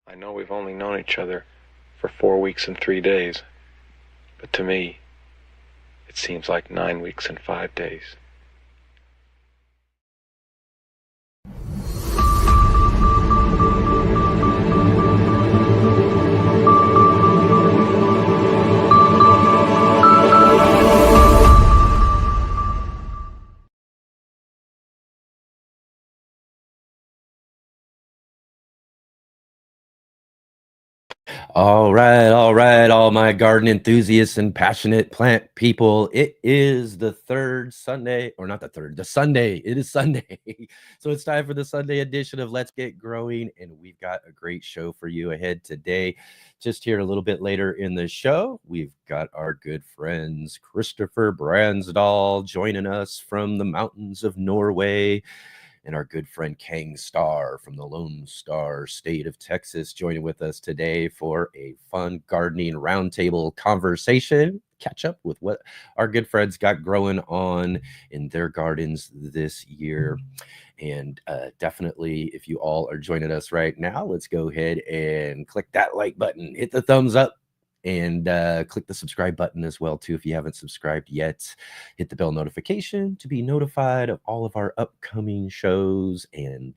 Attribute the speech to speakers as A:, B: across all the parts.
A: I know we've only known each other for 4 weeks and 3 days, but to me, it seems like 9 weeks and 5 days.
B: All my garden enthusiasts and passionate plant people. It is the third Sunday, or not the third, the Sunday. It is Sunday. So it's time for the Sunday edition of Let's Get Growing, and we've got a great show for you ahead today. Just here a little bit later in the show, we've got our good friends Christopher Brandsdal joining us from the mountains of Norway, and our good friend Khang Starr from the Lone Star State of Texas joining with us today for a fun gardening roundtable conversation. Catch up with what our good friends got growing on in their gardens this year. And definitely, if you all are joining us right now, let's go ahead and click that like button, hit the thumbs up, and click the subscribe button as well too if you haven't subscribed yet. Hit the bell notification to be notified of all of our upcoming shows and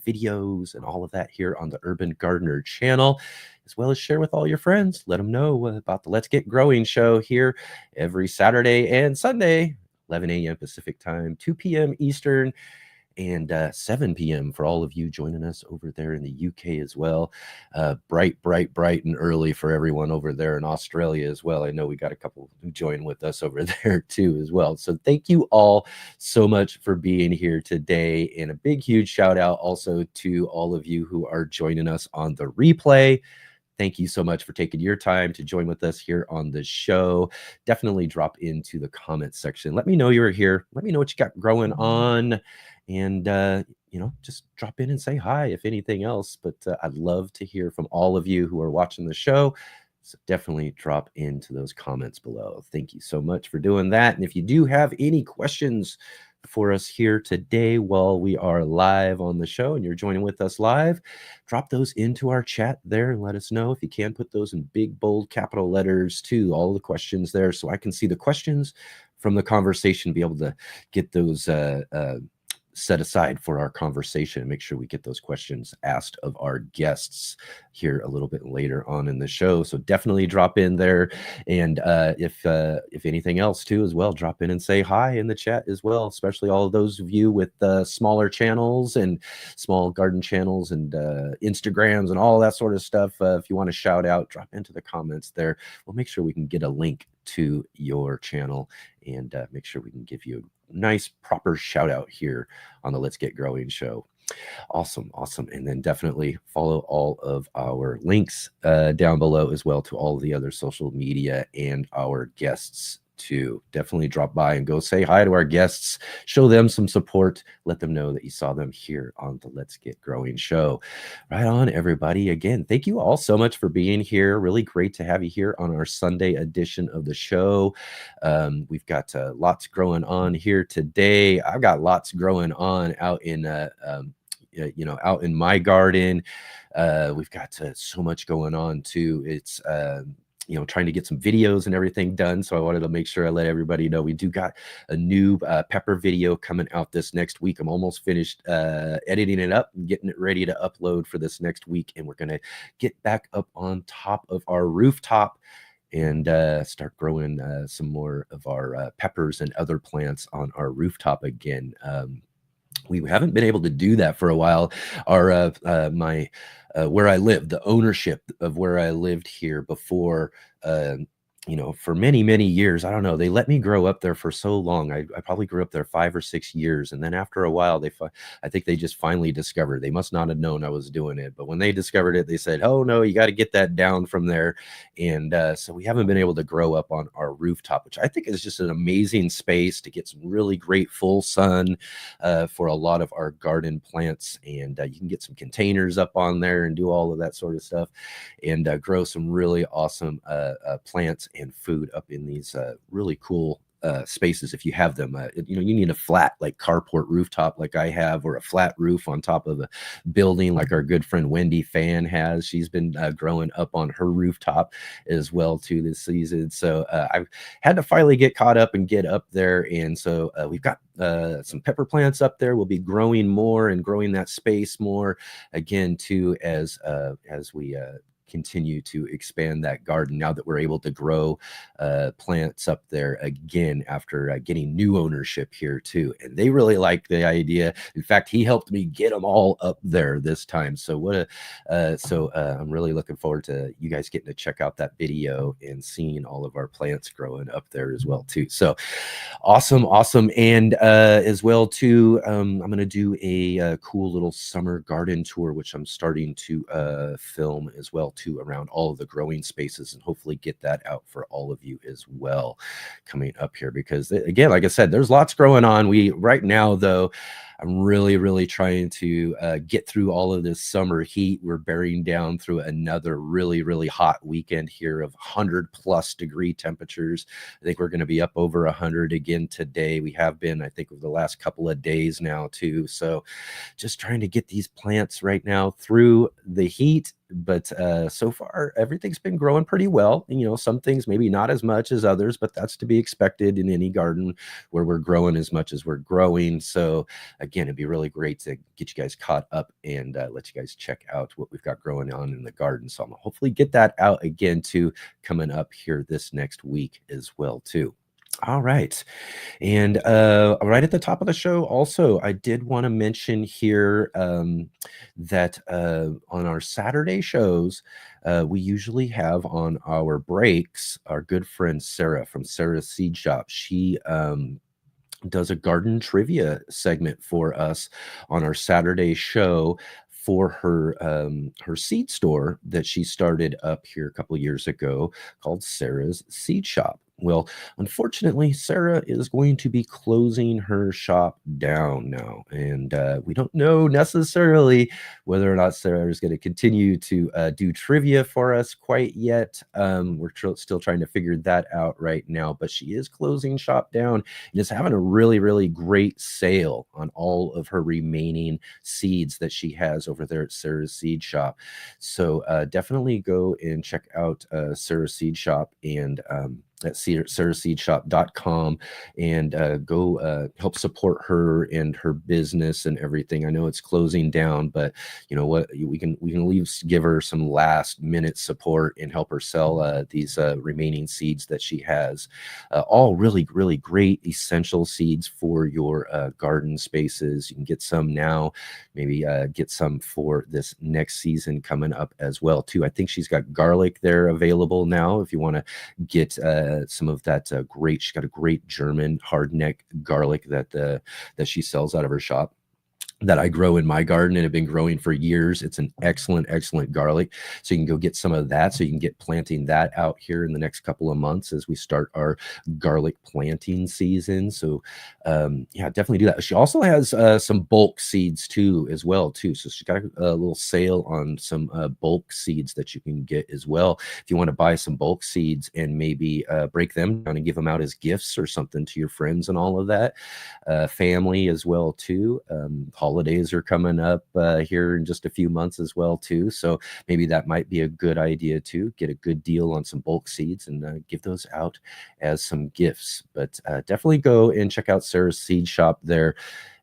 B: videos and all of that here on the Urban Gardener channel, as well as share with all your friends. Let them know about the Let's Get Growing show here every Saturday and Sunday, 11 a.m. Pacific time, 2 p.m. Eastern, and 7 p.m. for all of you joining us over there in the UK as well. Bright and early for everyone over there in Australia as well. I know we got a couple who join with us over there too as well. So thank you all so much for being here today. And a big, huge shout out also to all of you who are joining us on the replay. Thank you so much for taking your time to join with us here on the show. Definitely drop into the comments section. Let me know you're here. Let me know what you got growing on. And, just drop in and say hi, if anything else. But I'd love to hear from all of you who are watching the show. So definitely drop into those comments below. Thank you so much for doing that. And if you do have any questions for us here today while we are live on the show and you're joining with us live, drop those into our chat there and let us know. If you can, put those in big, bold, capital letters too, all the questions there, so I can see the questions from the conversation, be able to get those set aside for our conversation and make sure we get those questions asked of our guests here a little bit later on in the show. So definitely drop in there. And if anything else too as well, drop in and say hi in the chat as well, especially all of those of you with smaller channels and small garden channels and Instagrams and all that sort of stuff. If you want to shout out, drop into the comments there. We'll make sure we can get a link to your channel and make sure we can give you a nice proper shout out here on the Let's Get Growing show. Awesome. And then definitely follow all of our links down below as well to all of the other social media and our guests too. Definitely drop by and go say hi to our guests, show them some support, let them know that you saw them here on the Let's Get Growing show. Right on, everybody. Again, thank you all so much for being here. Really great to have you here on our Sunday edition of the show. We've got lots growing on here today. I've got lots growing on out in out in my garden. We've got so much going on too. It's trying to get some videos and everything done. So I wanted to make sure I let everybody know we do got a new pepper video coming out this next week. I'm almost finished editing it up and getting it ready to upload for this next week. And we're going to get back up on top of our rooftop and start growing some more of our peppers and other plants on our rooftop again. We haven't been able to do that for a while. Our where I lived, the ownership of where I lived here before, for many years. I don't know. They let me grow up there for so long. I probably grew up there 5 or 6 years, and then after a while, I think they just finally discovered. They must not have known I was doing it, but when they discovered it, they said, "Oh no, you got to get that down from there." And so we haven't been able to grow up on our rooftop, which I think is just an amazing space to get some really great full sun for a lot of our garden plants. And you can get some containers up on there and do all of that sort of stuff, and grow some really awesome plants and food up in these really cool spaces if you have them. You need a flat like carport rooftop like I have, or a flat roof on top of a building like our good friend Wendy Fan has. She's been growing up on her rooftop as well too this season. So I've had to finally get caught up and get up there, and so we've got some pepper plants up there. We'll be growing more and growing that space more again too as we continue to expand that garden now that we're able to grow plants up there again after getting new ownership here too, and they really like the idea. In fact, he helped me get them all up there this time. So I'm really looking forward to you guys getting to check out that video and seeing all of our plants growing up there as well too. So awesome. And as well too, I'm gonna do a cool little summer garden tour, which I'm starting to film as well too, around all of the growing spaces, and hopefully get that out for all of you as well coming up here, because again, like I said, there's lots going on. Right now though, I'm really trying to get through all of this summer heat. We're bearing down through another really hot weekend here of 100+ degree temperatures. I think we're going to be up over 100 again today. We have been, I think, over the last couple of days now too. So just trying to get these plants right now through the heat. But so far everything's been growing pretty well. Some things maybe not as much as others, but that's to be expected in any garden where we're growing as much as we're growing. So again, it'd be really great to get you guys caught up and let you guys check out what we've got growing on in the garden. So I'm gonna hopefully get that out again too, coming up here this next week as well too. All right. And right at the top of the show, also, I did want to mention here that on our Saturday shows, we usually have on our breaks our good friend Sarah from Sarah's Seed Shop. She does a garden trivia segment for us on our Saturday show for her seed store that she started up here a couple of years ago called Sarah's Seed Shop. Well, unfortunately, Sarah is going to be closing her shop down now, and we don't know necessarily whether or not Sarah is going to continue to do trivia for us quite yet. We're still trying to figure that out right now, but she is closing shop down and is having a really great sale on all of her remaining seeds that she has over there at Sarah's Seed Shop. So definitely go and check out Sarah's Seed Shop and at sarahseedshop.com and go help support her and her business and everything. I know it's closing down, but you know what, we can at least give her some last minute support and help her sell these remaining seeds that she has. All really great essential seeds for your garden spaces. You can get some now, maybe get some for this next season coming up as well too. I think she's got garlic there available now if you want to get some of that great. She's got a great German hardneck garlic that she sells out of her shop that I grow in my garden and have been growing for years. It's an excellent garlic. So you can go get some of that. So you can get planting that out here in the next couple of months as we start our garlic planting season. So yeah, definitely do that. She also has some bulk seeds too, as well too. So she's got a little sale on some bulk seeds that you can get as well. If you want to buy some bulk seeds and maybe break them down and give them out as gifts or something to your friends and all of that, family as well too. Holidays are coming up here in just a few months as well too, so maybe that might be a good idea to get a good deal on some bulk seeds and give those out as some gifts. But definitely go and check out Sarah's Seed Shop there,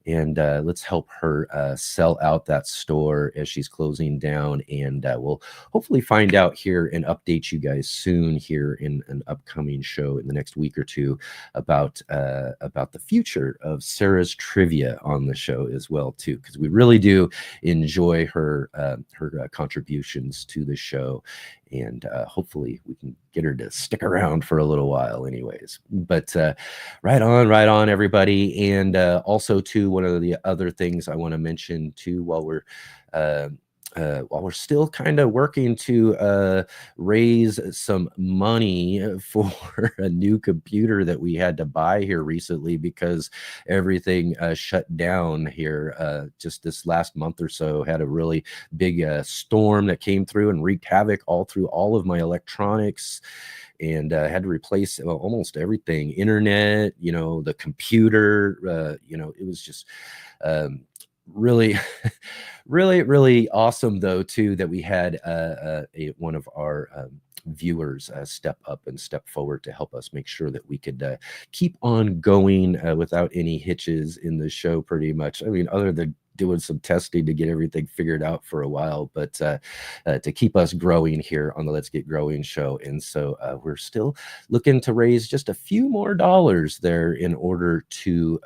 B: and let's help her sell out that store as she's closing down. And we'll hopefully find out here and update you guys soon here in an upcoming show in the next week or two about the future of Sarah's trivia on the show as well too, because we really do enjoy her contributions to the show. And hopefully we can get her to stick around for a little while anyways. But right on everybody. And also too, one of the other things I want to mention too while we're while we're still kind of working to raise some money for a new computer that we had to buy here recently because everything shut down here just this last month or so. Had a really big storm that came through and wreaked havoc all through all of my electronics, and had to replace almost everything. Internet, the computer, it was just really really awesome though too that we had one of our viewers step up and step forward to help us make sure that we could keep on going without any hitches in the show, pretty much. I mean, other than doing some testing to get everything figured out for a while, but to keep us growing here on the Let's Get Growing show. And so we're still looking to raise just a few more dollars there in order to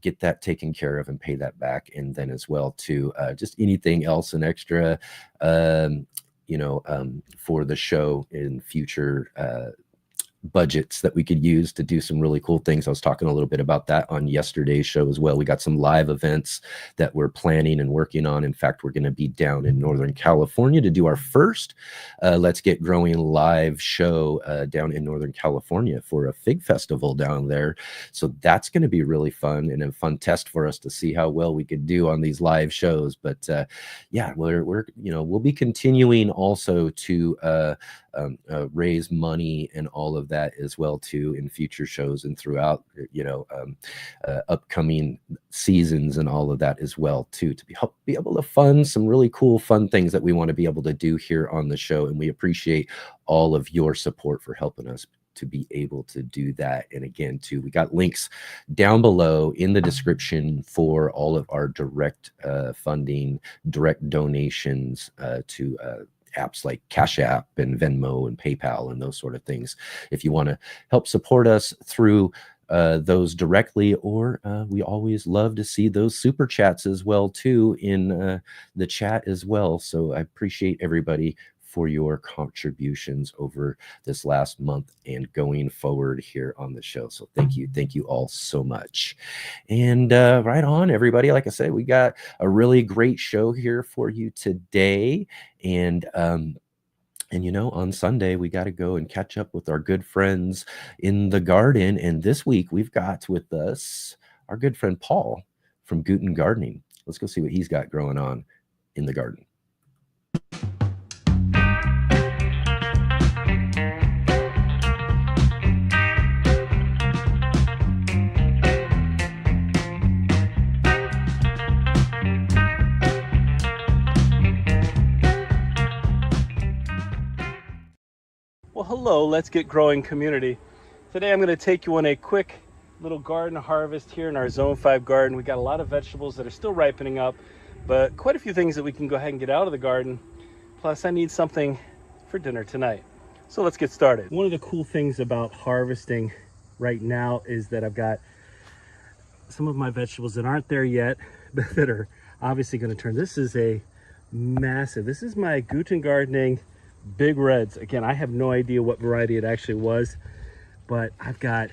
B: get that taken care of and pay that back, and then as well to just anything else an extra for the show in future budgets that we could use to do some really cool things. I was talking a little bit about that on yesterday's show as well. We got some live events that we're planning and working on. In fact, we're going to be down in Northern California to do our first Let's Get Growing live show down in Northern California for a fig festival down there. So that's going to be really fun and a fun test for us to see how well we could do on these live shows. But yeah, we'll be continuing also to raise money and all of that as well too in future shows and throughout upcoming seasons and all of that as well too, to be able to fund some really cool fun things that we want to be able to do here on the show. And we appreciate all of your support for helping us to be able to do that. And again too, we got links down below in the description for all of our direct funding, direct donations to apps like Cash App and Venmo and PayPal and those sort of things. If you want to help support us through those directly, or we always love to see those super chats as well too in the chat as well. So I appreciate everybody for your contributions over this last month and going forward here on the show. So thank you all so much. And right on, everybody. Like I said, we got a really great show here for you today. And on Sunday, we got to go and catch up with our good friends in the garden. And this week, we've got with us our good friend Paul from Guten Gardening. Let's go see what he's got growing on in the garden.
C: Well, hello, Let's Get Growing community. Today I'm going to take you on a quick little garden harvest here in our Zone 5 garden. We got a lot of vegetables that are still ripening up, but quite a few things that we can go ahead and get out of the garden. Plus, I need something for dinner tonight. So let's get started. One of the cool things about harvesting right now is that I've got some of my vegetables that aren't there yet, but that are obviously going to turn. This is this is my Guten Gardening Big Reds. Again, I have no idea what variety it actually was, but I've got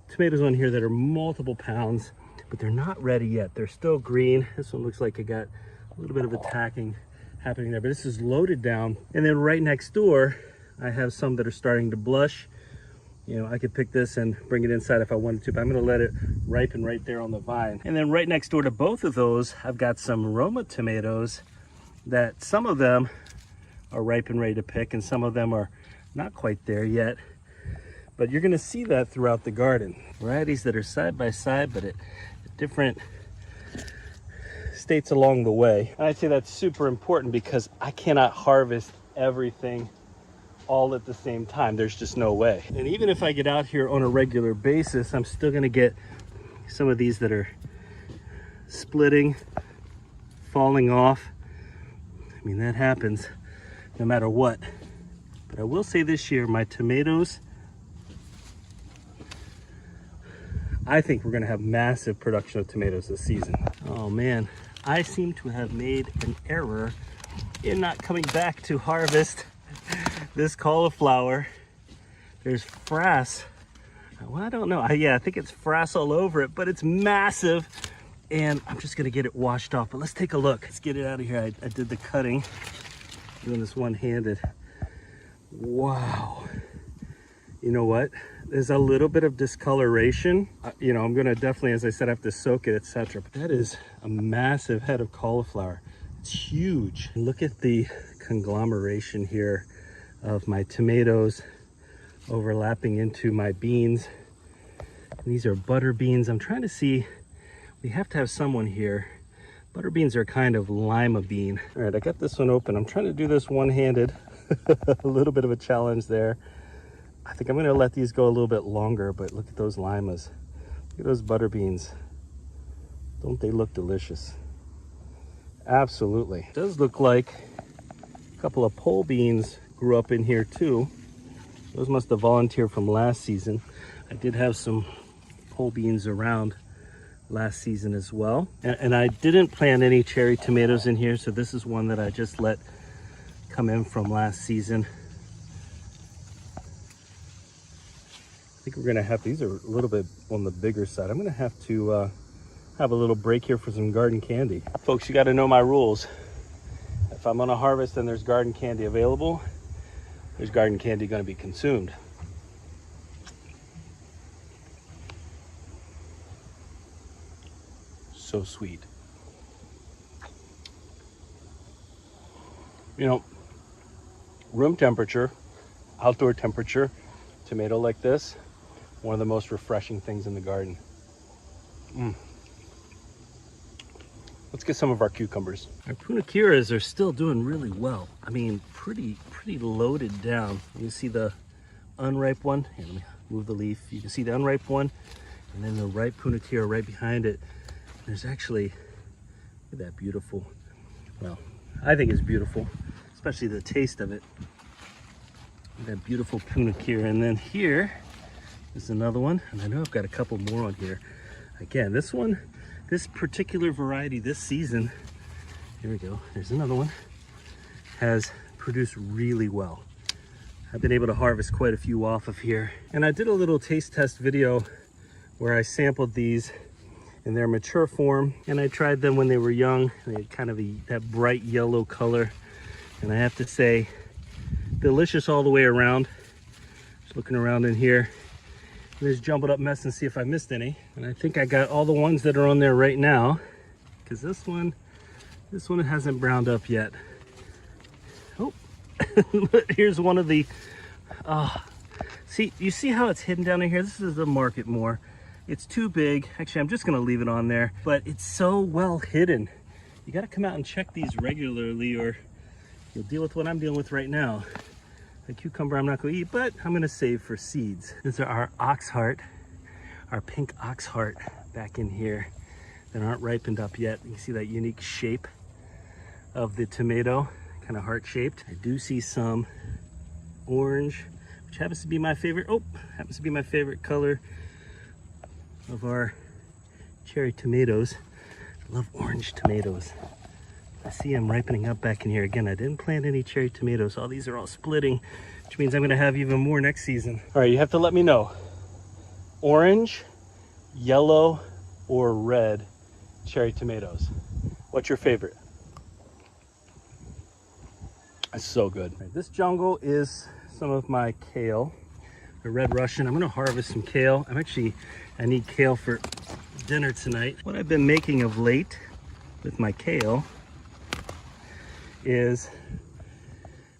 C: tomatoes on here that are multiple pounds, but they're not ready yet. They're still green. This one looks like it got a little bit of attacking happening there, but this is loaded down. And then right next door, I have some that are starting to blush. I could pick this and bring it inside if I wanted to, but I'm going to let it ripen right there on the vine. And then right next door to both of those, I've got some Roma tomatoes that some of them are ripe and ready to pick, and some of them are not quite there yet. But you're going to see that throughout the garden. Varieties that are side by side, but at different states along the way. And I'd say that's super important because I cannot harvest everything all at the same time. There's just no way. And even if I get out here on a regular basis, I'm still going to get some of these that are splitting, falling off. I mean, that happens no matter what. But I will say this year, my tomatoes, I think we're gonna have massive production of tomatoes this season. Oh man, I seem to have made an error in not coming back to harvest this cauliflower. There's frass. Well, I don't know. I think it's frass all over it, but it's massive and I'm just gonna get it washed off. But let's take a look. Let's get it out of here. I did the cutting, doing this one-handed. Wow. You know what? There's a little bit of discoloration. You know, I'm gonna definitely, as I said, have to soak it, etc. But that is a massive head of cauliflower. It's huge. Look at the conglomeration here of my tomatoes overlapping into my beans. And these are butter beans. I'm trying to see, we have to have someone here. Butter beans are kind of lima bean. All right, I got this one open. I'm trying to do this one-handed. A little bit of a challenge there. I think I'm gonna let these go a little bit longer, but look at those limas. Look at those butter beans. Don't they look delicious? Absolutely. It does look like a couple of pole beans grew up in here too. Those must have volunteered from last season. I did have some pole beans around last season as well. And I didn't plant any cherry tomatoes in here, so this is one that I just let come in from last season. I think we're gonna have, these are a little bit on the bigger side. I'm gonna have to have a little break here for some garden candy. Folks, you gotta know my rules. If I'm gonna harvest and there's garden candy available, there's garden candy gonna be consumed. So sweet. You know, room temperature, outdoor temperature, tomato like this, one of the most refreshing things in the garden. Let's get some of our cucumbers. Our punakiras are still doing really well. I mean, pretty loaded down. You see the unripe one. Here, let me move the leaf. You can see the unripe one, and then the ripe punakira right behind it. There's actually, look at that beautiful, well, I think it's beautiful, especially the taste of it. That beautiful punakira. And then here is another one, and I know I've got a couple more on here. Again, this one, this particular variety this season, here we go, there's another one, has produced really well. I've been able to harvest quite a few off of here. And I did a little taste test video where I sampled these in their mature form, and I tried them when they were young. They had kind of that bright yellow color, and I have to say, delicious all the way around. Just looking around in here, this jumbled up mess, and see if I missed any. And I think I got all the ones that are on there right now, because this one hasn't browned up yet. Oh, here's one of the, see, you see how it's hidden down in here? This is the market more. It's too big. Actually, I'm just gonna leave it on there, but it's so well hidden. You gotta come out and check these regularly, or you'll deal with what I'm dealing with right now. The cucumber I'm not gonna eat, but I'm gonna save for seeds. These are our ox heart, our pink ox heart back in here that aren't ripened up yet. You can see that unique shape of the tomato, kind of heart shaped. I do see some orange, which happens to be my favorite. Oh, happens to be my favorite color of our cherry tomatoes. I love orange tomatoes. I see them ripening up back in here. Again, I didn't plant any cherry tomatoes. All these are all splitting, which means I'm gonna have even more next season. All right, you have to let me know. Orange, yellow, or red cherry tomatoes. What's your favorite? It's so good. Right, this jungle is some of my kale, the red Russian. I'm gonna harvest some kale. I need kale for dinner tonight. What I've been making of late with my kale is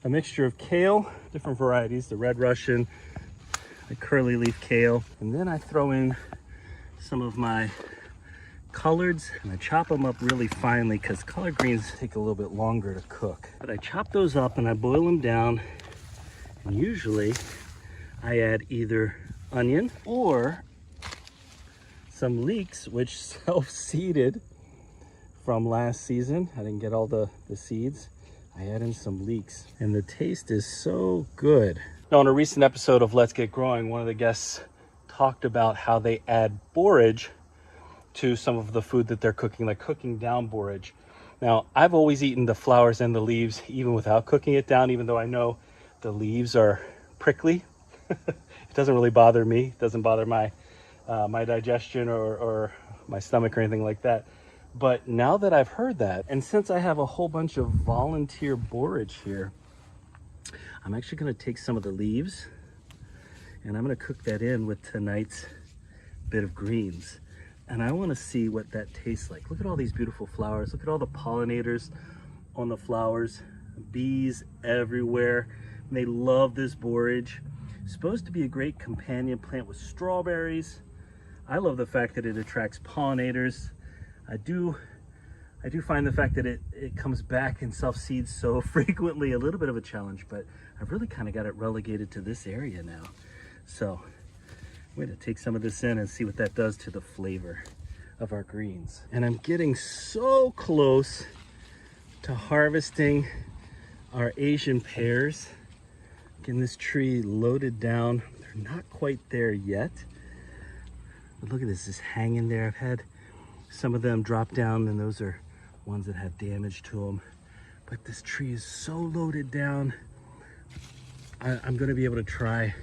C: a mixture of kale, different varieties, the red Russian, the curly leaf kale, and then I throw in some of my coloreds, and I chop them up really finely because collard greens take a little bit longer to cook. But I chop those up and I boil them down, and usually I add either onion or some leeks, which self-seeded from last season. I didn't get all the seeds. I add in some leeks, and the taste is so good. Now, in a recent episode of Let's Get Growing, one of the guests talked about how they add borage to some of the food that they're cooking, like cooking down borage. Now, I've always eaten the flowers and the leaves even without cooking it down, even though I know the leaves are prickly. It doesn't really bother me. It doesn't bother my my digestion or my stomach or anything like that. But now that I've heard that, and since I have a whole bunch of volunteer borage here, I'm actually gonna take some of the leaves and I'm gonna cook that in with tonight's bit of greens. And I wanna see what that tastes like. Look at all these beautiful flowers. Look at all the pollinators on the flowers. Bees everywhere. And they love this borage. It's supposed to be a great companion plant with strawberries. I love the fact that it attracts pollinators. I do find the fact that it comes back and self-seeds so frequently a little bit of a challenge, but I've really kind of got it relegated to this area now. So I'm going to take some of this in and see what that does to the flavor of our greens. And I'm getting so close to harvesting our Asian pears. Getting this tree loaded down. They're not quite there yet. But look at this, just hanging there. I've had some of them drop down, and those are ones that have damage to them. But this tree is so loaded down. I'm gonna be able to try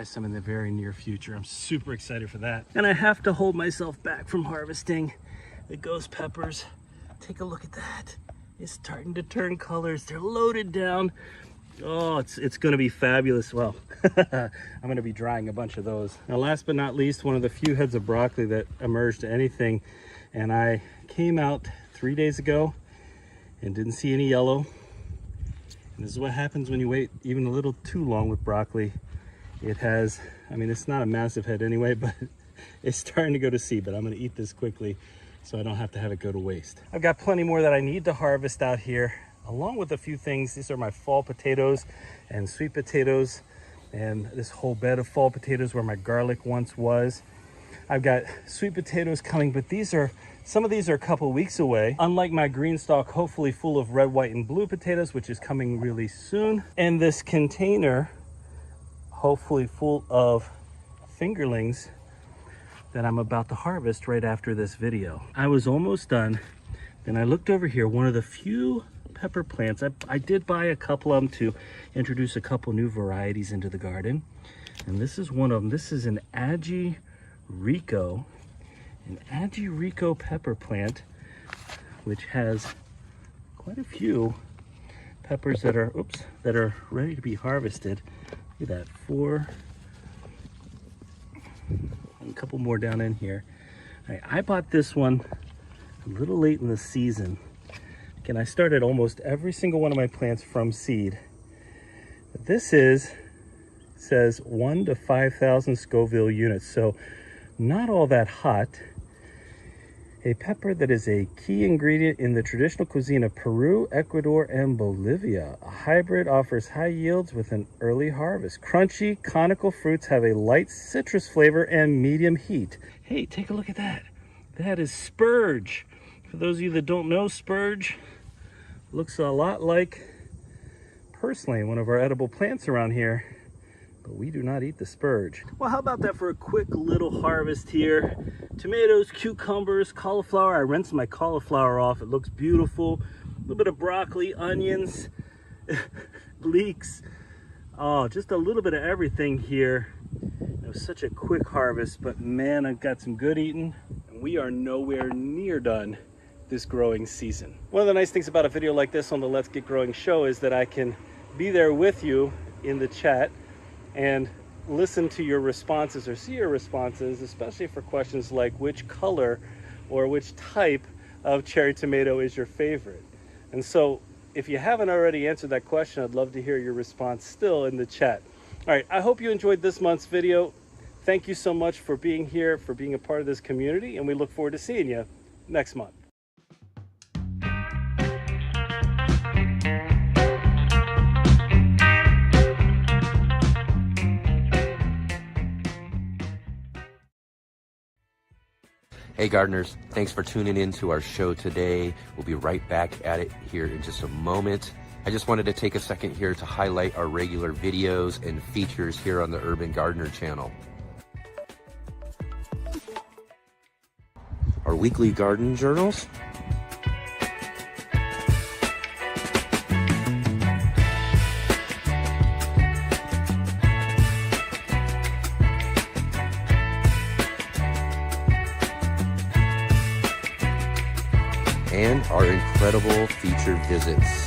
C: some in the very near future. I'm super excited for that. And I have to hold myself back from harvesting the ghost peppers. Take a look at that. It's starting to turn colors. They're loaded down. Oh, it's gonna be fabulous. Well, I'm gonna be drying a bunch of those. Now, last but not least, one of the few heads of broccoli that emerged to anything, and I came out 3 days ago and didn't see any yellow. And this is what happens when you wait even a little too long with broccoli. It has, I mean, it's not a massive head anyway, but it's starting to go to seed, but I'm gonna eat this quickly so I don't have to have it go to waste. I've got plenty more that I need to harvest out here, along with a few things. These are my fall potatoes and sweet potatoes, and this whole bed of fall potatoes where my garlic once was. I've got sweet potatoes coming, but some of these are a couple weeks away. Unlike my green stalk, hopefully full of red, white, and blue potatoes, which is coming really soon. And this container, hopefully full of fingerlings that I'm about to harvest right after this video. I was almost done. Then I looked over here, one of the few pepper plants. I did buy a couple of them to introduce a couple new varieties into the garden. And this is one of them. This is an Agi Rico pepper plant, which has quite a few peppers that are ready to be harvested. Look at that, 4, and a couple more down in here. All right, I bought this one a little late in the season. Again, I started almost every single one of my plants from seed. But this says 1 to 5,000 Scoville units, so not all that hot. A pepper that is a key ingredient in the traditional cuisine of Peru, Ecuador, and Bolivia. A hybrid offers high yields with an early harvest. Crunchy, conical fruits have a light citrus flavor and medium heat. Hey, take a look at that. That is spurge. For those of you that don't know, spurge looks a lot like purslane, one of our edible plants around here. But we do not eat the spurge. Well, how about that for a quick little harvest here? Tomatoes, cucumbers, cauliflower. I rinsed my cauliflower off. It looks beautiful. A little bit of broccoli, onions, leeks. Oh, just a little bit of everything here. It was such a quick harvest, but man, I've got some good eating. And we are nowhere near done this growing season. One of the nice things about a video like this on the Let's Get Growing show is that I can be there with you in the chat and listen to your responses or see your responses, especially for questions like which color or which type of cherry tomato is your favorite. And so if you haven't already answered that question, I'd love to hear your response still in the chat. All right, I hope you enjoyed this month's video. Thank you so much for being here, for being a part of this community, and we look forward to seeing you next month.
B: Hey gardeners, thanks for tuning in to our show today. We'll be right back at it here in just a moment. I just wanted to take a second here to highlight our regular videos and features here on the Urban Gardener channel. Our weekly garden journals, and our incredible featured visits.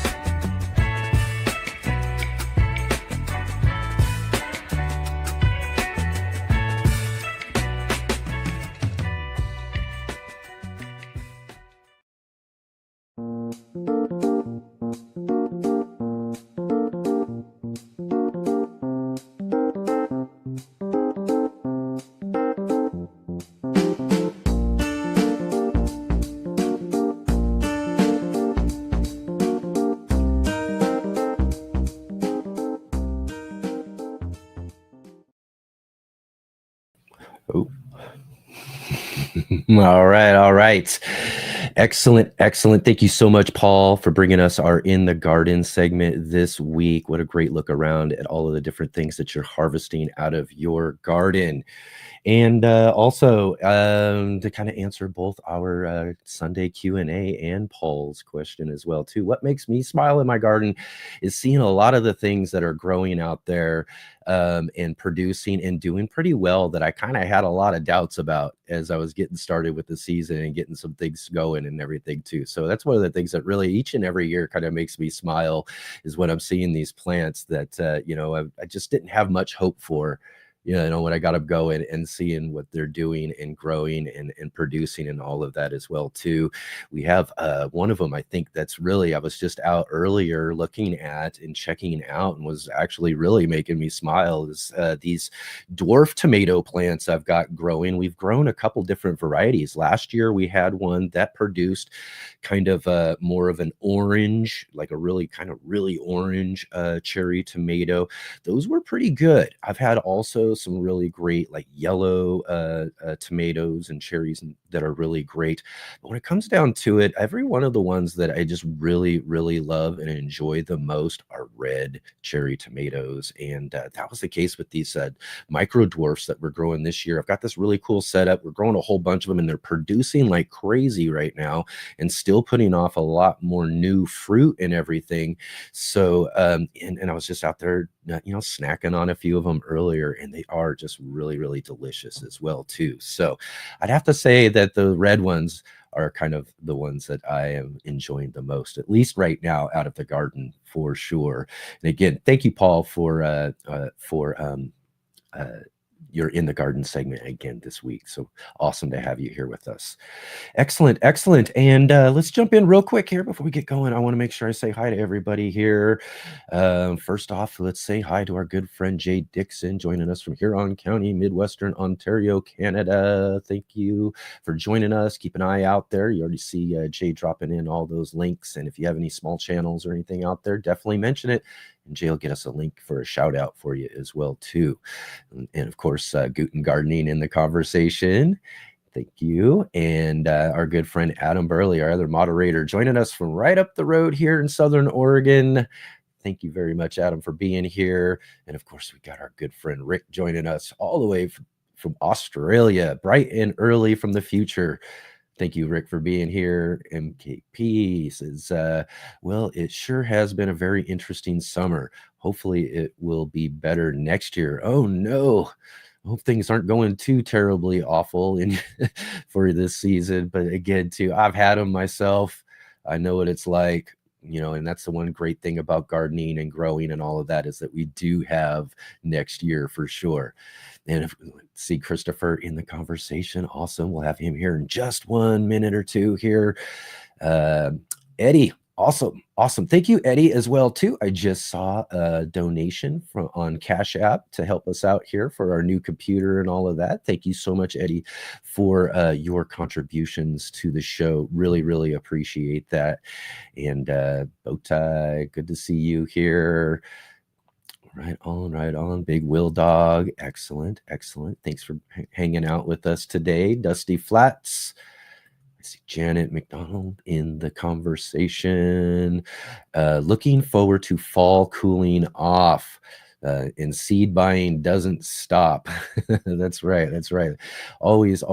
B: Oh. All right. Excellent. Thank you so much, Paul, for bringing us our In the Garden segment this week. What a great look around at all of the different things that you're harvesting out of your garden. And also to kind of answer both our Sunday Q&A and Paul's question as well too. What makes me smile in my garden is seeing a lot of the things that are growing out there and producing and doing pretty well that I kind of had a lot of doubts about as I was getting started with the season and getting some things going and everything too. So that's one of the things that really each and every year kind of makes me smile, is when I'm seeing these plants that I just didn't have much hope for. When I got them going and seeing what they're doing and growing and producing and all of that as well too. We have one of them, I think that's really, I was just out earlier looking at and checking out and was actually really making me smile, is these dwarf tomato plants I've got growing. We've grown a couple different varieties. Last year we had one that produced kind of more of an orange, like a really orange cherry tomato. Those were pretty good. I've had also some really great like yellow tomatoes and cherries that are really great. But when it comes down to it, every one of the ones that I just really, really love and enjoy the most are red cherry tomatoes. And that was the case with these micro dwarfs that we're growing this year. I've got this really cool setup. We're growing a whole bunch of them and they're producing like crazy right now and still putting off a lot more new fruit and everything. So, and I was just out there, snacking on a few of them earlier, and they are just really, really delicious as well too. So I'd have to say that the red ones are kind of the ones that I am enjoying the most, at least right now out of the garden for sure. And again, thank you, Paul, for your In the Garden segment again this week. So awesome to have you here with us. Excellent. And let's jump in real quick here before we get going. I want to make sure I say hi to everybody here. First off, let's say hi to our good friend Jay Dixon, joining us from Huron County, Midwestern Ontario, Canada. Thank you for joining us. Keep an eye out there. You already see Jay dropping in all those links. And if you have any small channels or anything out there, definitely mention it. And Jay will get us a link for a shout out for you as well too. And of course, Guten Gardening in the conversation. Thank you. And our good friend Adam Burley, our other moderator, joining us from right up the road here in Southern Oregon. Thank you very much, Adam, for being here. And of course, we got our good friend Rick joining us all the way from Australia, bright and early from the future. Thank you, Rick, for being here. MKP says, well, it sure has been a very interesting summer. Hopefully it will be better next year. Oh, no. I hope things aren't going too terribly awful for this season. But again, too, I've had them myself. I know what it's like. And that's the one great thing about gardening and growing and all of that, is that we do have next year for sure. And see Christopher in the conversation. Awesome. We'll have him here in just 1 minute or two here. Eddie. Awesome. Thank you, Eddie, as well, too. I just saw a donation on Cash App to help us out here for our new computer and all of that. Thank you so much, Eddie, for your contributions to the show. Really, really appreciate that. And Bowtie, good to see you here. Right on. Big Will Dog. Excellent. Thanks for hanging out with us today. Dusty Flats. I see Janet McDonald in the conversation. Looking forward to fall cooling off. And seed buying doesn't stop. That's right. Always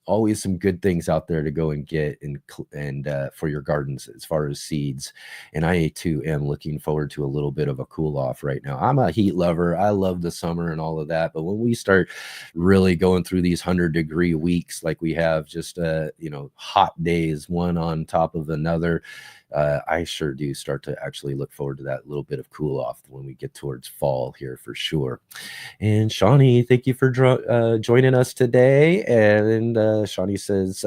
B: always some good things out there to go and get and for your gardens as far as seeds. And I too am looking forward to a little bit of a cool off right now. I'm a heat lover. I love the summer and all of that, but when we start really going through these 100-degree weeks like we have, just hot days one on top of another, I sure do start to actually look forward to that little bit of cool off when we get towards fall here for sure. And Shawnee, thank you for joining us today. And Shawnee says,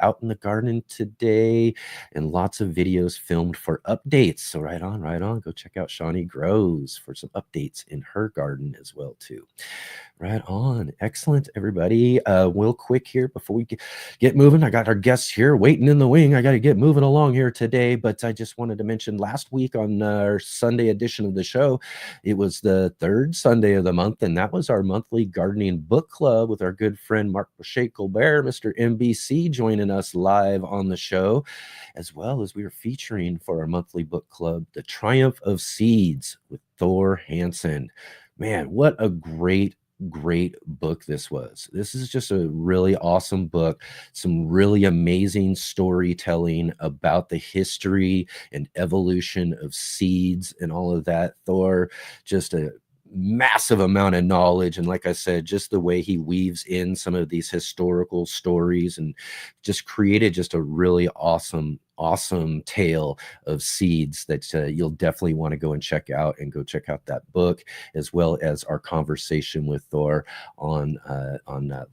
B: out in the garden today and lots of videos filmed for updates. So right on, right on. Go check out Shawnee Grows for some updates in her garden as well too. Right on. Excellent, everybody. Real quick here before we get moving, I got our guests here waiting in the wing. I got to get moving along here today, but I just wanted to mention last week on our Sunday edition of the show, it was the third Sunday of the month, and that was our monthly gardening book club with our good friend Mark Boucher Colbert, Mr. MBC, joining us live on the show, as well as we were featuring for our monthly book club, The Triumph of Seeds with Thor Hansen. Man, what a great book this was. This is just a really awesome book, some really amazing storytelling about the history and evolution of seeds and all of that. Thor, just a massive amount of knowledge, and like I said, just the way he weaves in some of these historical stories and just created just a really awesome tale of seeds that you'll definitely want to go and check out, and go check out that book, as well as our conversation with Thor on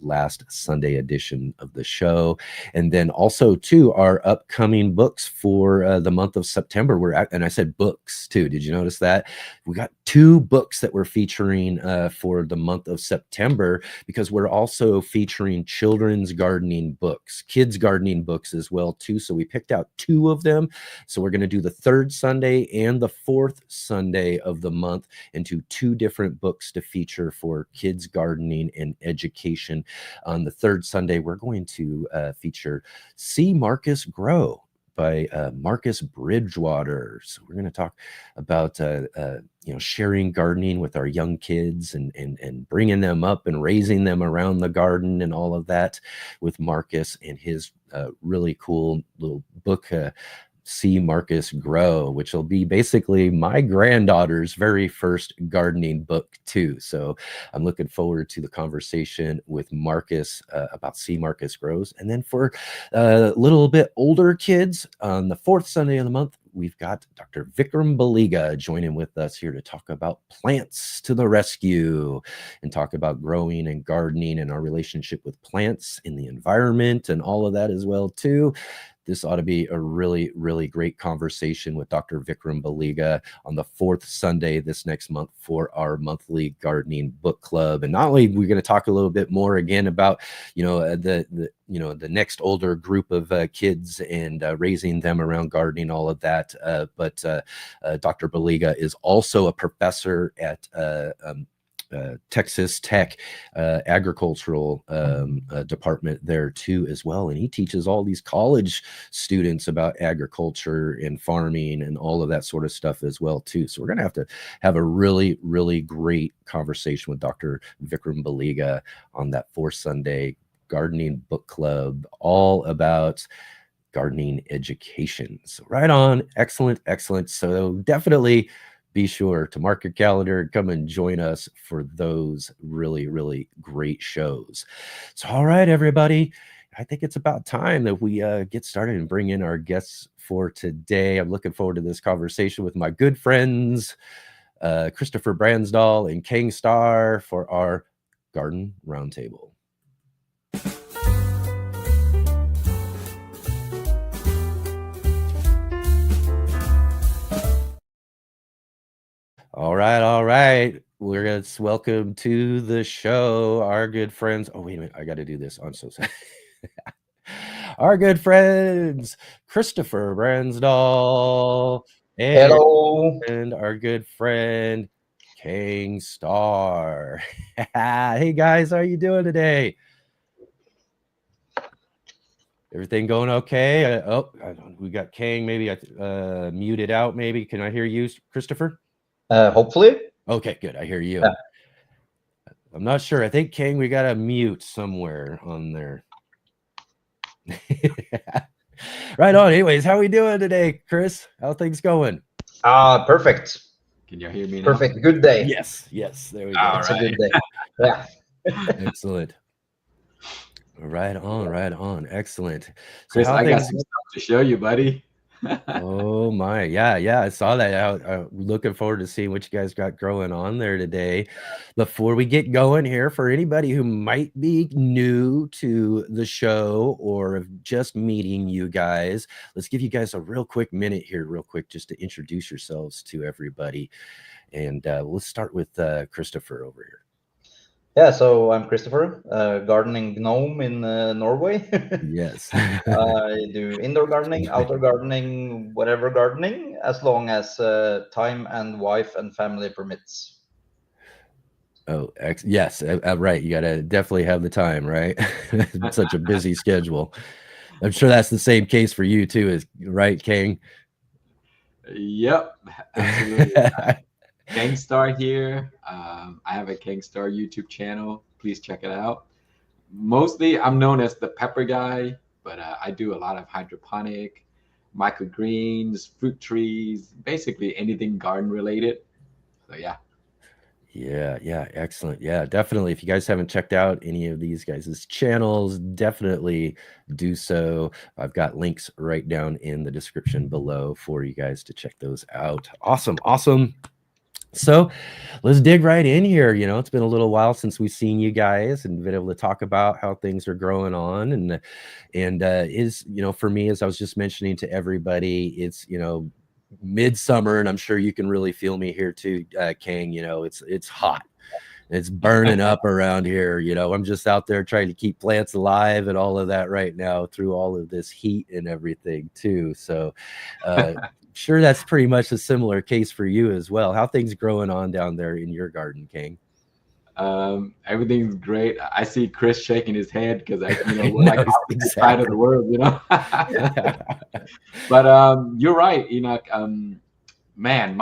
B: last Sunday edition of the show. And then also too, our upcoming books for the month of September. And I said books too. Did you notice that? We got 2 books that we're featuring for the month of September, because we're also featuring children's gardening books, kids gardening books as well too. So we picked out 2 of them. So we're going to do the 3rd Sunday and the 4th Sunday of the month into 2 different books to feature for kids gardening and education. On the 3rd Sunday, we're going to feature See Marcus Grow by Marcus Bridgewater. So we're going to talk about sharing gardening with our young kids and bringing them up and raising them around the garden and all of that with Marcus and his really cool little book, See Marcus Grow, which will be basically my granddaughter's very first gardening book too. So I'm looking forward to the conversation with Marcus about See Marcus Grows. And then for a little bit older kids, on the 4th Sunday of the month, we've got Dr. Vikram Baliga joining with us here to talk about plants to the rescue and talk about growing and gardening and our relationship with plants in the environment and all of that as well too. This ought to be a really, really great conversation with Dr. Vikram Baliga on the 4th Sunday this next month for our monthly gardening book club. And not only we're going to talk a little bit more again about, the next older group of kids and raising them around gardening, all of that. But Dr. Baliga is also a professor at Texas Tech agricultural department there too as well, and he teaches all these college students about agriculture and farming and all of that sort of stuff as well too. So we're gonna have to have a really, really great conversation with Dr. Vikram Baliga on that 4th Sunday gardening book club, all about gardening education. So right on. Excellent. So definitely be sure to mark your calendar and come and join us for those really, really great shows. So, all right, everybody, I think it's about time that we get started and bring in our guests for today. I'm looking forward to this conversation with my good friends, Christopher Brandsdal and Khang Starr, for our Garden Roundtable. All right. Let's welcome to the show our good friends. Oh, wait a minute. I got to do this. I'm so sorry. Our good friends, Christopher Brandsdal and,
D: Hello.
B: and our good friend, Khang Starr. Hey, guys. How are you doing today? Everything going okay? We got Khang maybe muted out maybe. Can I hear you, Christopher?
D: Hopefully.
B: Okay, good. I hear you.
D: Yeah.
B: I'm not sure. I think Khang, we got a mute somewhere on there. Right on. Anyways, how we doing today, Chris? How things going?
D: Perfect.
E: Can you hear me now?
D: Perfect. Good day.
B: Yes. There we go.
E: All
D: It's
E: right.
D: a good day. Yeah.
B: Excellent. Right on. Excellent. So
E: Chris,
B: how
E: I got
B: things?
E: some stuff to show you, buddy.
B: Oh my, yeah, I saw that. I'm looking forward to seeing what you guys got growing on there today. Before we get going here, for anybody who might be new to the show or just meeting you guys, let's give you guys a real quick minute here, just to introduce yourselves to everybody. And let's start with Christopher over here.
D: Yeah. So I'm Christopher, gardening gnome in Norway.
B: Yes.
D: I do indoor gardening, outdoor gardening, whatever gardening, as long as time and wife and family permits.
B: Oh, yes, right. You gotta definitely have the time, right? Such a busy schedule. I'm sure that's the same case for you too, right, Khang?
E: Yep, absolutely. Khang Starr here. I have a Khang Starr YouTube channel. Please check it out. Mostly, I'm known as the pepper guy, but I do a lot of hydroponic, microgreens, fruit trees, basically anything garden related. So yeah.
B: Yeah, excellent. Yeah, definitely. If you guys haven't checked out any of these guys' channels, definitely do so. I've got links right down in the description below for you guys to check those out. Awesome. So let's dig right in here. It's been a little while since we've seen you guys and been able to talk about how things are growing on. And is, for me, as I was just mentioning to everybody, it's, midsummer, and I'm sure you can really feel me here too, Khang. It's hot. It's burning up around here. I'm just out there trying to keep plants alive and all of that right now through all of this heat and everything too. So sure that's pretty much a similar case for you as well. How things growing on down there in your garden, Khang?
E: Everything's great. I see Chris shaking his head because we're like on the side of the world, But you're right, Enoch. Man,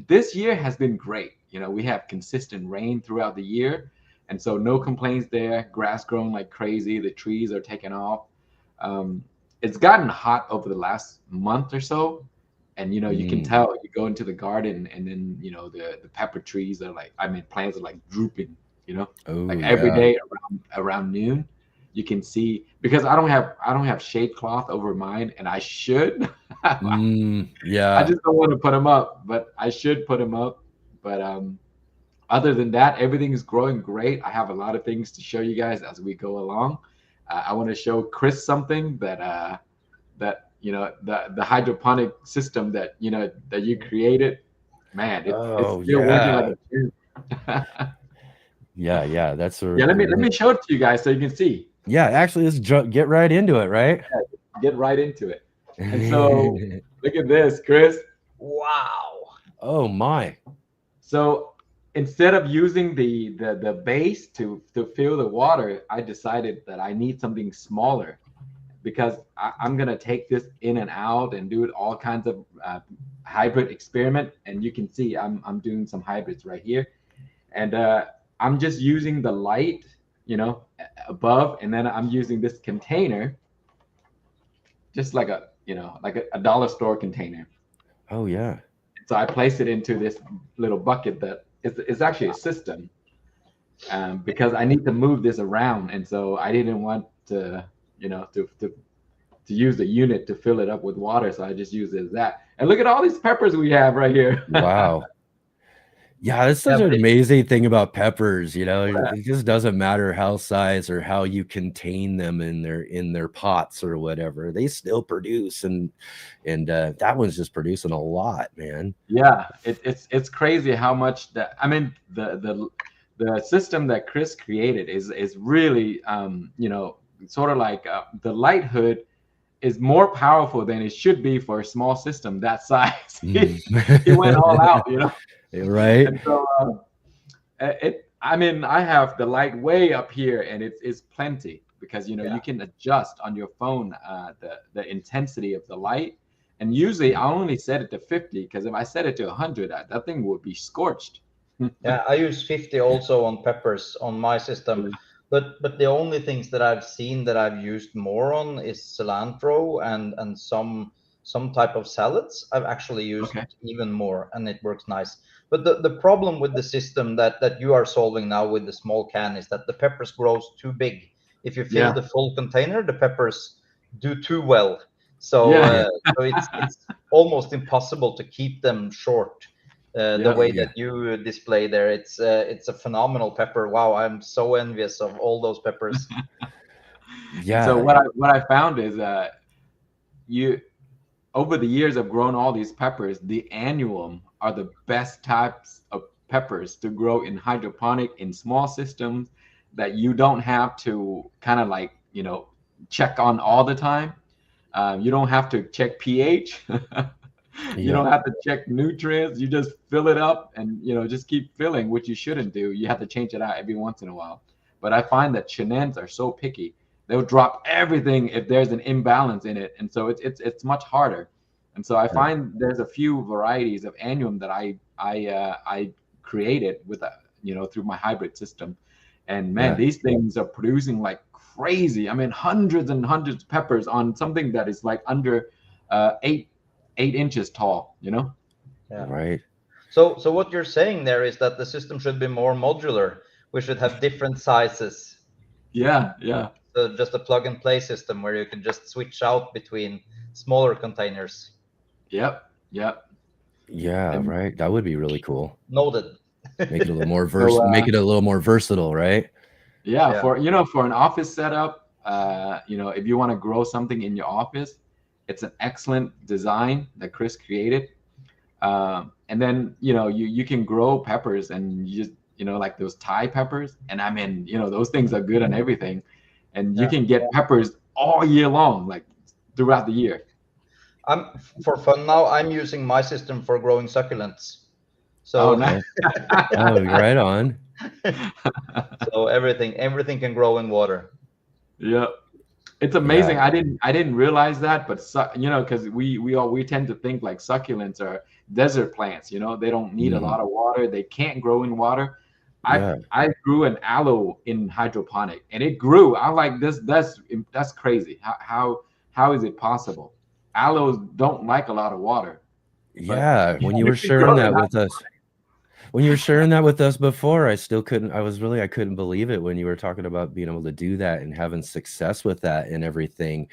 E: this year has been great. We have consistent rain throughout the year, and so no complaints there. Grass growing like crazy. The trees are taking off. It's gotten hot over the last month or so, and you can tell. You go into the garden, and then the pepper trees are plants are like drooping. Every day around noon, you can see, because I don't have shade cloth over mine, and I should.
B: Yeah.
E: I just don't want to put them up, but I should put them up. But other than that, everything is growing great. I have a lot of things to show you guys as we go along. I want to show Chris something that the hydroponic system that you created. Man, it's still working like a champ.
B: Yeah, that's
E: let me show it to you guys so you can see.
B: Yeah, actually, let's get right into it, right?
E: Yeah, get right into it. And so look at this, Chris.
D: Wow.
B: Oh my.
E: So instead of using the base to fill the water, I decided that I need something smaller, because I'm gonna take this in and out and do it all kinds of hybrid experiment. And you can see I'm doing some hybrids right here, and I'm just using the light, above, and then I'm using this container, just like a dollar store container.
B: Oh yeah.
E: So I place it into this little bucket that is actually a system, because I need to move this around, and so I didn't want to use the unit to fill it up with water, so I just use it as that. And look at all these peppers we have right here.
B: Wow. Yeah, that's such an amazing thing about peppers. It just doesn't matter how size or how you contain them in their pots or whatever. They still produce, and that one's just producing a lot, man.
E: Yeah, it's crazy how much that. I mean, the system that Chris created is really sort of like the light hood is more powerful than it should be for a small system that size. He went all out,
B: Right.
E: And so I have the light way up here, and it's plenty, because you can adjust on your phone the intensity of the light. And usually I only set it to 50, because if I set it to 100, that thing would be scorched.
D: Yeah, I use 50 also on peppers on my system. But the only things that I've seen that I've used more on is cilantro and some type of salads. I've actually used
E: Okay.
D: even more, and it works nice. But the problem with the system that you are solving now with the small can is that the peppers grows too big. If you fill
E: Yeah.
D: the full container, the peppers do too well. So
E: Yeah.
D: so it's almost impossible to keep them short. The
E: Yeah.
D: way
B: Yeah.
D: that you display there, it's a phenomenal pepper. Wow, I'm so envious of all those peppers.
E: And so
B: Yeah.
E: what I found is you over the years I've grown all these peppers. The annuum are the best types of peppers to grow in hydroponic in small systems that you don't have to kind of like, check on all the time. You don't have to check pH. You
B: Yeah.
E: don't have to check nutrients. You just fill it up and, just keep filling, which you shouldn't do. You have to change it out every once in a while. But I find that Chinen's are so picky. They'll drop everything if there's an imbalance in it. And so it's much harder. And so I find there's a few varieties of annuum that I created with through my hybrid system. And man,
B: Yeah.
E: these things are producing like crazy. I mean, hundreds and hundreds of peppers on something that is like under 8 inches tall.
D: Yeah.
B: Right.
D: So what you're saying there is that the system should be more modular. We should have different sizes.
E: Yeah, yeah.
D: So just a plug and play system where you can just switch out between smaller containers.
E: Yep, yep.
B: Yeah.
E: And
B: Right. That would be really cool.
D: Noted.
B: Make it a little more
E: So,
B: make it a little more versatile, right?
E: yeah,
D: Yeah.
E: for an office setup, if you want to grow something in your office, it's an excellent design that Chris created. And then you can grow peppers and you just like those Thai peppers, and I mean those things are good on everything, and you
D: Yeah.
E: can get peppers all year long, like throughout the year.
D: For fun now, I'm using my system for growing succulents.
E: Oh,
D: So
E: nice.
B: Oh, right on.
D: so everything can grow in water.
E: Yeah. It's amazing.
B: Yeah.
E: I didn't realize that, but because we tend to think like succulents are desert plants. They don't need a lot of water. They can't grow in water.
B: Yeah.
E: I grew an aloe in hydroponic, and it grew. I'm like, that's crazy. How is it possible? Aloes don't like a lot of water.
B: Yeah. When you
E: You
B: were
E: can
B: sharing
E: grow
B: that
E: it.
B: with us. When you were sharing that with us before, I couldn't believe it when you were talking about being able to do that and having success with that and everything.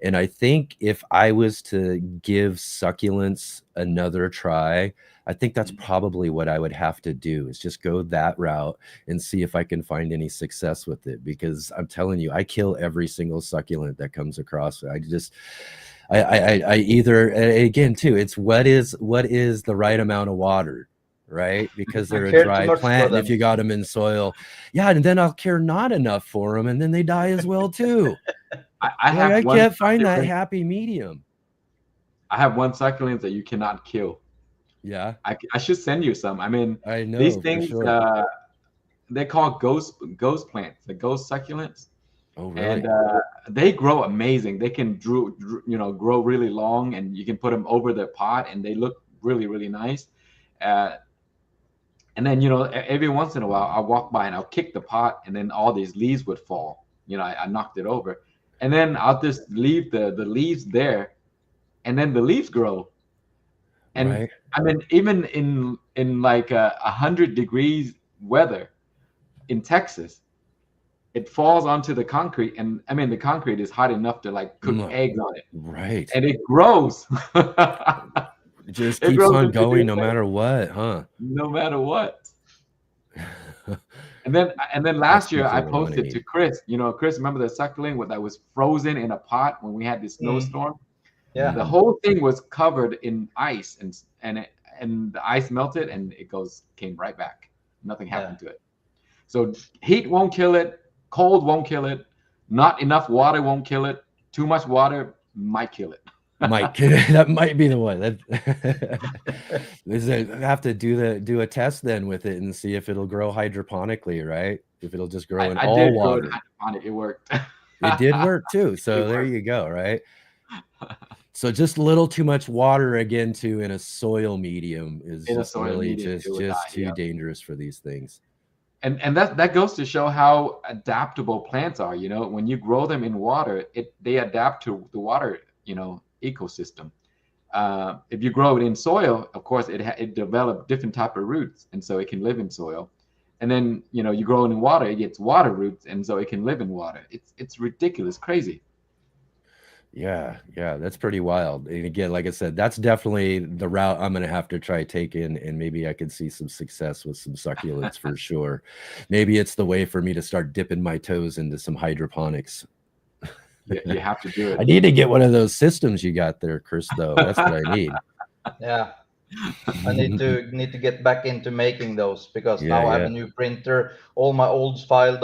B: And I think if I was to give succulents another try, I think that's probably what I would have to do, is just go that route and see if I can find any success with it. Because I'm telling you, I kill every single succulent that comes across. I either, again too, it's what is the right amount of water, right? Because they're a
D: Care too
B: dry
D: much for
B: plant, and
D: them.
B: if you got them in soil, yeah, and then I'll care not enough for them, and then they die as well too. I can't find that happy medium.
E: I have one succulent that you cannot kill.
B: Yeah,
E: I should send you some. I mean,
B: I know
E: these
B: for
E: things
B: sure.
E: they're called ghost plants, the ghost succulents.
B: Oh, really?
E: And they grow amazing. They can grow really long, and you can put them over the pot, and they look really, really nice. And then every once in a while, I'll walk by and I'll kick the pot, and then all these leaves would fall. I knocked it over, and then I'll just leave the leaves there, and then the leaves grow. And
B: Right.
E: I mean, even in like 100 degrees weather in Texas, it falls onto the concrete, and I mean the concrete is hot enough to like cook eggs on it,
B: Right.
E: and it grows.
B: It just
E: It
B: keeps
E: grows
B: on
E: into
B: going
E: these
B: no matter what, huh?
E: no matter what. And then last year I
B: definitely what I wanna
E: posted to
B: eat.
E: Chris. Chris, remember the suckling that was frozen in a pot when we had this snowstorm?
D: Yeah.
E: The whole thing was covered in ice, and the ice melted, and it came right back. Nothing happened to it. So heat won't kill it, cold won't kill it, not enough water won't kill it, too much water might kill it.
B: That might be the one. Have to do a test then with it and see if it'll grow hydroponically, right? If it'll just grow in
E: I
B: all
E: did
B: water.
E: grow it hydroponic. It worked.
B: It did work too. So there you go, right? So just a little too much water again too in a soil medium is just really just too dangerous for these things.
E: and that goes to show how adaptable plants are. You know, when you grow them in water, they adapt to the water, you know, ecosystem. If you grow it in soil, of course, it develops different type of roots, and so it can live in soil. And then, you know, you grow it in water, it gets water roots, and so it can live in water. It's ridiculous, crazy.
B: Yeah, that's pretty wild. And again, like I said, that's definitely the route I'm gonna have to try taking, and maybe I could see some success with some succulents for sure. Maybe it's the way for me to start dipping my toes into some hydroponics.
E: You have to do
B: I
E: it.
B: need to get one of those systems you got there, Chris, though. That's what I need.
D: Yeah, I need to get back into making those, because now I have a new printer. All my old files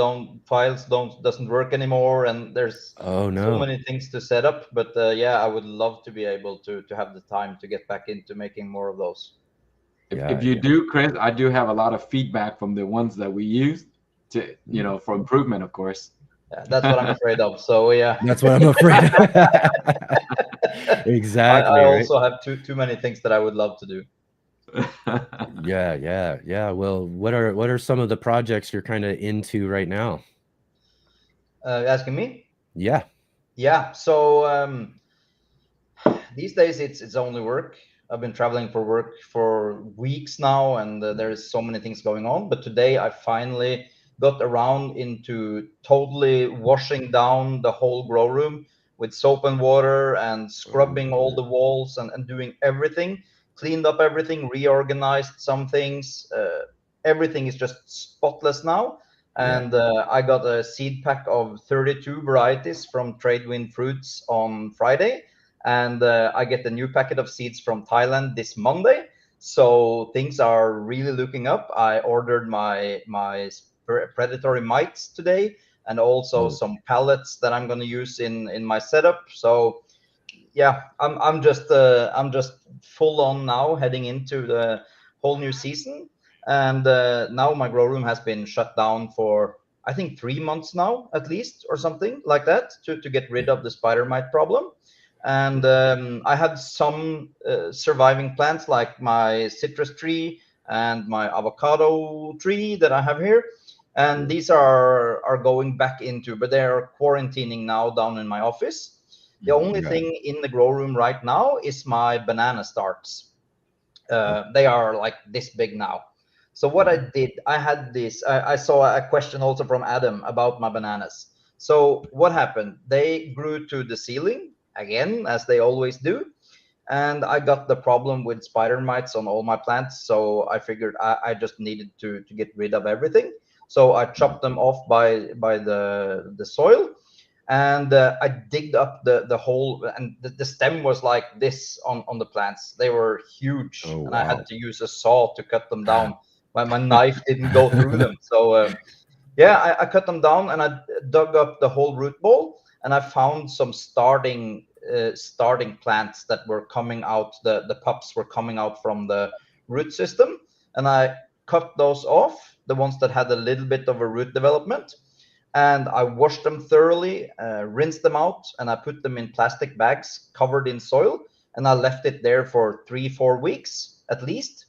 D: doesn't work anymore, and there's
B: Oh
D: so
B: no.
D: many things to set up. But yeah, I would love to be able to have the time to get back into making more of those.
E: If you do, Chris, I do have a lot of feedback from the ones that we used to, you know, for improvement, of course.
D: Yeah, that's what I'm afraid of. So yeah,
B: That's what I'm afraid of. Exactly.
D: I
B: Right?
D: also have too many things that I would love to do.
B: Yeah. Well, what are some of the projects you're kind of into right now?
D: Asking me?
B: Yeah.
D: Yeah. So these days it's only work. I've been traveling for work for weeks now, and there's so many things going on. But today I finally got around into totally washing down the whole grow room with soap and water and scrubbing all the walls and doing everything, cleaned up everything, reorganized some things. Everything is just spotless now. And I got a seed pack of 32 varieties from Tradewind Fruits on Friday, and I get a new packet of seeds from Thailand this Monday. So things are really looking up. I ordered my predatory mites today, and also some pallets that I'm going to use in my setup. So yeah, I'm just full on now, heading into the whole new season. And now my grow room has been shut down for, I think, 3 months now, at least, or something like that, to get rid of the spider mite problem. And I had some surviving plants, like my citrus tree and my avocado tree that I have here. And these are going back into, but they are quarantining now down in my office. The only thing in the grow room right now is my banana starts. They are like this big now. So what I did, I had this, I saw a question also from Adam about my bananas. So what happened? They grew to the ceiling again, as they always do. And I got the problem with spider mites on all my plants. So I figured I just needed to get rid of everything. So I chopped them off by the soil. And I digged up the whole, and the stem was like this on the plants. They were huge, and I had to use a saw to cut them down. My knife didn't go through them. So yeah, I cut them down, and I dug up the whole root ball, and I found some starting plants that were coming out. The pups were coming out from the root system, and I cut those off, the ones that had a little bit of a root development. And I washed them thoroughly, rinsed them out, and I put them in plastic bags covered in soil, and I left it there for 3-4 weeks at least.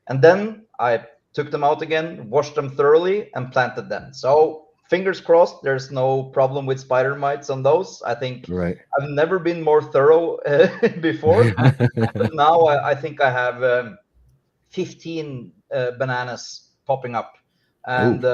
D: And then I took them out again, washed them thoroughly, and planted them. So fingers crossed, there's no problem with spider mites on those. I think I've never been more thorough before, but now I think I have 15 bananas popping up, and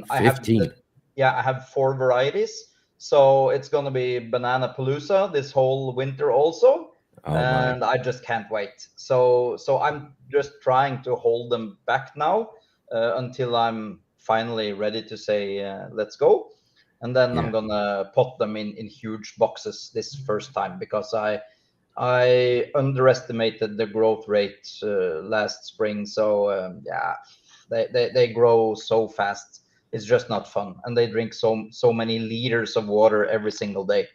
D: I have
B: 15.
D: I have 4 varieties. So it's going to be banana palooza this whole winter also. And I just can't wait. So I'm just trying to hold them back now until I'm finally ready to say let's go. And then I'm gonna pot them in huge boxes this first time, because I underestimated the growth rate last spring. So yeah, they grow so fast. It's just not fun, and they drink so many liters of water every single day.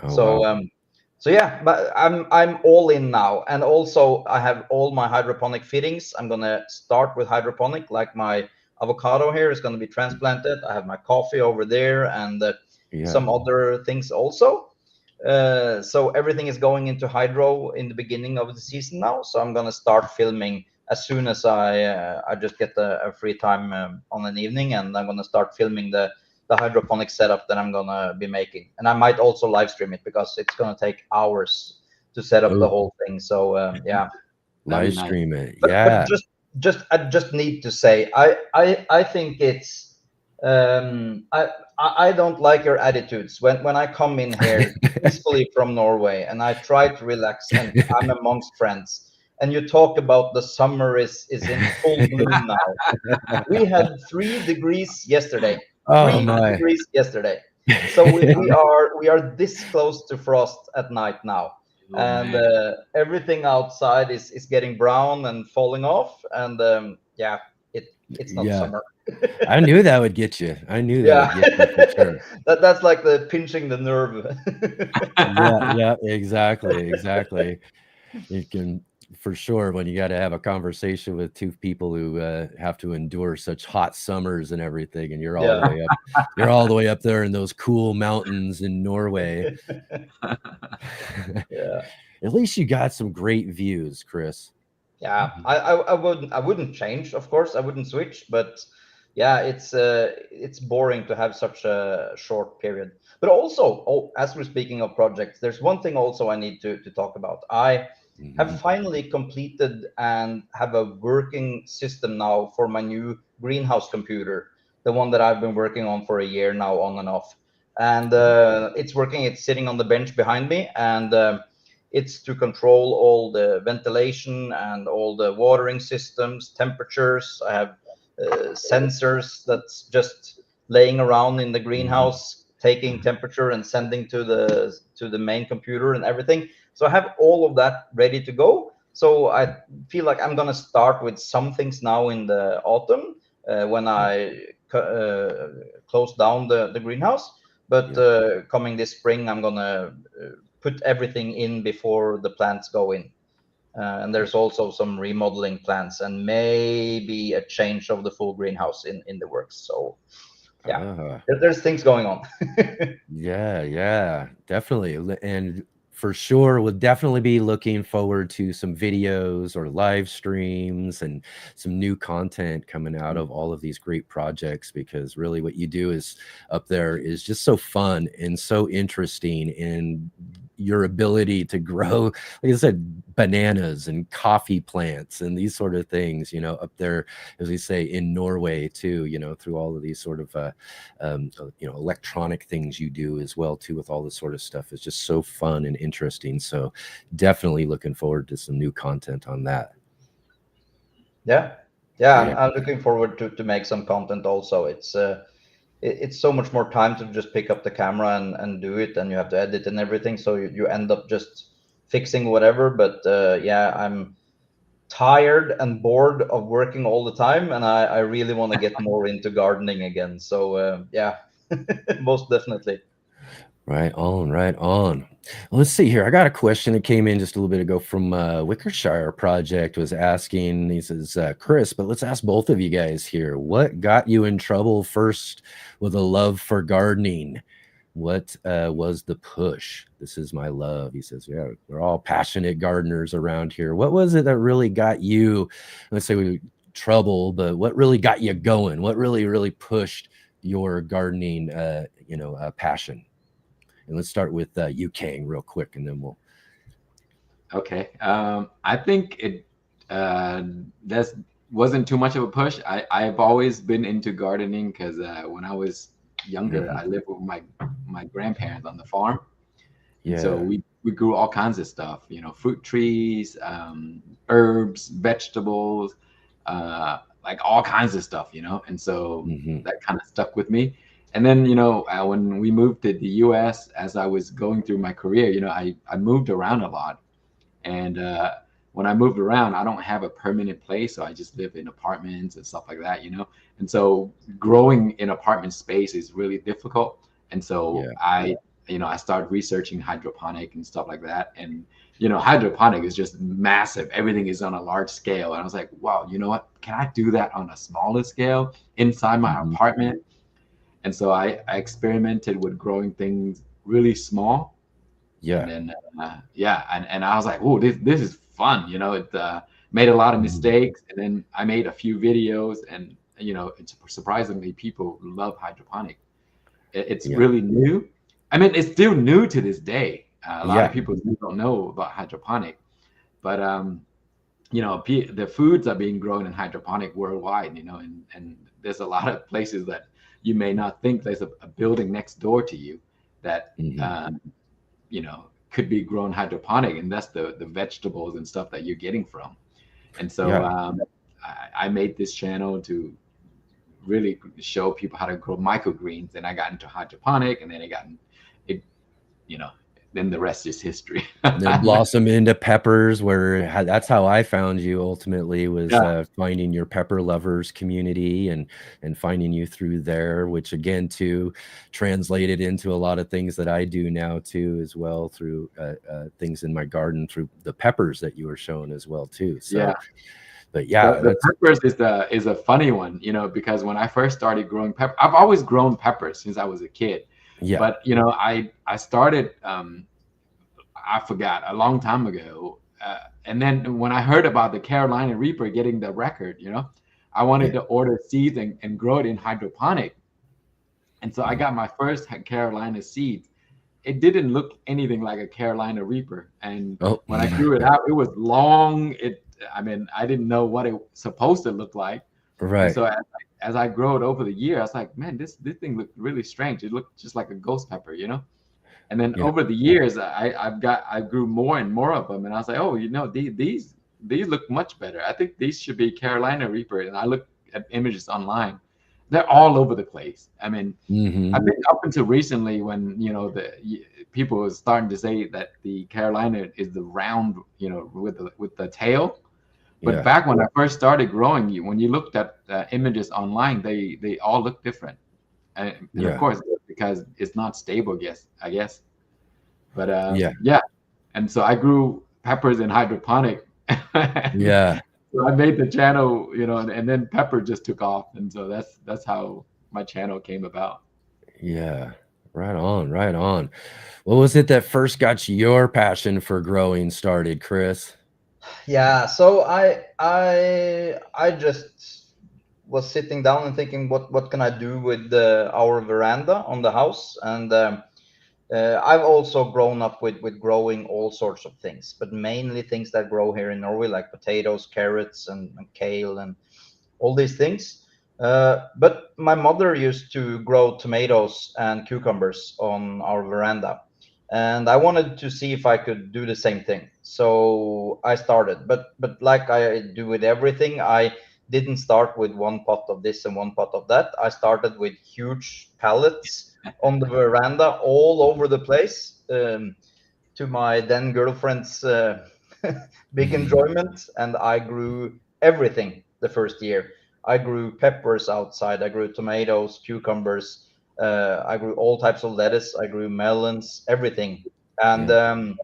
D: So yeah, but I'm all in now. And also I have all my hydroponic fittings. I'm gonna start with hydroponic, like my avocado here is gonna be transplanted. I have my coffee over there, and some other things also. So everything is going into hydro in the beginning of the season now. So I'm gonna start filming as soon as I just get a free time on an evening, and I'm gonna start filming the hydroponic setup that I'm gonna be making. And I might also live stream it because it's gonna take hours to set up the
B: Oh,
D: whole thing. So yeah.
E: That'd
B: live
E: be nice.
B: stream it.
D: But
B: Yeah.
D: I just need to say I think it's I don't like your attitudes when I come in here peacefully from Norway and I try to relax and I'm amongst friends and you talk about the summer is in full bloom now. We had 3 degrees yesterday.
B: Oh
D: Three
B: my.
D: degrees yesterday. So we are this close to frost at night now,
E: Oh,
D: and
E: man.
D: everything outside is getting brown and falling off, and yeah, it's not
B: Yeah.
D: summer.
B: I knew that would get you. I knew that
D: Yeah,
B: would get you for sure.
D: that's like the pinching the nerve.
B: Yeah, exactly. You can for sure when you got to have a conversation with two people who have to endure such hot summers and everything, and you're all the
D: Yeah.
B: way up. You're all the way up there in those cool mountains in Norway.
D: Yeah.
B: At least you got some great views, Chris.
D: Yeah, I wouldn't change, of course. I wouldn't switch, but yeah, it's boring to have such a short period. But also, oh, as we're speaking of projects, there's one thing also I need to talk about. I have
B: Mhm.
D: finally completed and have a working system now for my new greenhouse computer, the one that I've been working on for a year now, on and off. And it's working. It's sitting on the bench behind me, and it's to control all the ventilation and all the watering systems, temperatures. I have sensors that's just laying around in the greenhouse, taking temperature and sending to the main computer and everything. So I have all of that ready to go. So I feel like I'm gonna start with some things now in the autumn when I close down the greenhouse. But coming this spring, I'm gonna put everything in before the plants go in. And there's also some remodeling plans and maybe a change of the full greenhouse in the works. So yeah,
B: Uh,
D: there's things going on.
B: yeah, definitely. And for sure, we'll definitely be looking forward to some videos or live streams and some new content coming out of all of these great projects, because really what you do is up there is just so fun and so interesting in your ability to grow, like I said, bananas and coffee plants and these sort of things, up there, as we say, in Norway too, through all of these sort of electronic things you do as well too, with all this sort of stuff. It's just so fun and interesting. So definitely looking forward to some new content on that.
D: Yeah, I'm looking forward to make some content also. It's so much more time to just pick up the camera and do it, and you have to edit and everything, so you end up just fixing whatever. But yeah, I'm tired and bored of working all the time, and I really want to get more into gardening again. So yeah, most definitely.
B: Right on. Let's see here. I got a question that came in just a little bit ago from Wickershire Project. Was asking, he says, Chris, but let's ask both of you guys here. What got you in trouble first with a love for gardening? What was the push? This is my love. He says, yeah, we're all passionate gardeners around here. What was it that really got you, let's say trouble, but what really got you going? What really pushed your gardening, passion? And let's start with you, Khang, real quick, and then we'll.
E: Okay. I think it that wasn't too much of a push. I've always been into gardening because when I was younger, I lived with my grandparents on the farm. And so we grew all kinds of stuff, fruit trees, herbs, vegetables, like all kinds of stuff, and so that kind of stuck with me. And then, when we moved to the US, as I was going through my career, I moved around a lot. And when I moved around, I don't have a permanent place. So I just live in apartments and stuff like that, And so growing in apartment space is really difficult. And so I started researching hydroponic and stuff like that. And, hydroponic is just massive. Everything is on a large scale. And I was like, wow, you know what? Can I do that on a smaller scale inside my apartment? And so I experimented with growing things really small.
B: Yeah.
E: And then, and I was like, oh, this is fun. It made a lot of mistakes, and then I made a few videos, and you know, it's surprisingly people love hydroponic. It's really new. I mean, it's still new to this day. A lot of people still don't know about hydroponic, but you know, the foods are being grown in hydroponic worldwide, you know, and there's a lot of places that you may not think there's a building next door to you that you know, could be grown hydroponic, and that's the vegetables and stuff that you're getting from. And so I made this channel to really show people how to grow microgreens, and I got into hydroponic, and then it, you know, then the rest is history.
B: Then blossom into peppers, where that's how I found you ultimately, was finding your pepper lovers community and finding you through there, which again too translated into a lot of things that I do now too, as well, through things in my garden, through the peppers that you were showing as well too. So but
E: the peppers is a funny one, you know, because when I first started growing pepper, I've always grown peppers since I was a kid. But you know, I started I forgot a long time ago, and then when I heard about the Carolina Reaper getting the record, you know, I wanted to order seeds and grow it in hydroponic. And so I got my first Carolina seeds. It didn't look anything like a Carolina Reaper, and when I grew it out, it was long. I mean, I didn't know what it was supposed to look like.
B: Right.
E: And so as I grew it over the year, I was like, man, this thing looked really strange. It looked just like a ghost pepper, you know? And then over the years, I grew more and more of them. And I was like, oh, you know, these look much better. I think these should be Carolina Reaper. And I looked at images online. They're all over the place. I mean, I think up until recently, when, you know, people were starting to say that the Carolina is the round, you know, with the tail. But back when I first started growing, when you looked at images online, they all look different. And of course, because it's not stable, I guess. But and so I grew peppers in hydroponic. So I made the channel, you know, and then pepper just took off, and so that's how my channel came about.
B: Yeah, right on, right on. What was it that first got your passion for growing started, Chris?
D: Yeah, so I just was sitting down and thinking, what can I do with our veranda on the house? And I've also grown up with growing all sorts of things, but mainly things that grow here in Norway, like potatoes, carrots, and kale, and all these things. But my mother used to grow tomatoes and cucumbers on our veranda, and I wanted to see if I could do the same thing. So I started, but like I do with everything, I didn't start with one pot of this and one pot of that. I started with huge pallets on the veranda all over the place, to my then girlfriend's big enjoyment, and I grew everything the first year. I grew peppers outside, I grew tomatoes, cucumbers, I grew all types of lettuce, I grew melons, everything. And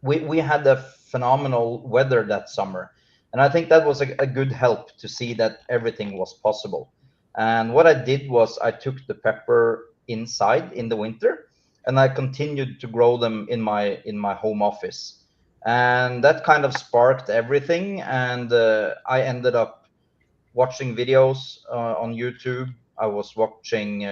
D: we had a phenomenal weather that summer, and I think that was a good help to see that everything was possible. And what I did was I took the pepper inside in the winter, and I continued to grow them in my home office, and that kind of sparked everything. And I ended up watching videos on YouTube. I was watching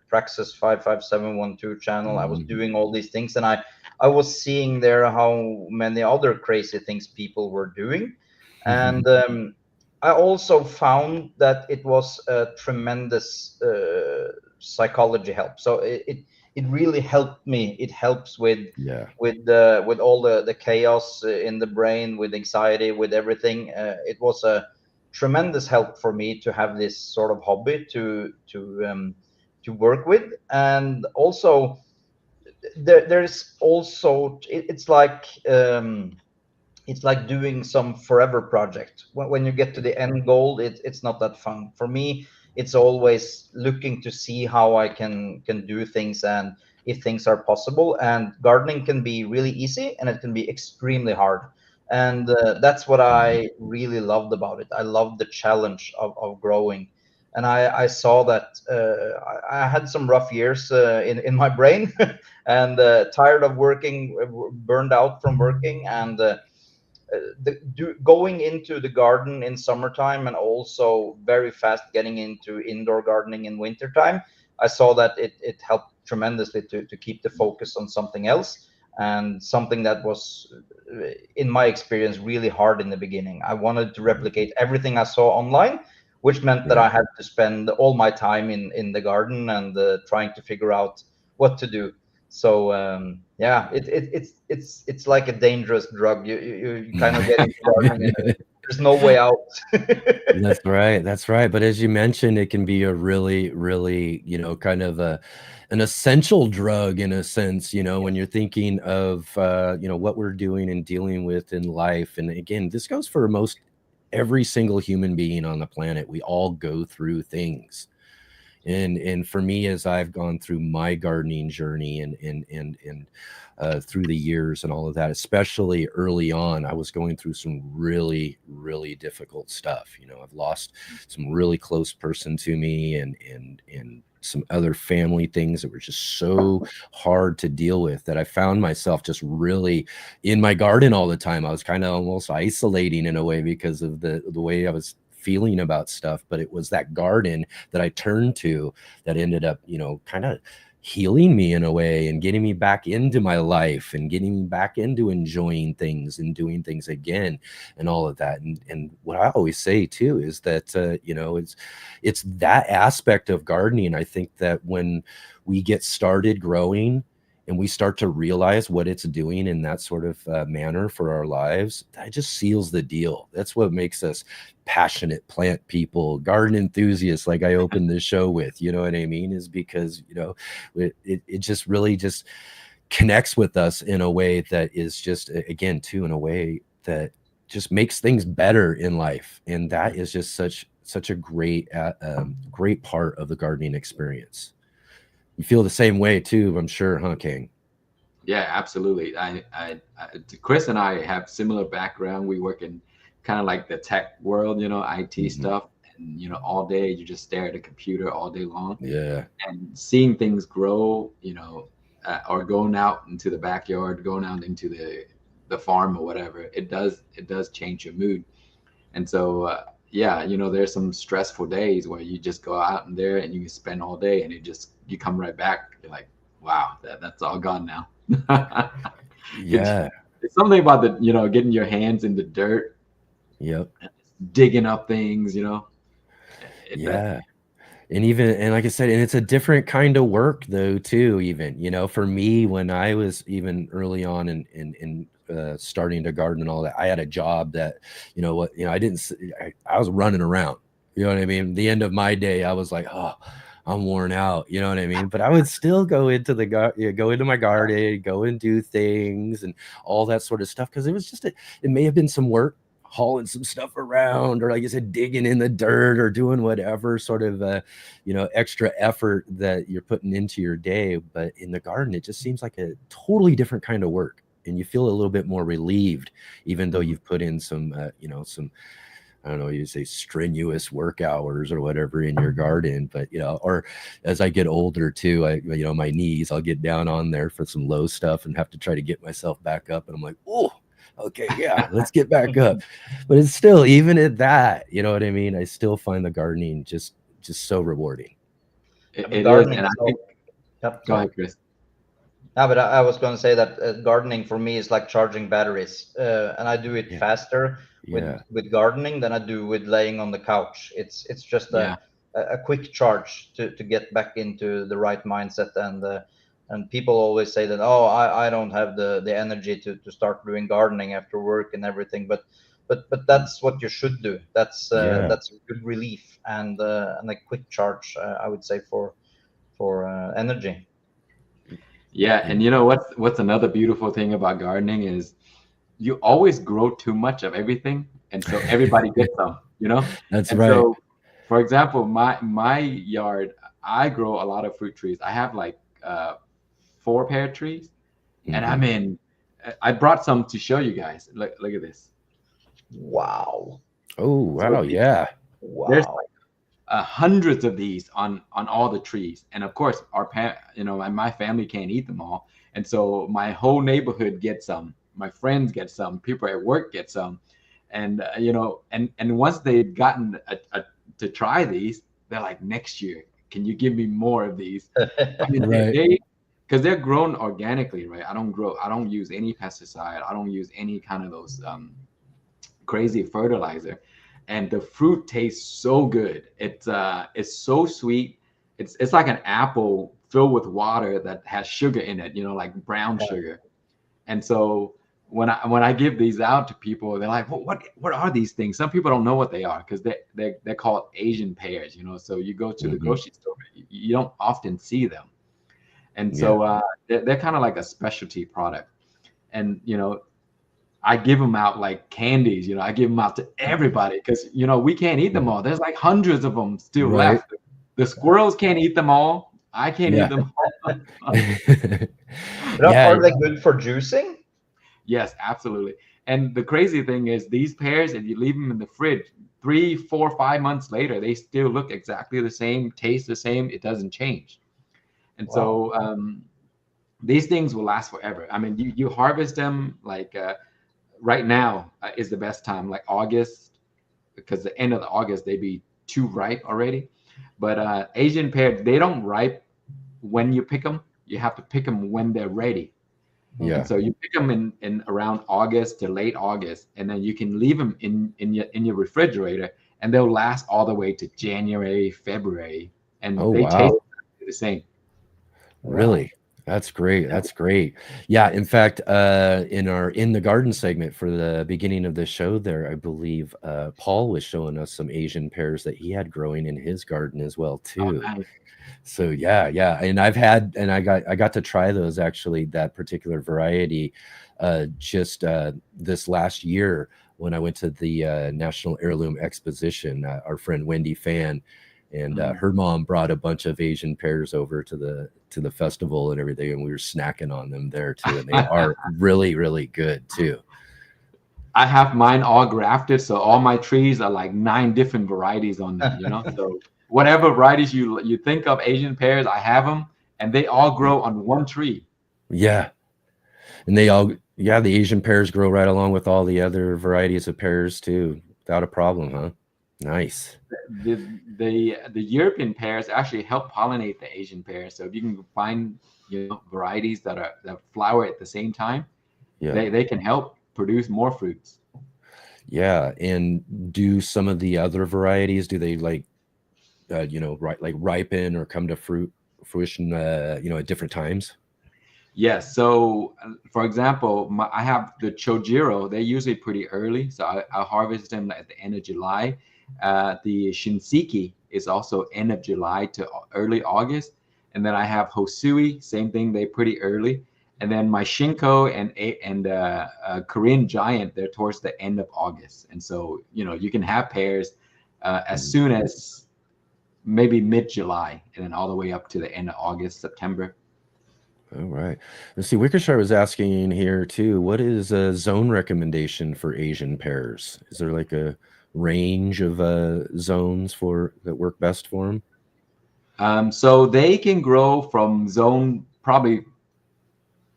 D: Praxis 55712 channel. I was doing all these things, and I was seeing there how many other crazy things people were doing. And I also found that it was a tremendous psychology help. So it really helped me. It helps with all the chaos in the brain, with anxiety, with everything. It was a tremendous help for me to have this sort of hobby to work with. And also there's also it's like doing some forever project. When you get to the end goal, it's not that fun for me. It's always looking to see how I can do things, and if things are possible. And gardening can be really easy, and it can be extremely hard. And that's what I really loved about it. I loved the challenge of growing. And I saw that I had some rough years in my brain, and tired of working, burned out from working. And going into the garden in summertime and also very fast getting into indoor gardening in wintertime, I saw that it helped tremendously to keep the focus on something else, and something that was, in my experience, really hard in the beginning. I wanted to replicate everything I saw online, which meant that I had to spend all my time in the garden and trying to figure out what to do. So yeah, it's like a dangerous drug. You kind of get into gardening and there's no way out.
B: That's right. That's right. But as you mentioned, it can be a really, really, kind of an essential drug in a sense, when you're thinking of, what we're doing and dealing with in life. And again, this goes for most every single human being on the planet. We all go through things. And for me, as I've gone through my gardening journey and through the years and all of that, especially early on, I was going through some really, really difficult stuff. I've lost some really close person to me and some other family things that were just so hard to deal with, that I found myself just really in my garden all the time. I was kind of almost isolating in a way because of the way I was feeling about stuff. But it was that garden that I turned to that ended up, kind of healing me in a way and getting me back into my life and getting me back into enjoying things and doing things again and all of that. And what I always say too is that, it's that aspect of gardening. I think that when we get started growing and we start to realize what it's doing in that sort of manner for our lives, that just seals the deal. That's what makes us passionate plant people, garden enthusiasts, like I opened this show with, you know what I mean? Is because, it just really just connects with us in a way that is just, again, too, in a way that just makes things better in life. And that is just such a great part of the gardening experience. You feel the same way too, I'm sure, huh, Khang?
E: Yeah, absolutely. Chris and I have similar background. We work in kind of like the tech world, IT stuff, and all day you just stare at a computer all day long.
B: Yeah.
E: And seeing things grow, or going out into the backyard, going out into the farm or whatever, it does change your mood. And so yeah, there's some stressful days where you just go out in there and you can spend all day, and you come right back. You're like, wow, that's all gone now.
B: Yeah.
E: It's something about the, getting your hands in the dirt.
B: Yep.
E: Digging up things,
B: Yeah. And like I said, and it's a different kind of work though, too, even, for me, when I was even early on in starting to garden and all that, I had a job that, I was running around, you know what I mean? The end of my day, I was like, oh, I'm worn out, you know what I mean? But I would still go into go into my garden, go and do things and all that sort of stuff. Cause it was just, it may have been some work, hauling some stuff around, or like I said, digging in the dirt or doing whatever sort of, extra effort that you're putting into your day. But in the garden, it just seems like a totally different kind of work. And you feel a little bit more relieved, even though you've put in some, some, I don't know, you say strenuous work hours or whatever in your garden. But, or as I get older too, my knees, I'll get down on there for some low stuff and have to try to get myself back up. And I'm like, oh, okay, yeah, let's get back up. But it's still, even at that, you know what I mean? I still find the gardening just so rewarding.
E: It is. And I think,
D: Yep.
E: Go ahead, Chris.
D: No, but I was going to say that gardening for me is like charging batteries, and I do it faster with gardening than I do with laying on the couch. It's just a quick charge to get back into the right mindset. And people always say that, oh, I don't have the energy to start doing gardening after work and everything, but that's what you should do. That's a good relief and a quick charge, I would say, for energy.
E: Yeah, and what's another beautiful thing about gardening is you always grow too much of everything, and so everybody gets some.
B: That's
E: and
B: right.
E: So, for example, my yard, I grow a lot of fruit trees. I have like 4 pear trees, and I brought some to show you guys. Look at this.
D: Wow.
B: Oh wow, yeah.
D: Wow.
E: There's like hundreds of these on all the trees, and of course my family can't eat them all, and so my whole neighborhood gets some. my friends get some, people at work get some, and you know, and once they've gotten to try these, they're like, next year, can you give me more of these? I mean,
B: Right.
E: they because they're grown organically, right? I don't use any pesticide. I don't use any kind of those crazy fertilizer, and the fruit tastes so good. It's so sweet. It's like an apple filled with water that has sugar in it, you know, like brown sugar. And so when I give these out to people, they're like, what are these things? Some people don't know what they are because they're called Asian pears, you know. So you go to the grocery store, you don't often see them. And so they're kind of like a specialty product. And, you know, I give them out like candies, you know, I give them out to everybody because, you know, we can't eat them all. There's like hundreds of them still left. The squirrels can't eat them all. I can't eat them all.
D: But are they good for juicing?
E: Yes, absolutely. And the crazy thing is these pears, if you leave them in the fridge 3, 4, 5 months later, they still look exactly the same, taste the same. It doesn't change. And so these things will last forever. I mean, you harvest them like right now is the best time, like August, because the end of the August, they be too ripe already. But Asian pear, they don't ripe when you pick them. You have to pick them when they're ready.
B: Yeah.
E: And so you pick them in around August to late August, and then you can leave them in your refrigerator, and they'll last all the way to January, February, and they taste the same.
B: Really? That's great. That's great. Yeah. In fact, in the garden segment for the beginning of the show there, I believe Paul was showing us some Asian pears that he had growing in his garden as well too.
E: Oh, nice.
B: So yeah. And I got to try those actually, that particular variety, just this last year when I went to the National Heirloom Exposition. Our friend Wendy Fan and her mom brought a bunch of Asian pears over to the festival and everything, and we were snacking on them there too, and they are really, really good too.
E: I have mine all grafted, so all my trees are like 9 different varieties on them, you know. So whatever varieties you think of Asian pears, I have them, and they all grow on one tree.
B: Yeah, and the Asian pears grow right along with all the other varieties of pears too, without a problem, huh? Nice.
E: The European pears actually help pollinate the Asian pears. So if you can find, you know, varieties that flower at the same time, they can help produce more fruits.
B: Yeah, and do some of the other varieties, do they like ripen or come to fruition at different times?
E: Yes. So for example, I have the Chojiro. They're usually pretty early, so I harvest them at the end of July. The Shinseki is also end of July to early August. And then I have Hosui, same thing, they're pretty early. And then my Shinko and Korean Giant, they're towards the end of August. And so, you know, you can have pears as soon as maybe mid-July and then all the way up to the end of August, September.
B: All right. Let's see. Wickershire was asking here too, what is a zone recommendation for Asian pears? Is there like a range of zones that work best for them?
E: So they can grow from zone probably,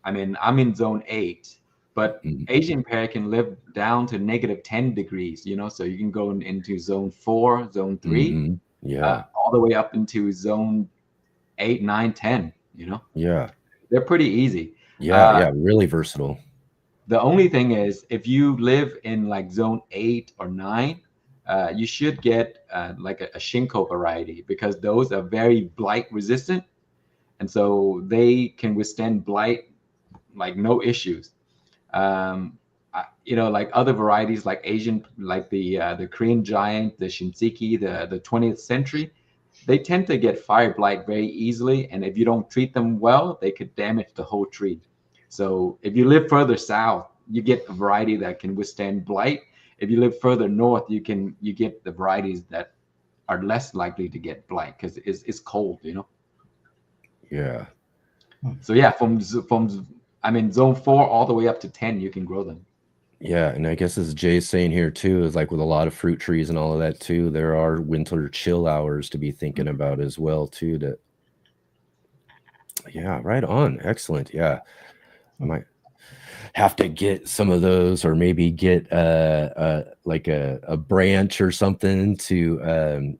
E: I mean, I'm in zone 8, but Asian pear can live down to -10 degrees, you know, so you can go into zone 4, zone 3, all the way up into zone 8, 9, 10, you know?
B: Yeah.
E: They're pretty easy.
B: Yeah, really versatile.
E: The only thing is, if you live in like zone 8 or 9, you should get like a Shinko variety, because those are very blight resistant, and so they can withstand blight like no issues. You know, like other varieties like Asian, like the Korean Giant, the Shinseki, the 20th century, they tend to get fire blight very easily, and if you don't treat them well, they could damage the whole tree. So if you live further south, you get a variety that can withstand blight. If you live further north, you get the varieties that are less likely to get blight because it's cold, you know.
B: Yeah.
E: So yeah, from I mean zone 4 all the way up to 10, you can grow them.
B: Yeah, and I guess as Jay's saying here too, is like with a lot of fruit trees and all of that too, there are winter chill hours to be thinking about as well too. Yeah, right on. Excellent. Yeah. have to get some of those, or maybe get like a branch or something to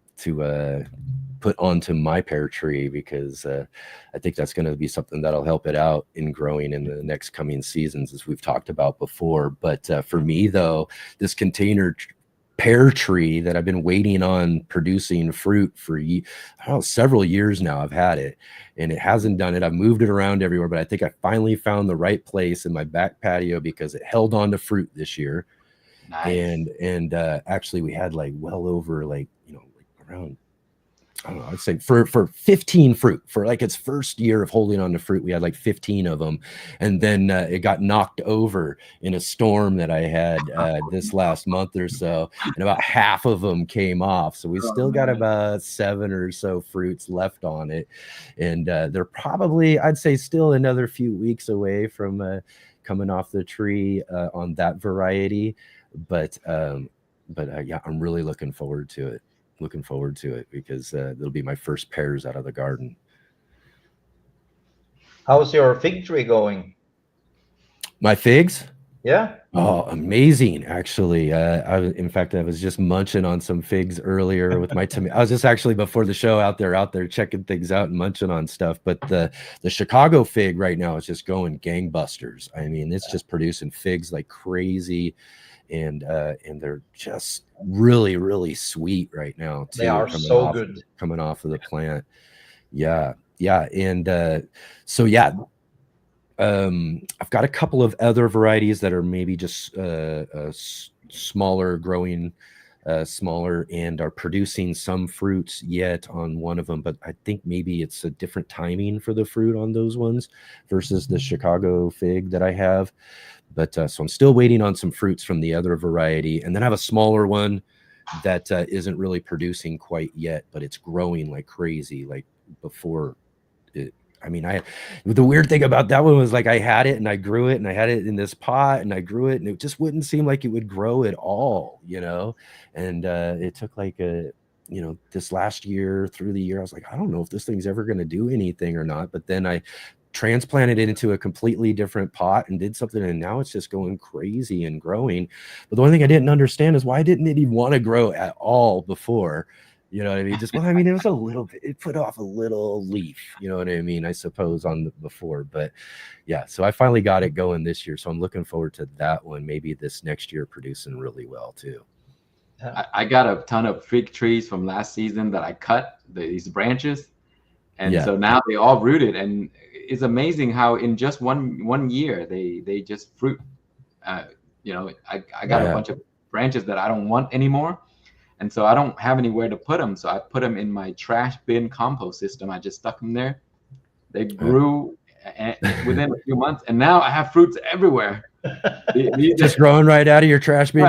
B: put onto my pear tree, because I think that's going to be something that'll help it out in growing in the next coming seasons, as we've talked about before. But for me, though, this container pear tree that I've been waiting on producing fruit for several years now. I've had it and it hasn't done it. I've moved it around everywhere, but I think I finally found the right place in my back patio because it held on to fruit this year.
E: Nice.
B: And actually we had like well over like around, I don't know, I'd say for 15 fruit for like its first year of holding on to fruit. We had like 15 of them. And then it got knocked over in a storm that I had this last month or so. And about half of them came off. So we still got about 7 or so fruits left on it. And they're probably, I'd say, still another few weeks away from coming off the tree on that variety. But yeah, I'm really looking forward to it. Because it'll be my first pears out of the garden.
D: How's your fig tree going?
B: My figs?
D: Yeah.
B: Oh, amazing. Actually, in fact, I was just munching on some figs earlier with my tomato. I was just actually before the show out there checking things out and munching on stuff. But the Chicago fig right now is just going gangbusters. I mean, it's just producing figs like crazy. And they're just really, really sweet right now too.
D: They are so good
B: coming off of the plant. Yeah. And so yeah, I've got a couple of other varieties that are maybe just smaller, growing smaller, and are producing some fruits yet on one of them. But I think maybe it's a different timing for the fruit on those ones versus the Chicago fig that I have. But so I'm still waiting on some fruits from the other variety. And then I have a smaller one that isn't really producing quite yet, but it's growing like crazy, like before it. I mean, the weird thing about that one was like I had it and I grew it and I had it in this pot and I grew it and it just wouldn't seem like it would grow at all, And it took like this last year through the year, I was like, I don't know if this thing's ever going to do anything or not. But then I transplanted it into a completely different pot and did something, and now it's just going crazy and growing. But the only thing I didn't understand is why didn't it even want to grow at all before? You know what I mean? It was a little bit, it put off a little leaf, you know what I mean? I suppose before, but yeah, so I finally got it going this year. So I'm looking forward to that one. Maybe this next year producing really well too.
E: I got a ton of fig trees from last season that I cut these branches. And so now they all rooted, and it's amazing how in just one year they just fruit. I got a bunch of branches that I don't want anymore, and so I don't have anywhere to put them. So I put them in my trash bin compost system. I just stuck them there. They grew within a few months, and now I have fruits everywhere.
B: Just growing right out of your trash bin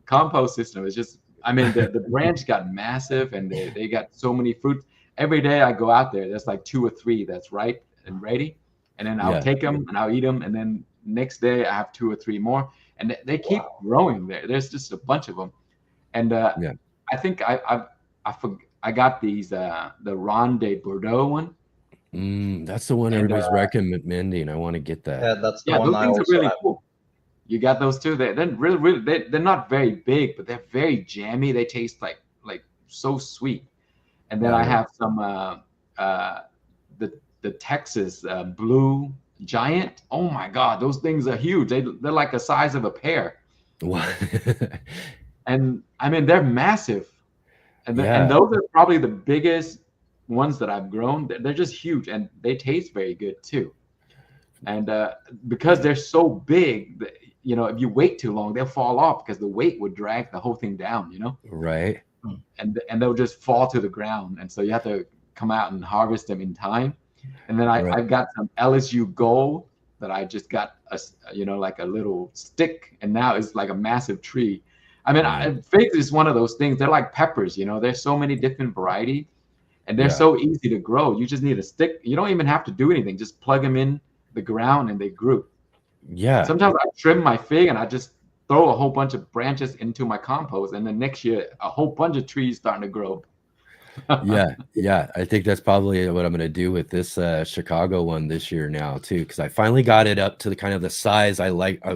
E: compost system. It's just, I mean, the branch got massive, and they got so many fruits. Every day I go out there, there's like 2 or 3 that's ripe and ready, and then I'll take them and I'll eat them, and then next day I have 2 or 3 more, and they keep growing there. There's just a bunch of them, and I think I got these the Ronde Bordeaux one.
B: That's the one everybody's recommending. I want to get that.
D: Yeah, that's the one.
E: Those things are really cool. You got those too. They're really they're not very big, but they're very jammy. They taste like so sweet. And then I have some the Texas blue giant. Oh my God, those things are huge. They're like the size of a pear.
B: What?
E: And I mean, they're massive. And those are probably the biggest ones that I've grown. They're just huge, and they taste very good too. And because they're so big, if you wait too long, they'll fall off because the weight would drag the whole thing down.
B: Right.
E: And they'll just fall to the ground, and so you have to come out and harvest them in time. And then I've got some LSU Gold that I just got like a little stick, and now it's like a massive tree. I mean, figs is one of those things. They're like peppers, there's so many different varieties, and they're so easy to grow. You just need a stick. You don't even have to do anything. Just plug them in the ground and they grew.
B: Yeah.
E: Sometimes I trim my fig and I just throw a whole bunch of branches into my compost, and then next year a whole bunch of trees starting to grow.
B: Yeah. I think that's probably what I'm going to do with this Chicago one this year now too, because I finally got it up to the kind of the size I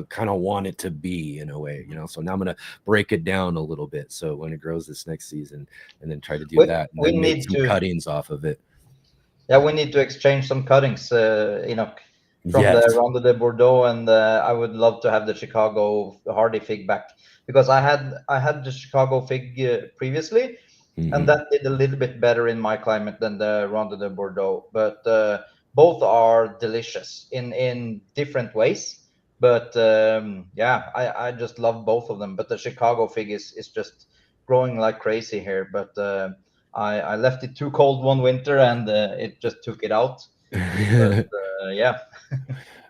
B: kind of want it to be in a way, you know. So now I'm going to break it down a little bit so when it grows this next season, and then try to do that, and
D: We
B: then make
D: need
B: some
D: to,
B: cuttings off of it.
D: yeah, we need to exchange some cuttings, from the
B: Yes.
D: Ronde de Bordeaux, and I would love to have the Chicago hardy fig back, because I had the Chicago fig previously, and
B: Mhm.
D: that did a little bit better in my climate than the Ronde de Bordeaux. But both are delicious in different ways. But yeah, I just love both of them. But the Chicago fig is just growing like crazy here. But I left it too cold one winter, and it just took it out. But yeah.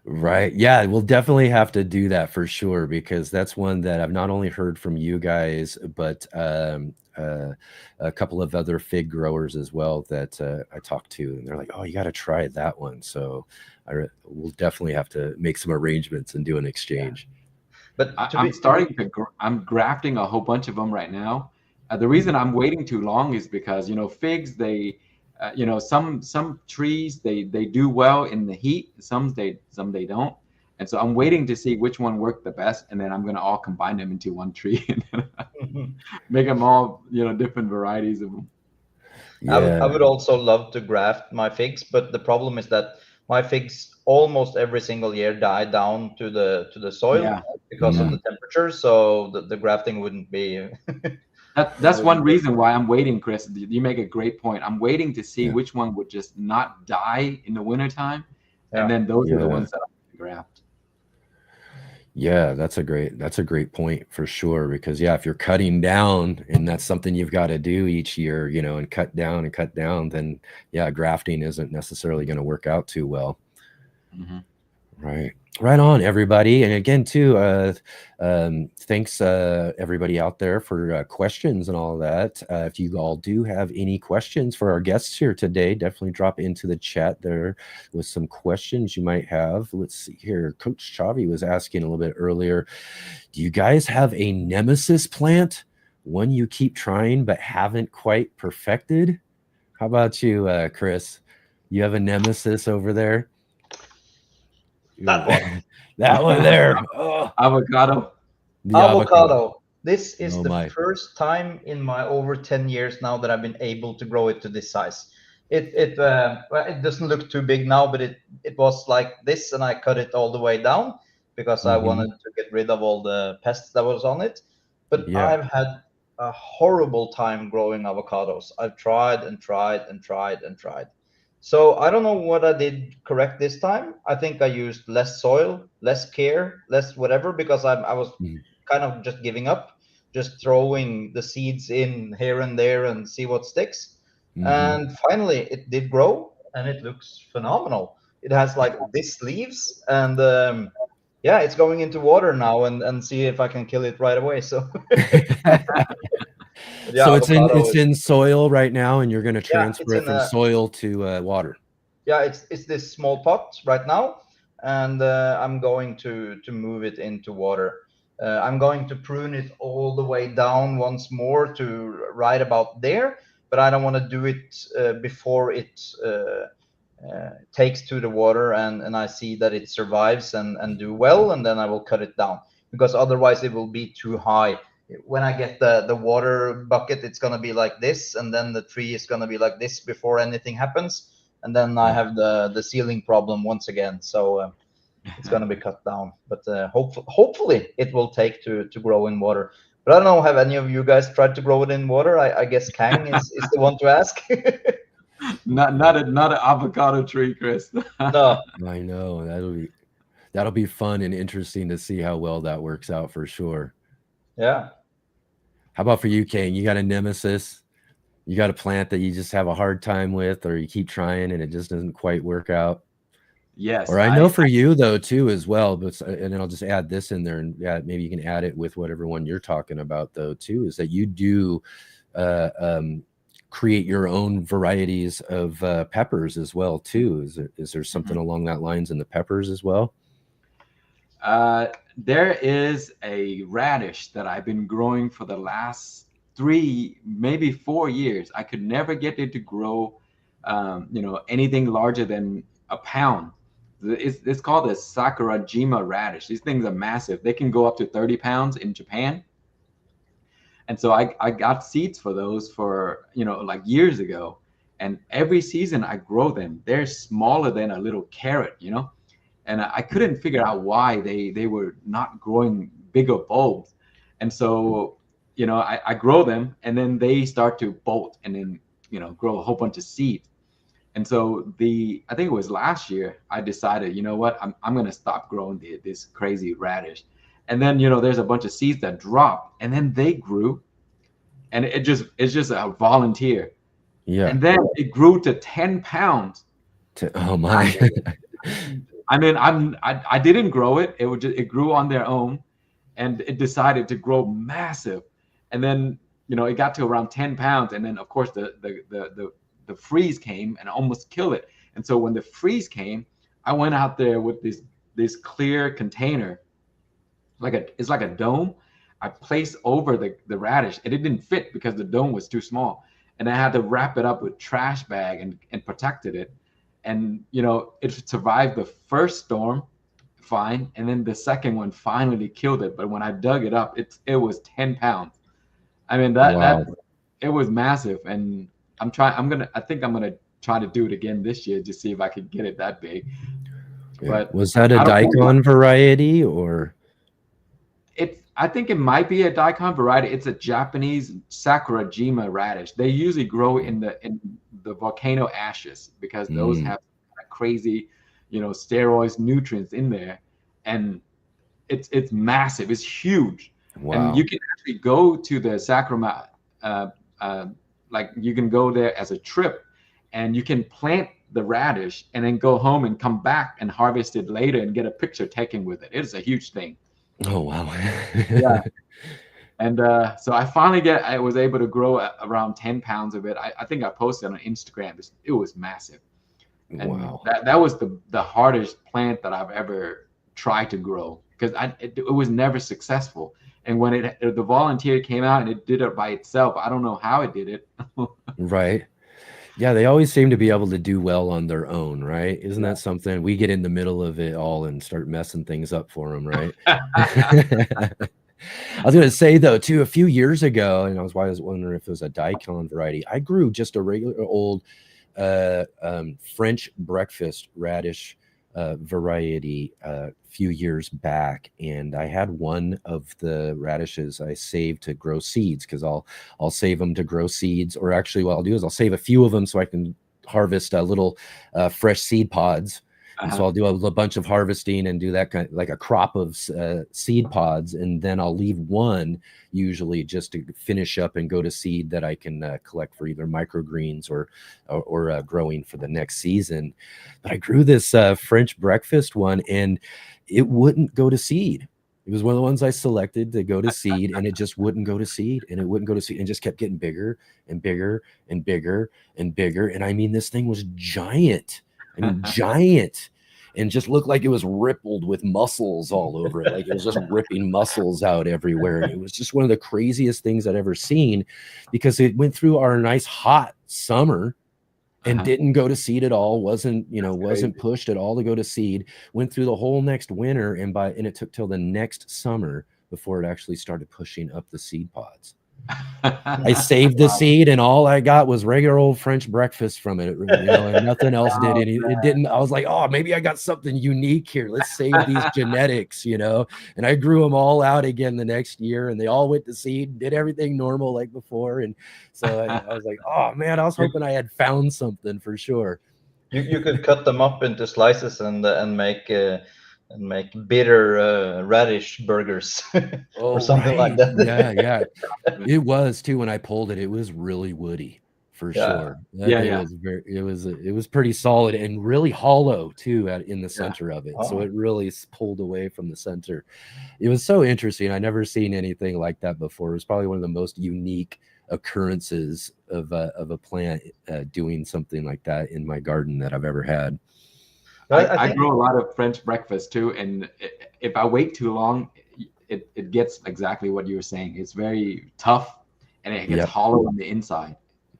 B: Right. Yeah, we'll definitely have to do that for sure, because that's one that I've not only heard from you guys, but a couple of other fig growers as well that I talked to, and they're like, "Oh, you got to try that one." So we'll definitely have to make some arrangements and do an exchange.
D: But
E: I'm grafting a whole bunch of them right now. The reason I'm waiting too long is because, figs, some trees they do well in the heat, some they don't, and so I'm waiting to see which one worked the best, and then I'm gonna all combine them into one tree and make them all different varieties of them.
D: I
B: Yeah.
D: would also love to graft my figs, but the problem is that my figs almost every single year die down to the soil
E: Yeah,
D: because of
E: yeah.
D: the temperature. So the grafting wouldn't be.
E: That's one
D: wouldn't work.
E: reason why I'm waiting, Chris. You make a great point. I'm waiting to see
B: Yeah.
E: which one would just not die in the wintertime, and
D: Yeah.
E: then those are the
B: Yeah.
E: ones that I'm gonna graft.
B: Yeah, that's a great point for sure, because yeah, if you're cutting down and that's something you've got to do each year, and cut down, then yeah, grafting isn't necessarily going to work out too well.
E: Mhm.
B: Right on, everybody. And again, too, thanks everybody out there for questions and all that. If you all do have any questions for our guests here today, definitely drop into the chat there with some questions you might have. Let's see here. Coach Chavi was asking a little bit earlier, do you guys have a nemesis plant, one you keep trying but haven't quite perfected? How about you, Chris? You have a nemesis over there?
D: That one.
B: That one there. Oh,
E: Avocado.
B: the avocado.
D: Avocado. This is
B: Oh
D: the
B: my.
D: first time in my over 10 years now that I've been able to grow it to this size. Well, it doesn't look too big now, but it was like this, and I cut it all the way down because I
B: Mhm.
D: wanted to get rid of all the pests that was on it. But
B: Yeah.
D: I've had a horrible time growing avocados. I've tried and tried and tried and tried. So I don't know what I did correct this time. I think I used less soil, less care, less whatever, because I was
B: Mhm.
D: kind of just giving up, just throwing the seeds in here and there and see what sticks.
B: Mhm.
D: And finally, it did grow, and it looks phenomenal. It has like this leaves, and yeah, it's going into water now, and see if I can kill it right away. So yeah,
B: So
D: avocado
B: it's
D: is,
B: in soil right now, and you're going to
D: yeah, it's
B: transfer it
D: in
B: from
D: a,
B: soil to water.
D: yeah, it's this small pot right now, and I'm going to move it into water. I'm going to prune it all the way down once more to right about there, but I don't want to do it before it takes to the water, and I see that it survives and do well, and then I will cut it down, because otherwise it will be too high. When I get the water bucket, it's going to be like this, and then the tree is going to be like this before anything happens, and then I
B: Yeah.
D: have the ceiling problem once again. So it's going to be cut down, but hopefully it will take to grow in water. But I don't know, have any of you guys tried to grow it in water? I guess Kang is the one to ask.
E: Not an avocado tree, Chris.
D: No.
B: I know that'll be fun and interesting to see how well that works out for sure.
D: Yeah.
B: How about for you, Kane? You got a nemesis? You got a plant that you just have a hard time with, or you keep trying and it just doesn't quite work out?
E: Yes,
B: Or I know for you though too as well, but and then I'll just add this in there, and yeah, maybe you can add it with whatever one you're talking about though too, is that you do uh, um, create your own varieties of peppers as well too. Is there something along that lines in the peppers as well?
E: There is a radish that I've been growing for the last 3, maybe 4 years, I could never get it to grow, anything larger than a pound. It's called a Sakurajima radish. These things are massive. They can go up to 30 pounds in Japan. And so I got seeds for those for, like years ago. And every season I grow them. They're smaller than a little carrot, and I couldn't figure out why they were not growing bigger bulbs. And so, I grow them, and then they start to bolt and then, grow a whole bunch of seeds. And so I think it was last year, I decided, you know what, I'm going to stop growing this crazy radish. And then, there's a bunch of seeds that dropped, and then they grew, and it's just a volunteer.
B: Yeah.
E: And then it grew to 10 pounds.
B: Oh my.
E: I mean, I didn't grow it. It grew on their own, and it decided to grow massive. And then, it got to around 10 pounds. And then of course the freeze came and almost killed it. And so when the freeze came, I went out there with this clear container, it's like a dome. I placed over the radish, and it didn't fit because the dome was too small. And I had to wrap it up with trash bag and protected it. And, it survived the first storm fine. And then the second one finally killed it. But when I dug it up, it was 10 pounds. I mean, it was massive. And I think I'm going to try to do it again this year to see if I could get it that big.
B: Yeah.
E: But
B: was that a daikon variety or?
E: I think it might be a daikon variety. It's a Japanese Sakurajima radish. They usually grow in the volcano ashes because those have crazy, steroids, nutrients in there, and it's massive. It's huge.
B: Wow.
E: And you can actually go to the Sakurajima, like you can go there as a trip, and you can plant the radish and then go home and come back and harvest it later and get a picture taken with it. It is a huge thing.
B: Oh wow.
E: Yeah. And so I was able to grow around 10 pounds of it. I think I posted on Instagram. It was massive. And
B: wow.
E: That was the hardest plant that I've ever tried to grow, because it was never successful. And when the volunteer came out and it did it by itself, I don't know how it did it.
B: Right. Yeah, they always seem to be able to do well on their own, right? Isn't that something? We get in the middle of it all and start messing things up for them, right? I was going to say, though, too, a few years ago, and I was wondering if it was a daikon variety. I grew just a regular old French breakfast radish variety a few years back, and I had one of the radishes I saved to grow seeds, because I'll save them to grow seeds, or actually what I'll do is I'll save a few of them so I can harvest little fresh seed pods. And so I'll do a bunch of harvesting and do that kind of like a crop of seed pods, and then I'll leave one usually just to finish up and go to seed that I can collect for either microgreens or growing for the next season. But I grew this French breakfast one, and it wouldn't go to seed. It was one of the ones I selected to go to seed, and it just wouldn't go to seed, and it wouldn't go to seed, and just kept getting bigger and bigger and bigger and bigger. And I mean, this thing was giant. I mean, giant, and just looked like it was rippled with muscles all over it. Like it was just ripping muscles out everywhere. And it was just one of the craziest things I'd ever seen, because it went through our nice hot summer and didn't go to seed at all. Wasn't pushed at all to go to seed. Went through the whole next winter, and it took till the next summer before it actually started pushing up the seed pods. I saved the seed, and all I got was regular old French breakfast from it, and nothing else did it. It didn't. I was like, oh, maybe I got something unique here. Let's save these genetics, And I grew them all out again the next year, and they all went to seed, did everything normal like before. And so I was like, oh man, I was hoping I had found something for sure.
D: You could cut them up into slices and make bitter radish burgers or something like that.
B: Yeah. It was too. When I pulled it, it was really woody for sure. It was pretty solid and really hollow too in the center of it. So it really pulled away from the center. It was so interesting. I never seen anything like that before. It was probably one of the most unique occurrences of a plant doing something like that in my garden that I've ever had.
E: I grow a lot of French breakfast too, and if I wait too long, it gets exactly what you were saying. It's very tough, and it gets
B: Yep.
E: hollow on the inside.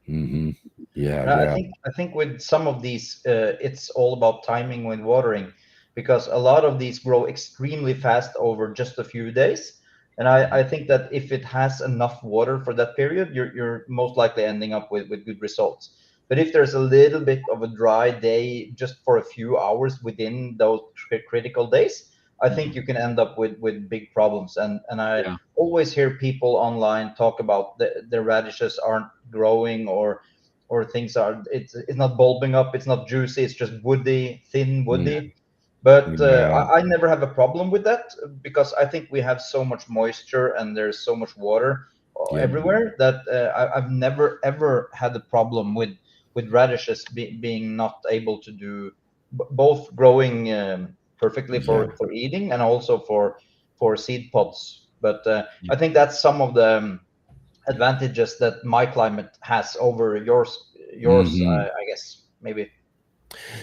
B: Mm-hmm. Yeah,
D: I
B: yeah.
D: think with some of these, it's all about timing when watering, because a lot of these grow extremely fast over just a few days. And I think that if it has enough water for that period, you're most likely ending up with good results. But if there's a little bit of a dry day just for a few hours within those critical days, I think you can end up with big problems. And I
E: Yeah.
D: always hear people online talk about the radishes aren't growing, or things are, it's not bulbing up, it's not juicy, it's just woody, thin woody. But
B: Yeah.
D: I never have a problem with that, because I think we have so much moisture and there's so much water
B: Yep.
D: everywhere that I've never ever had a problem with radishes being not able to do both growing perfectly for eating and also for seed pods. But I think that's some of the advantages that my climate has over yours,
B: Mhm.
D: I guess, maybe.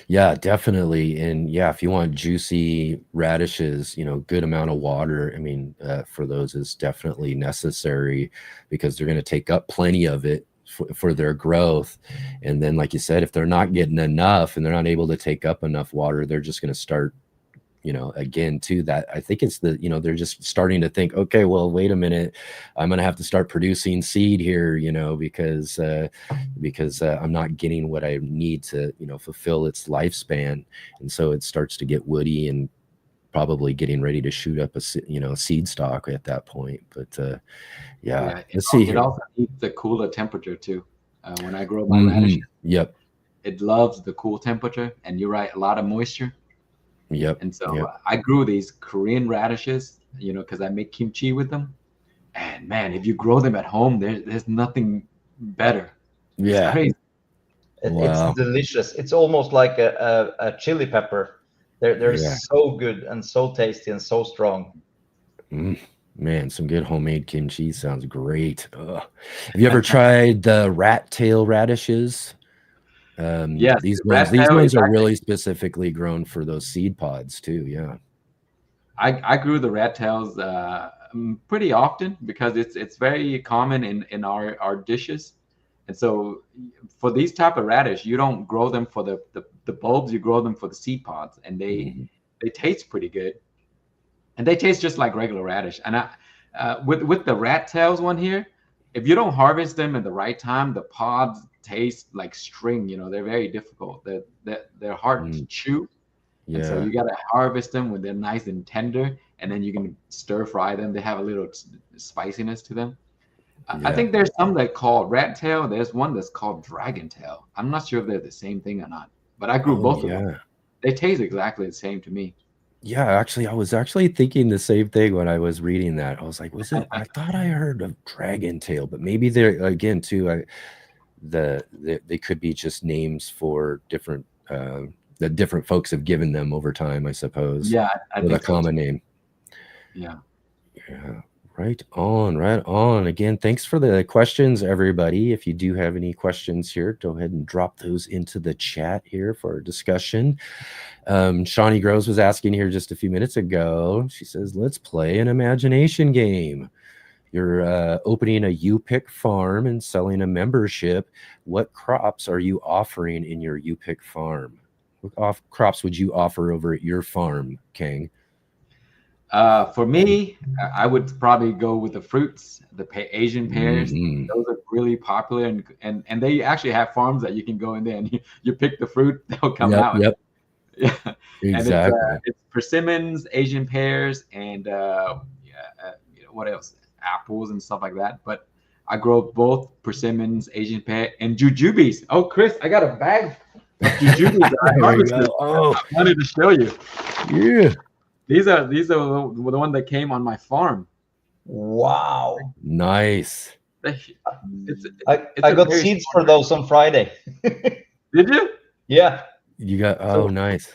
B: Yeah, definitely. And yeah, if you want juicy radishes, good amount of water, I mean, for those is definitely necessary, because they're going to take up plenty of it for their growth. And then, like you said, if they're not getting enough and they're not able to take up enough water, they're just going to start, again, too, that I think it's they're just starting to think, okay, well, wait a minute, I'm going to have to start producing seed here, because I'm not getting what I need to, fulfill its lifespan. And so it starts to get woody and probably getting ready to shoot up a seed stock at that point. But yeah, let's see
E: It
B: here.
E: also needs the cooler temperature too. When I grow my radishes,
B: Yep.
E: it loves the cool temperature, and you're right, a lot of moisture.
B: Yep.
E: And so I grew these Korean radishes, because I make kimchi with them. And man, if you grow them at home, there's nothing better. It's
B: Yeah.
E: crazy.
D: It's
B: Wow.
D: delicious. It's almost like a chili pepper. They're
B: Yeah.
D: so good and so tasty and so strong.
B: Man, some good homemade kimchi sounds great. Ugh. Have you ever tried the rat tail radishes?
E: Yes,
B: These
E: rat
B: ones
E: tail is
B: are
E: actually,
B: really specifically grown for those seed pods too. Yeah.
E: I grew the rat tails pretty often, because it's very common in our dishes. And so for these type of radish, you don't grow them for the bulbs, you grow them for the seed pods, and they taste pretty good. And they taste just like regular radish. And with the rat tails one here, if you don't harvest them at the right time, the pods taste like string. They're very difficult. They're hard to chew, and so
B: Yeah.
E: you got to harvest them when they're nice and tender, and then you can stir fry them. They have a little spiciness to them. I think there's some that called rat tail. There's one that's called dragon tail. I'm not sure if they're the same thing or not, but I grew both of them. They taste exactly the same to me.
B: Yeah, actually, I was actually thinking the same thing when I was reading that. I was like, I thought I heard of dragon tail, but maybe they're, again, too, they could be just names for different, that different folks have given them over time, I suppose.
E: Yeah, I
B: with a
E: think so
B: common
E: too.
B: name.
E: Yeah.
B: Yeah. Right on, right on. Again, thanks for the questions, everybody. If you do have any questions here, go ahead and drop those into the chat here for our discussion. Shawnee Groves was asking here just a few minutes ago. She says, let's play an imagination game. You're opening a U-Pick farm and selling a membership. What crops are you offering in your U-Pick farm? What crops would you offer over at your farm, Khang?
E: For me, I would probably go with the fruits, the Asian pears. Those are really popular, and they actually have farms that you can go in there and you pick the fruit, they'll come out.
B: Yep.
E: Yeah,
B: Exactly.
E: And it's persimmons, Asian pears, and what else? Apples and stuff like that. But I grow both persimmons, Asian pear, and jujubes. Oh, Chris, I got a bag of jujubes that I harvested.
B: Oh,
E: I wanted to show you.
B: yeah.
E: These are the one that came on my farm.
D: Wow.
B: Nice.
D: I got seeds for those on Friday.
E: Did you?
D: Yeah.
B: You got, nice.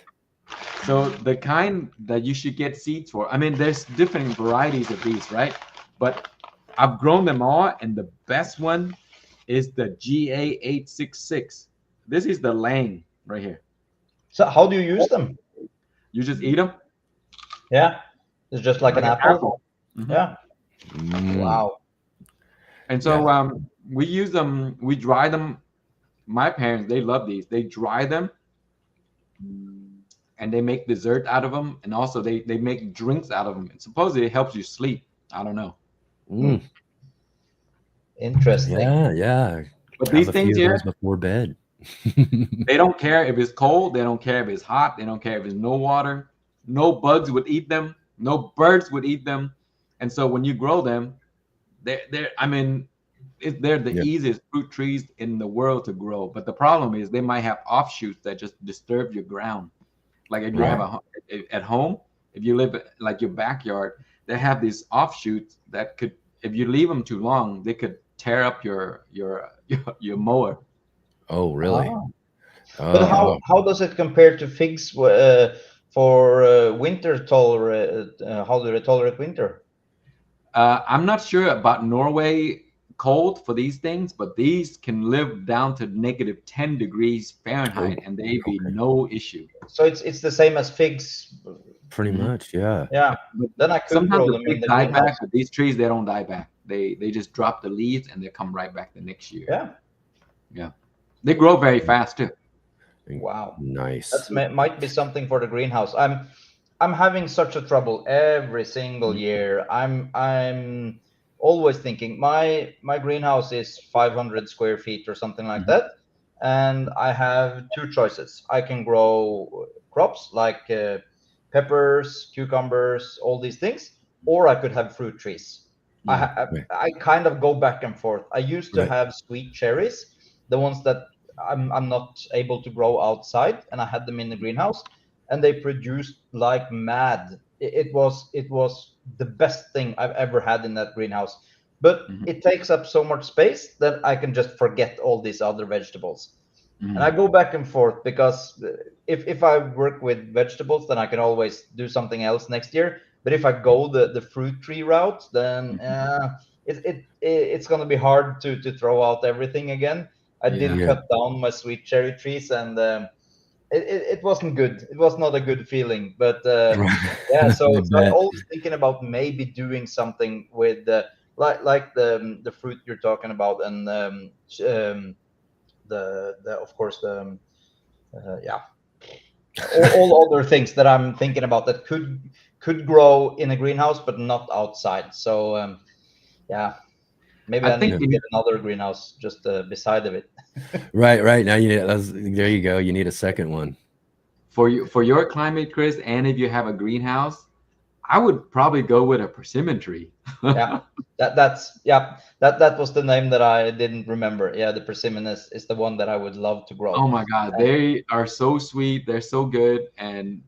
E: So the kind that you should get seeds for, I mean, there's different varieties of these, right? But I've grown them all, and the best one is the GA866. This is the Lang right here.
D: So how do you use them?
E: You just eat them?
D: Yeah. It's just like an apple.
E: Mm-hmm.
D: Yeah. Wow.
E: And so we use them, we dry them. My parents, they love these. They dry them and they make dessert out of them. And also they make drinks out of them. And supposedly it helps you sleep. I don't know.
D: Interesting.
B: Yeah.
E: But
B: Have
E: these
B: a
E: things
B: few of
E: here,
B: those before bed.
E: they don't care if it's cold. They don't care if it's hot. They don't care if it's no water. No bugs would eat them. No birds would eat them. And so when you grow them, they're the easiest fruit trees in the world to grow. But the problem is they might have offshoots that just disturb your ground. Like if you have at home, if you live like your backyard, they have these offshoots that could, if you leave them too long, they could tear up your mower.
B: Oh, really?
D: But how does it compare to figs for winter tolerant? How do they tolerate winter?
E: I'm not sure about Norway cold for these things, but these can live down to -10 degrees Fahrenheit, and they be no issue.
D: So it's the same as figs.
B: Pretty much, yeah.
D: Yeah. Then I could
E: Sometimes
D: grow
E: the
D: them in
E: figs
D: the
E: die
D: greenhouse.
E: back, but these trees they don't die back. They just drop the leaves and they come right back the next year.
D: Yeah.
E: They grow very fast too.
D: Wow.
B: Nice.
D: That might be something for the greenhouse. I'm having such a trouble every single year. I'm always thinking my greenhouse is 500 square feet or something like that, and I have two choices. I can grow crops like peppers, cucumbers, all these things, or I could have fruit trees. I kind of go back and forth. I used to have sweet cherries, the ones that I'm not able to grow outside, and I had them in the greenhouse, and they produced like mad. It was the best thing I've ever had in that greenhouse. But it takes up so much space that I can just forget all these other vegetables. And I go back and forth because if I work with vegetables, then I can always do something else next year. But if I go the fruit tree route, then it's going to be hard to throw out everything again. I did cut down my sweet cherry trees, and it wasn't good. It was not a good feeling. But yeah, so I'm always thinking about maybe doing something with like the fruit you're talking about, and the of course the all other things that I'm thinking about that could grow in a greenhouse but not outside. So maybe I need to get another greenhouse just beside of it.
B: Right now there you go, you need a second one
E: for your climate, Chris. And if you have a greenhouse, I would probably go with a persimmon tree.
D: That was the name that I didn't remember. Yeah, the persimmon is the one that I would love to grow.
E: Oh my God, they are so sweet. They're so good, and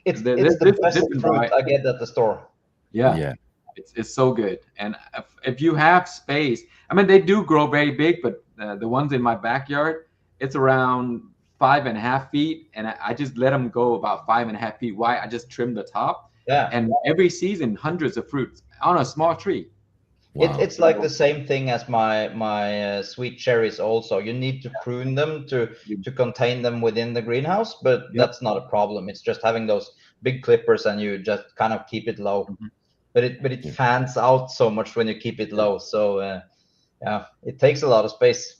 D: it's the best fruit I get at the store.
E: Yeah. It's so good. And if you have space, I mean, they do grow very big, but the ones in my backyard, it's around 5.5 feet, and I just let them go about 5.5 feet wide. I just trim the top.
D: Yeah.
E: And every season, hundreds of fruits on a small tree.
D: Wow. It's like the same thing as my sweet cherries. Also, you need to prune them to contain them within the greenhouse, but that's not a problem. It's just having those big clippers, and you just kind of keep it low. But it fans out so much when you keep it low. So it takes a lot of space.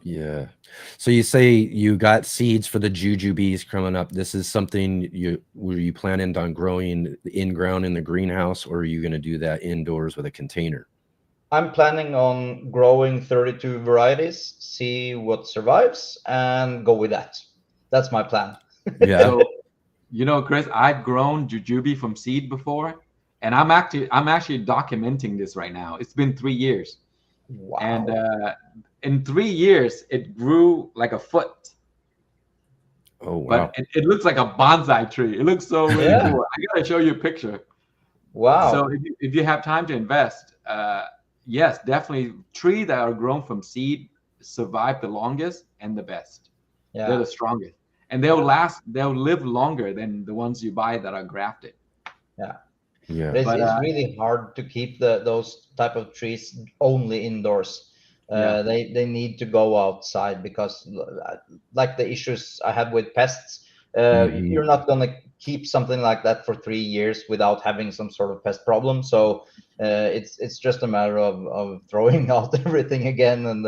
B: Yeah. So you say you got seeds for the jujubes coming up. This is something were you planning on growing in ground in the greenhouse, or are you going to do that indoors with a container?
D: I'm planning on growing 32 varieties, see what survives, and go with that. That's my plan.
B: Yeah.
E: So, Chris, I've grown jujube from seed before, and I'm actually documenting this right now. It's been 3 years.
D: Wow.
E: And in 3 years, it grew like a foot.
B: Oh, wow.
E: But it looks like a bonsai tree. It looks so really cool. I gotta show you a picture.
D: Wow.
E: So if you have time to invest, yes, definitely trees that are grown from seed survive the longest and the best. Yeah. They're the strongest. And they'll live longer than the ones you buy that are grafted.
B: Yeah.
D: But it's really hard to keep those type of trees only indoors. They need to go outside because like the issues I had with pests, you're not going to keep something like that for 3 years without having some sort of pest problem. So it's just a matter of throwing out everything again. And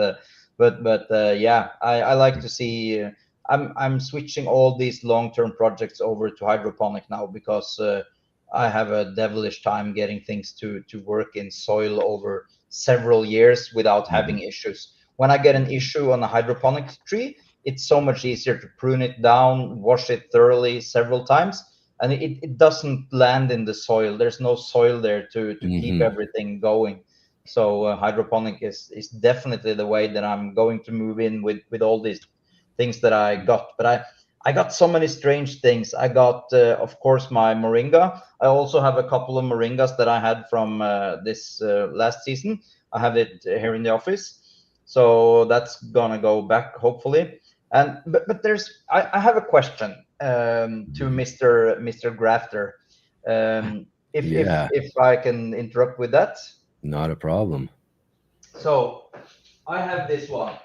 D: yeah, I like to see. I'm switching all these long-term projects over to hydroponic now because I have a devilish time getting things to work in soil over several years without having issues. When I get an issue on a hydroponic tree, it's so much easier to prune it down, wash it thoroughly several times, and it doesn't land in the soil. There's no soil there to keep everything going. So hydroponic is definitely the way that I'm going to move in with all these things that I got. But I got so many strange things. I got, of course, my moringa. I also have a couple of moringas that I had from this last season. I have it here in the office. So that's gonna go back hopefully. And but there's I have a question to Mr. Grafter. If I can interrupt with that.
B: Not a problem.
D: So I have this one.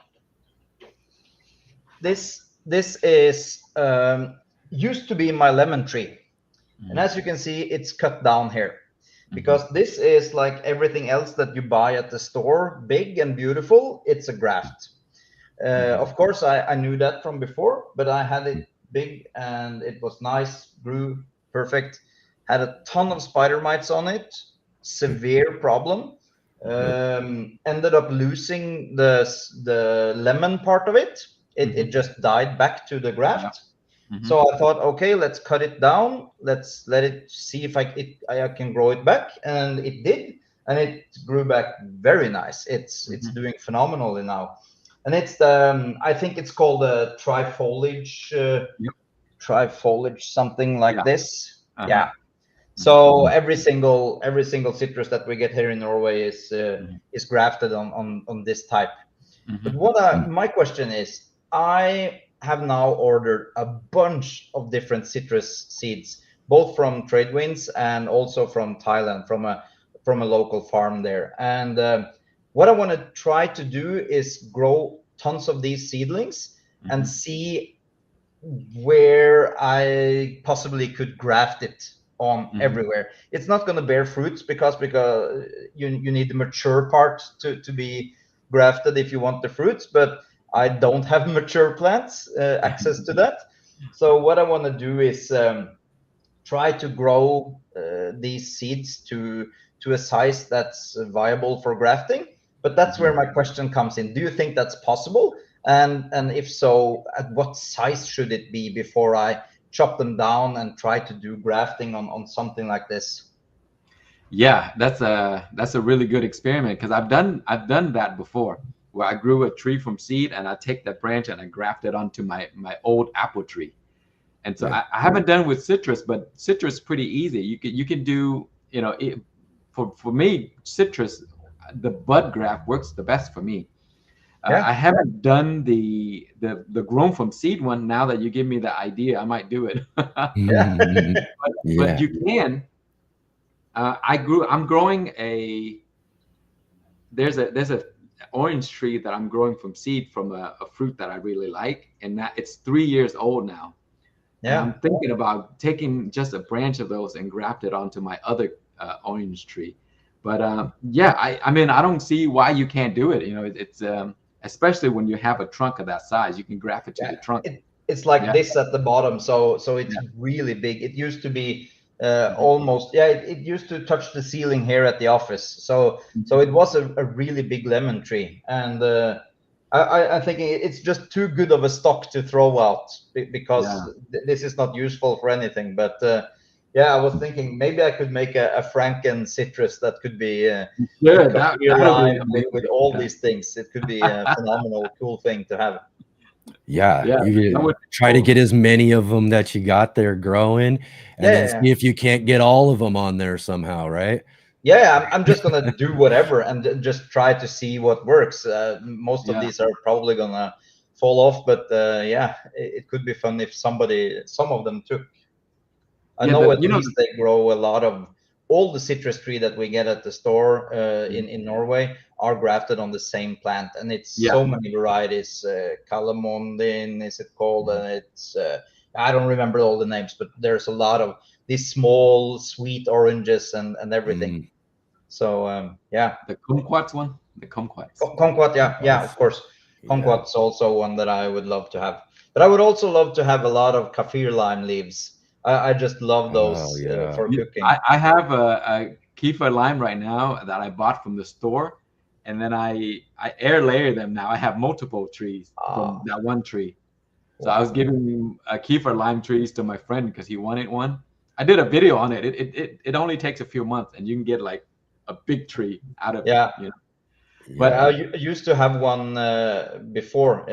D: This is used to be my lemon tree, and as you can see, it's cut down here. Because this is like everything else that you buy at the store, big and beautiful. It's a graft. Of course, I knew that from before, but I had it big and it was nice, grew perfect, had a ton of spider mites on it, severe problem. Ended up losing the lemon part of it. It just died back to the graft. So I thought, okay, let's cut it down. Let's let it see if I can grow it back, and it did, and it grew back very nice. It's doing phenomenally now, and it's I think it's called a trifoliage, trifoliage something like this. Yeah. So every single citrus that we get here in Norway is grafted on this type. But what my question is, I have now ordered a bunch of different citrus seeds, both from Tradewinds and also from Thailand, from a local farm there. And what I want to try to do is grow tons of these seedlings and see where I possibly could graft it on everywhere. It's not going to bear fruits because you need the mature part to be grafted if you want the fruits, but I don't have mature plants access to that. So what I want to do is try to grow these seeds to a size that's viable for grafting. But that's where my question comes in. Do you think that's possible? And if so, at what size should it be before I chop them down and try to do grafting on something like this?
E: Yeah, that's a really good experiment, because I've done that before, where I grew a tree from seed and I take that branch and I graft it onto my old apple tree. And so I haven't done with citrus, but citrus is pretty easy. You can do, for me, citrus, the bud graft works the best for me. I haven't done the grown from seed one. Now that you give me the idea, I might do it. But you can. I'm growing there's a orange tree that I'm growing from seed from a fruit that I really like, and that it's 3 years old now. Yeah. And I'm thinking about taking just a branch of those and graft it onto my other orange tree. But I mean, I don't see why you can't do it. It's especially when you have a trunk of that size, you can graft it to the trunk.
D: It's like this at the bottom, so it's really big. It used to be almost it used to touch the ceiling here at the office. So it was a really big lemon tree, and I think it's just too good of a stock to throw out because this is not useful for anything. But I was thinking maybe I could make a Franken citrus that could be with all these things. It could be a phenomenal, cool thing to have.
B: You try to get as many of them that you got there growing, and then see if you can't get all of them on there somehow, right?
D: I'm just gonna do whatever and just try to see what works. Most of these are probably gonna fall off, but it could be fun if some of them took. I know at least they grow a lot of all the citrus tree that we get at the store in Norway are grafted on the same plant, and it's so many varieties. Kalamondin is it called, and I don't remember all the names, but there's a lot of these small sweet oranges and everything. So yeah,
E: The kumquats one, the kumquats.
D: kumquat, yeah, of course. Kumquat's also one that I would love to have, but I would also love to have a lot of kaffir lime leaves. I just love those for cooking.
E: I have a kefir lime right now that I bought from the store, and then I air layer them now. I have multiple trees from that one tree. So I was giving a kefir lime trees to my friend because he wanted one. I did a video on it. It only takes a few months, and you can get like a big tree out of it. You know?
D: But I used to have one before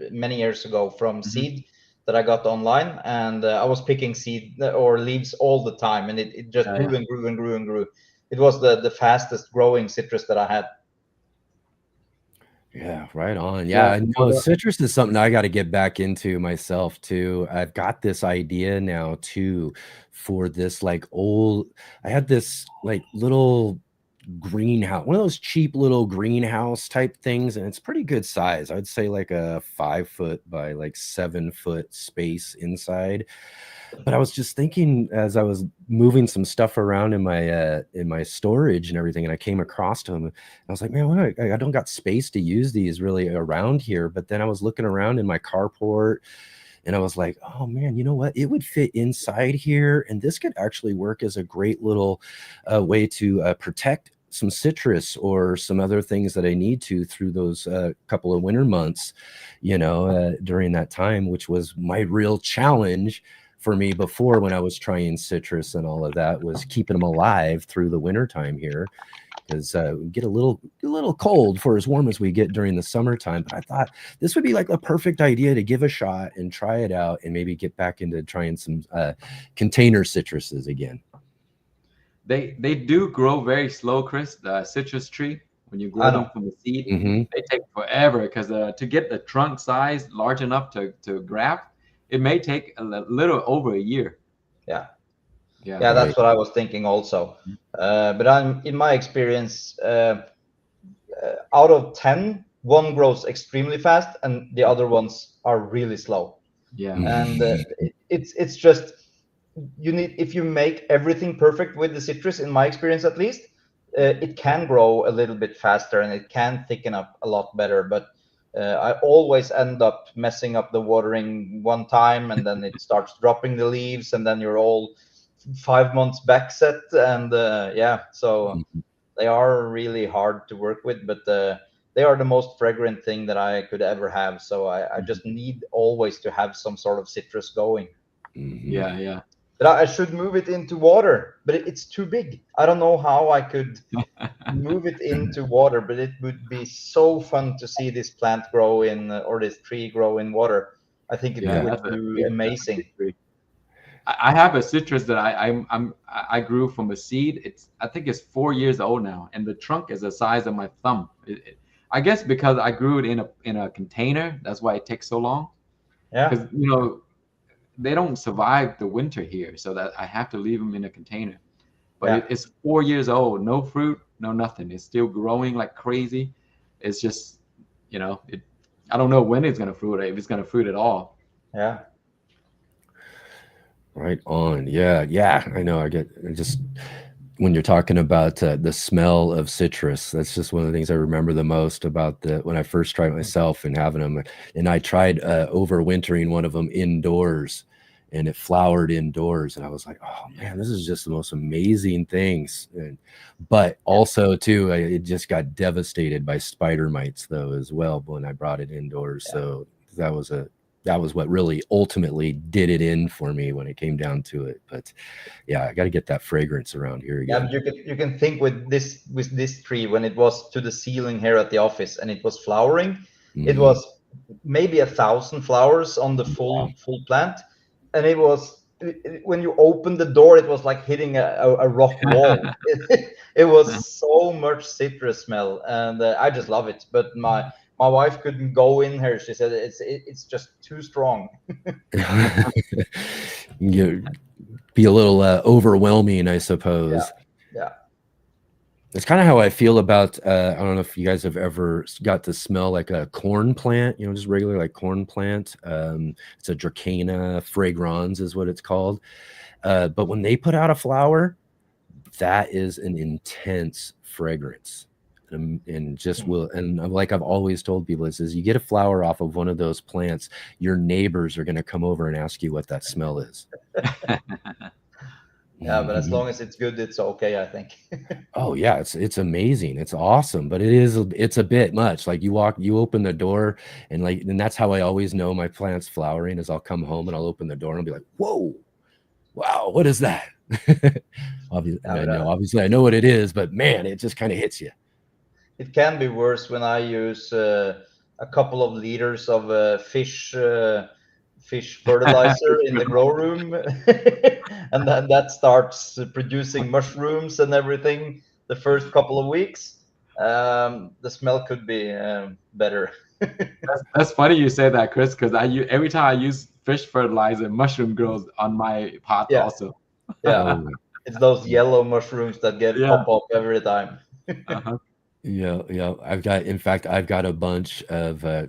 D: many years ago from seed that I got online, and I was picking seed or leaves all the time, and it just grew and grew and grew and grew. It was the fastest growing citrus that I had.
B: Yeah, right on. Yeah, no, citrus is something I got to get back into myself too. I've got this idea now too for this like old, I had this like little greenhouse, one of those cheap little greenhouse type things, and it's pretty good size. I'd say like a 5 foot by like 7 foot space inside. But I was just thinking as I was moving some stuff around in my storage and everything, and I came across them, and I was like, man, I don't got space to use these really around here. But then I was looking around in my carport, and I was like, oh man, you know what? It would fit inside here, and this could actually work as a great little way to protect some citrus or some other things that I need to through those couple of winter months, you know, during that time, which was my real challenge for me before when I was trying citrus and all of that, was keeping them alive through the winter time here, because we get a little cold for as warm as we get during the summertime. But I thought this would be like a perfect idea to give a shot and try it out and maybe get back into trying some container citruses again.
E: They do grow very slow, Chris. The citrus tree, when you grow them from the seed, they take forever because to get the trunk size large enough to graft, it may take a little over a year.
D: Yeah, that's what I was thinking also. But in my experience, out of 10, one grows extremely fast, and the other ones are really slow.
E: Yeah,
D: and it's just, you need, if you make everything perfect with the citrus, in my experience at least, it can grow a little bit faster and it can thicken up a lot better. But I always end up messing up the watering one time, and then it starts dropping the leaves, and then you're all 5 months back set. And so they are really hard to work with, but they are the most fragrant thing that I could ever have. So I just need always to have some sort of citrus going.
E: Yeah.
D: But I should move it into water, but it's too big. I don't know how I could move it into water, but it would be so fun to see this plant grow in, or this tree grow in water. I think it would do amazing.
E: I have a citrus that I grew from a seed. I think it's 4 years old now, and the trunk is the size of my thumb. I guess because I grew it in a container, that's why it takes so long.
D: Yeah,
E: because they don't survive the winter here, so that I have to leave them in a container. But it's 4 years old, no fruit, no nothing. It's still growing like crazy. It's just, I don't know when it's gonna fruit, if it's gonna fruit at all.
D: Yeah.
B: Right on. Yeah. I know. I just when you're talking about the smell of citrus, that's just one of the things I remember the most about when I first tried myself and having them. And I tried overwintering one of them indoors, and it flowered indoors, and I was like, oh man, this is just the most amazing things. But also too, it just got devastated by spider mites though as well when I brought it indoors. So that was what really ultimately did it in for me when it came down to it. But yeah, I got to get that fragrance around here again.
D: Yeah, you can think with this tree, when it was to the ceiling here at the office and it was flowering, it was maybe 1,000 flowers on the full plant, and it was, when you opened the door, it was like hitting a rock wall. It was so much citrus smell, and I just love it. But my wife couldn't go in here. She said it's just too strong.
B: You be a little overwhelming, I suppose.
D: Yeah.
B: It's kind of how I feel about, I don't know if you guys have ever got to smell like a corn plant, just regular like corn plant. It's a Dracaena fragrans is what it's called. But when they put out a flower, that is an intense fragrance. And just will, and like I've always told people, it says you get a flower off of one of those plants, your neighbors are going to come over and ask you what that smell is.
D: Yeah, but as long as it's good, it's okay, I think.
B: Oh yeah, it's amazing. It's awesome, but it's a bit much. Like you open the door and that's how I always know my plant's flowering is I'll come home and I'll open the door and I'll be like, whoa, wow, what is that? Obviously I know what it is, but man, it just kind of hits you.
D: It can be worse when I use a couple of liters of fish fertilizer in the grow room, and then that starts producing mushrooms and everything the first couple of weeks. The smell could be better.
E: That's funny you say that, Chris, because every time I use fish fertilizer, mushroom grows on my pot also.
D: Yeah, it's those yellow mushrooms that pop up every time.
B: Yeah. I've got a bunch of I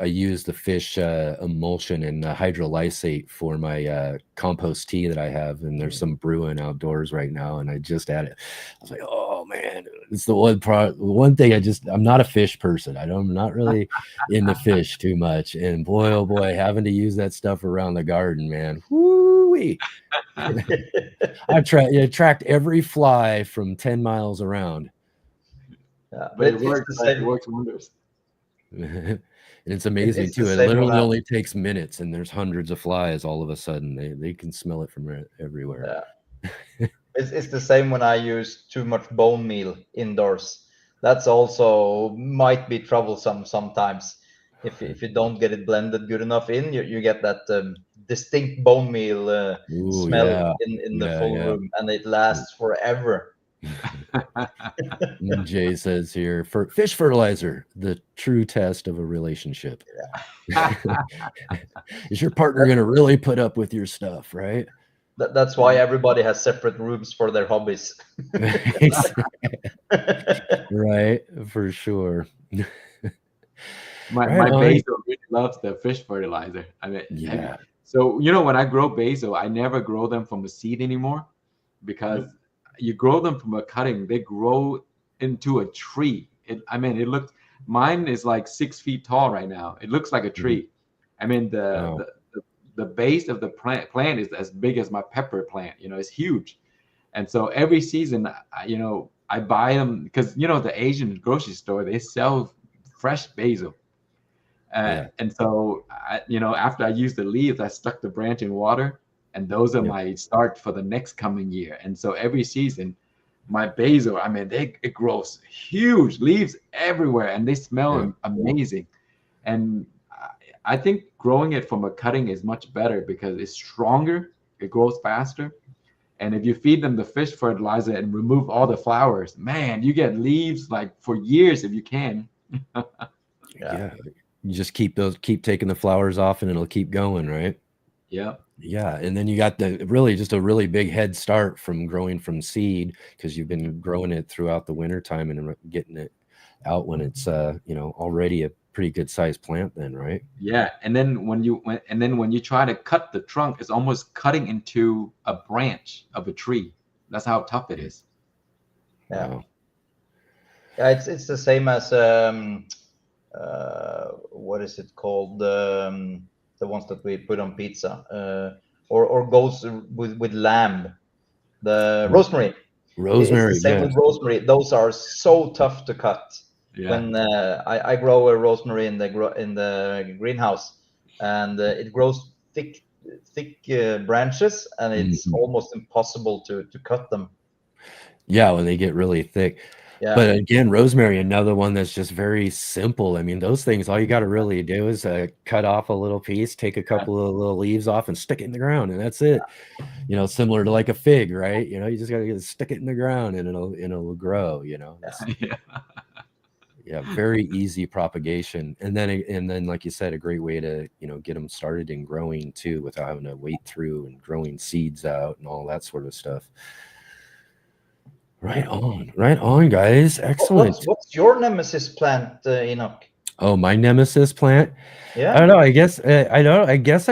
B: use the fish emulsion and hydrolysate for my compost tea that I have, and there's some brewing outdoors right now, and I just added. I was like, oh man, it's the one thing I'm not a fish person. I'm not really into fish too much, and boy, oh boy, having to use that stuff around the garden, man, whoo-wee. I tracked every fly from 10 miles around.
D: Yeah,
E: but it works wonders.
B: And it's amazing too. It literally only takes minutes, and there's hundreds of flies all of a sudden. They can smell it from everywhere.
D: Yeah. It's the same when I use too much bone meal indoors. That's also might be troublesome sometimes. If you don't get it blended good enough in, you get that distinct bone meal smell in the full room, and it lasts forever.
B: Jay says here, for fish fertilizer, the true test of a relationship. Yeah. Is your partner going to really put up with your stuff, right?
D: That's why everybody has separate rooms for their hobbies.
B: Right, for sure.
E: My basil really loves the fish fertilizer. I mean, so when I grow basil, I never grow them from a seed anymore, because you grow them from a cutting, they grow into a tree. Mine is like 6 feet tall right now. It looks like a tree. I mean, the base of the plant is as big as my pepper plant. It's huge. And so every season, I buy them because the Asian grocery store, they sell fresh basil. And so after I use the leaves, I stuck the branch in water. And those are my start for the next coming year. And so every season, my basil, it grows huge, leaves everywhere, and they smell amazing. And I think growing it from a cutting is much better because it's stronger, it grows faster. And if you feed them the fish fertilizer and remove all the flowers, man, you get leaves like for years if you can.
B: Yeah. You just keep taking the flowers off and it'll keep going, right? Yeah, and then you got just a really big head start from growing from seed, because you've been growing it throughout the winter time and getting it out when it's already a pretty good sized plant then, right?
E: Yeah, and then when you try to cut the trunk, it's almost cutting into a branch of a tree. That's how tough it is.
D: Yeah.
B: Wow.
D: Yeah, it's the same as what is it called? The ones that we put on pizza, or goes with lamb, the rosemary.
B: Rosemary,
D: it's the same with rosemary. Those are so tough to cut. When I grow a rosemary in the greenhouse, and it grows thick branches, and it's almost impossible to cut them.
B: Yeah, when they get really thick. Yeah. But again, rosemary, another one that's just very simple. I mean, those things, all you got to really do is cut off a little piece, take a couple of little leaves off and stick it in the ground, and that's it. Similar to like a fig, right? You just got to stick it in the ground and it'll grow, Yeah, very easy propagation. And then like you said, a great way to, get them started in growing too, without having to wait through and growing seeds out and all that sort of stuff. Right on, guys. Excellent.
D: What's your nemesis plant, Enoch?
B: Oh, my nemesis plant.
D: Yeah.
B: I don't know. I guess I don't. I guess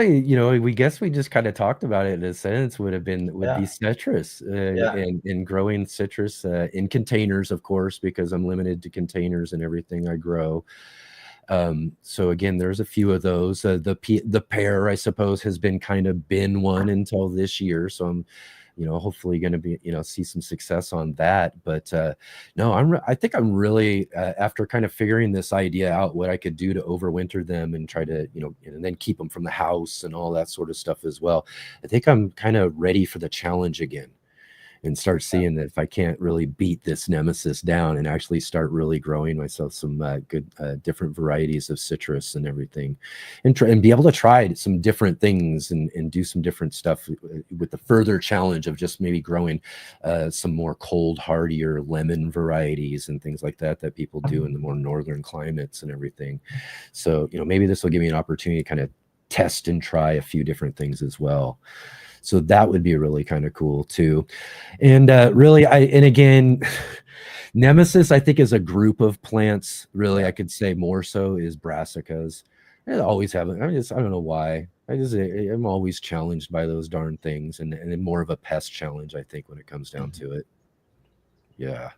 B: we just kind of talked about it in a sense. Would be citrus, and growing citrus in containers, of course, because I'm limited to containers and everything I grow. So again, there's a few of those. The pear, I suppose, has been kind of been one until this year. So I'm, hopefully going to be, see some success on that. But no, I think I'm really after kind of figuring this idea out, what I could do to overwinter them and try to, and then keep them from the house and all that sort of stuff as well. I think I'm kind of ready for the challenge again. And start seeing that if I can't really beat this nemesis down and actually start really growing myself some good different varieties of citrus and everything, and be able to try some different things and do some different stuff with the further challenge of just maybe growing some more cold, hardier lemon varieties and things like that people do in the more northern climates and everything. So, maybe this will give me an opportunity to kind of test and try a few different things as well. So that would be really kind of cool too. And really, and again, nemesis, I think, is a group of plants. Really, I could say more so is brassicas. I always have. I don't know why. I'm always challenged by those darn things, and more of a pest challenge, I think, when it comes down to it. Yeah,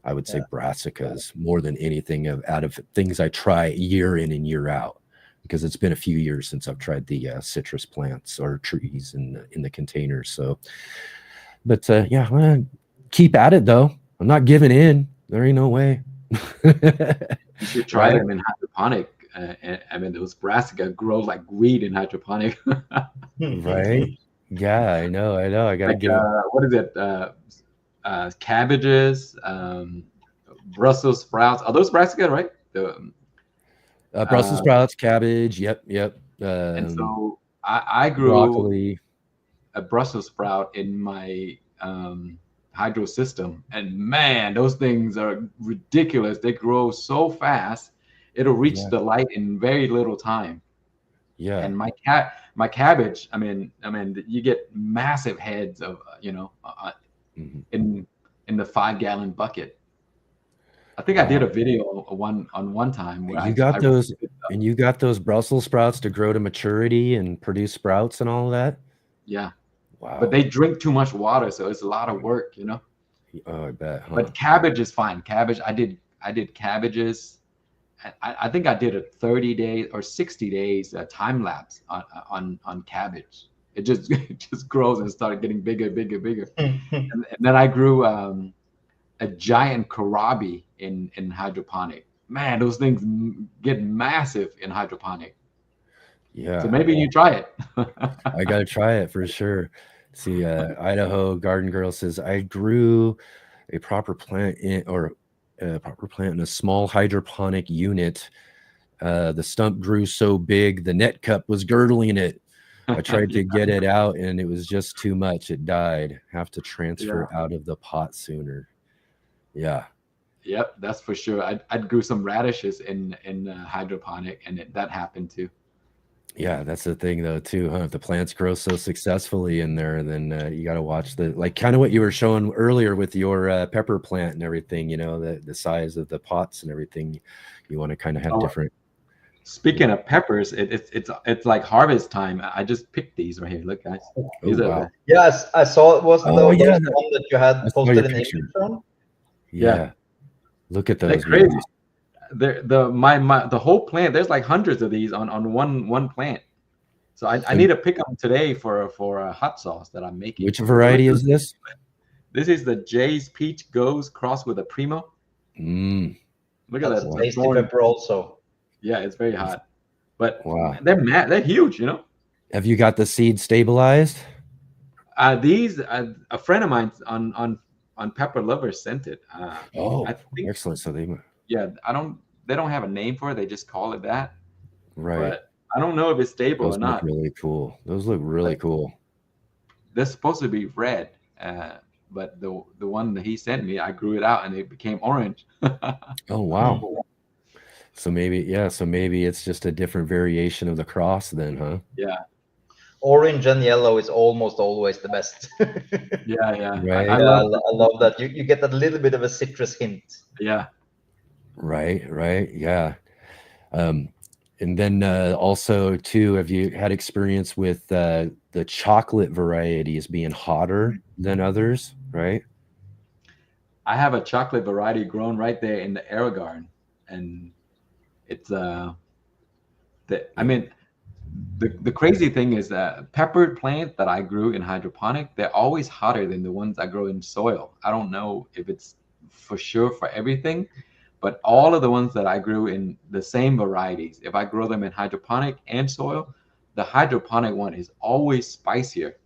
B: I would say brassicas more than anything out of things I try year in and year out. Because it's been a few years since I've tried the citrus plants or trees in the containers. So, but yeah, I'm gonna keep at it though. I'm not giving in. There ain't no way.
E: You should try them in hydroponic. I mean, those brassica grow like weed in hydroponic.
B: Right? Yeah, I know. I gotta give.
E: What is it? Cabbages, Brussels sprouts. Are those brassica, right?
B: Brussels sprouts, cabbage. Yep.
E: And so I grew
B: broccoli,
E: a Brussels sprout in my hydro system, and man, those things are ridiculous. They grow so fast; it'll reach the light in very little time.
B: Yeah.
E: And my cabbage. I mean, you get massive heads of in the 5-gallon bucket. I think I did a video one time where
B: you got those Brussels sprouts to grow to maturity and produce sprouts and all of that.
E: Yeah.
B: Wow.
E: But they drink too much water, so it's a lot of work,
B: Oh, I bet. Huh?
E: But cabbage is fine. Cabbage, I did cabbages. I think I did a 30 days or 60 days time lapse on cabbage. It just grows and started getting bigger. and then I grew a giant kohlrabi in hydroponic. Man, those things get massive in hydroponic.
B: Yeah.
E: So maybe you try it.
B: I gotta try it for sure. See, Idaho Garden Girl says I grew a proper plant in a small hydroponic unit. The stump grew so big the net cup was girdling it. I tried to get it out and it was just too much. It died. Have to transfer out of the pot sooner. Yeah.
E: Yep, that's for sure. I grew some radishes in hydroponic, and that happened too.
B: Yeah, that's the thing though too, huh? If the plants grow so successfully in there, then you got to watch kind of what you were showing earlier with your pepper plant and everything. The size of the pots and everything. You want to kind of have different.
E: Speaking of peppers, it's like harvest time. I just picked these right here. Look, guys.
B: Wow.
D: Yes, I saw it was the one
B: that
D: that you had posted in image on.
B: Yeah. Look at those.
E: They're crazy. The whole plant. There's like hundreds of these on one plant. So I need to pick them today for a hot sauce that I'm making.
B: Which variety is this?
E: This is the Jay's Peach Goes crossed with a Primo. Look at that.
D: Tasty pepper also.
E: Yeah, it's very hot. But they're huge,
B: Have you got the seed stabilized?
E: These a friend of mine on Pepper Lovers sent it. I think,
B: excellent. So they
E: don't have a name for it. They just call it that.
B: Right.
E: But I don't know if it's stable
B: Those
E: or not.
B: Look really cool. Those look really cool.
E: They're supposed to be red, but the one that he sent me, I grew it out and it became orange.
B: Oh wow. So maybe it's just a different variation of the cross then, huh?
E: Yeah.
D: orange and yellow is almost always the best.
E: Yeah.
B: Right.
E: I
D: Yeah,
E: love
D: I love that. You get that little bit of a citrus hint.
E: yeah.
B: Right. Yeah. Um, and then also too, have you had experience with the chocolate varieties being hotter than others? Right.
E: I have a chocolate variety grown right there in the air garden, and it's I mean, the crazy thing is that peppered plant that I grew in hydroponic, they're always hotter than the ones I grow in soil. I don't know if it's for sure for everything, but all of the ones that I grew in the same varieties, if I grow them in hydroponic and soil, the hydroponic one is always spicier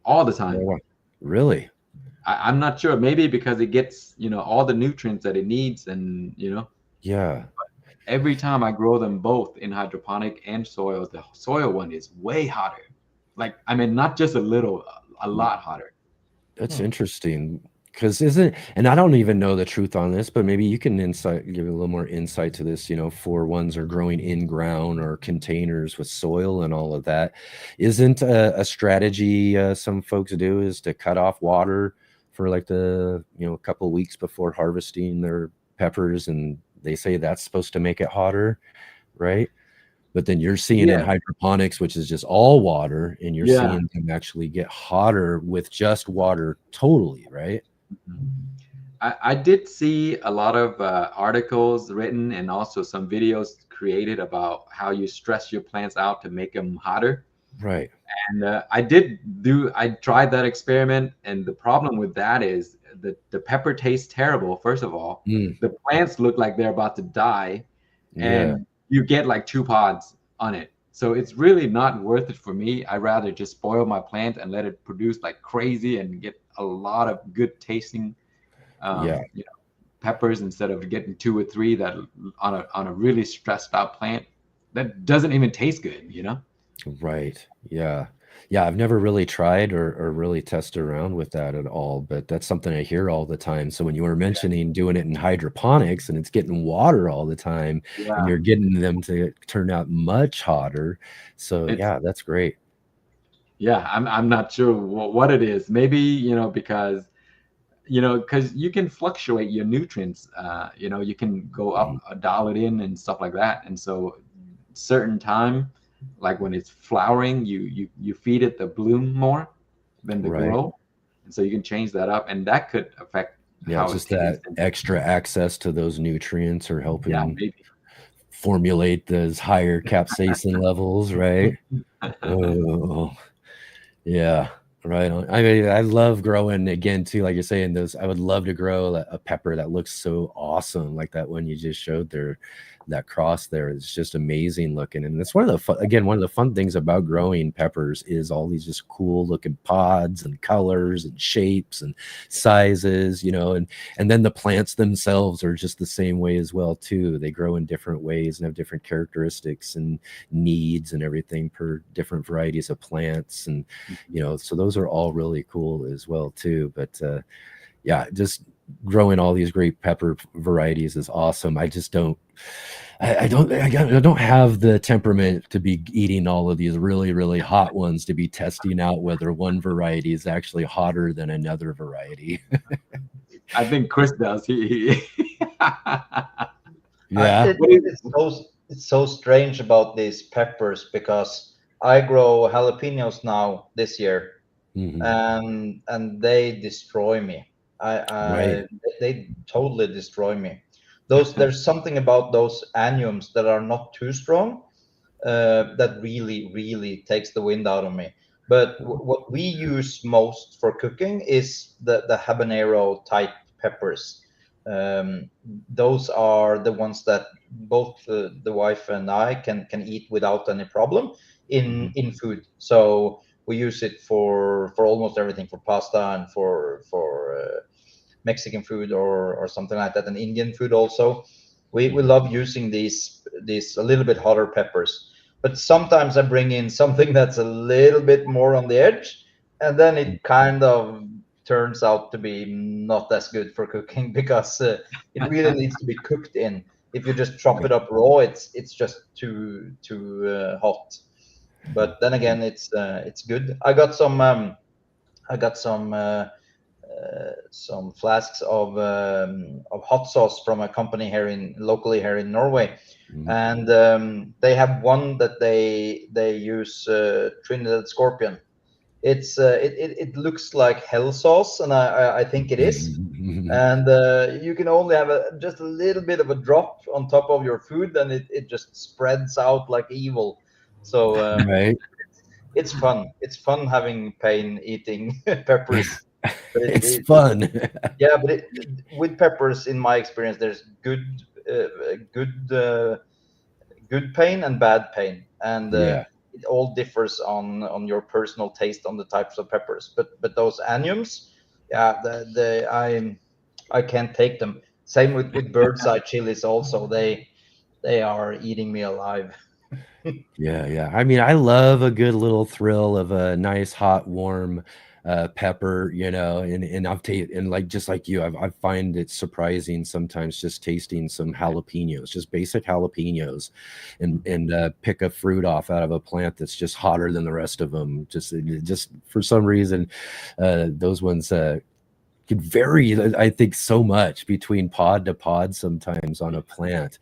E: all the time.
B: Oh, really?
E: I'm not sure. Maybe because it gets, all the nutrients that it needs, and
B: Yeah.
E: every time I grow them both in hydroponic and soil, the soil one is way hotter. Like, I mean, not just a little, a lot hotter.
B: That's interesting. Because and I don't even know the truth on this, but maybe you can give a little more insight to this, for ones are growing in ground or containers with soil and all of that. Isn't a strategy some folks do is to cut off water for like a couple of weeks before harvesting their peppers, and they say that's supposed to make it hotter, right? But then you're seeing in
E: Yeah.
B: hydroponics, which is just all water, and you're
E: Yeah.
B: seeing them actually get hotter with just water totally, right?
E: I did see a lot of articles written and also some videos created about how you stress your plants out to make them hotter.
B: Right.
E: And I tried that experiment, and the problem with that is the pepper tastes terrible, first of all.
B: Mm,
E: The plants look like they're about to die,
B: yeah.
E: and you get like 2 pods on it. So it's really not worth it for me. I'd rather just spoil my plant and let it produce like crazy and get a lot of good tasting
B: Yeah.
E: peppers, instead of getting 2 or 3 that on a really stressed out plant that doesn't even taste good.
B: Right. Yeah. Yeah. I've never really tried or really tested around with that at all, but that's something I hear all the time. So when you were mentioning doing it in hydroponics and it's getting water all the time and
E: Yeah.
B: you're getting them to turn out much hotter. So
E: It's
B: yeah, that's great.
E: Yeah, I'm not sure what it is. Maybe, because you can fluctuate your nutrients. You can go
B: Mhm.
E: up, dial it in and stuff like that. And so certain time, like when it's flowering, you feed it the bloom more than the
B: Right.
E: grow. And so you can change that up, and that could affect
B: Yeah,
E: how it
B: just that
E: tastes. And
B: extra access to those nutrients are
E: yeah,
B: helping
E: maybe.
B: formulate those higher capsaicin levels, right? Oh, yeah, right on. I mean, I love growing again too, like you're saying, those I would love to grow a pepper that looks so awesome, like that one you just showed there, that cross there. It's just amazing looking. And it's one of the one of the fun things about growing peppers is all these just cool looking pods and colors and shapes and sizes, and then the plants themselves are just the same way as well too. They grow in different ways and have different characteristics and needs and everything per different varieties of plants. And so those are all really cool as well too. But yeah, just growing all these great pepper varieties is awesome. I just don't I don't have the temperament to be eating all of these really, really hot ones, to be testing out whether one variety is actually hotter than another variety.
E: I think Chris does.
B: Yeah.
D: It's so strange about these peppers because I grow jalapenos now this year,
B: Mhm.
D: and they destroy me.
B: Right.
D: They totally destroy me. There's something about those annuums that are not too strong, that really takes the wind out of me. But what we use most for cooking is the habanero type peppers. Those are the ones that both the wife and I can eat without any problem in food. So we use it for almost everything, for pasta and for Mexican food or something like that, and Indian food also. We love using these a little bit hotter peppers. But sometimes I bring in something that's a little bit more on the edge, and then it kind of turns out to be not as good for cooking because it really needs to be cooked in. If you just chop it up raw, it's just too hot. But then again, it's good. I got some some flasks of hot sauce from a company locally here in Norway,
B: Mm.
D: and they have one that they use Trinidad Scorpion. It looks like hell sauce, and I think it is. And you can only have just a little bit of a drop on top of your food, and it just spreads out like evil. So
B: Right.
D: it's fun. It's fun having pain eating peppers. But
B: It's fun.
D: yeah, but with peppers, in my experience, there's good good pain and bad pain, and
B: Yeah.
D: it all differs on your personal taste on the types of peppers. But those onions, yeah, I can't take them. Same with bird's eye chilies. Also, they are eating me alive.
B: Yeah, yeah. I mean, I love a good little thrill of a nice, hot, warm pepper, and and like just like you, I find it surprising sometimes just tasting some jalapenos, just basic jalapenos, and pick a fruit off out of a plant that's just hotter than the rest of them. Just for some reason, those ones could vary, I think, so much between pod to pod sometimes on a plant,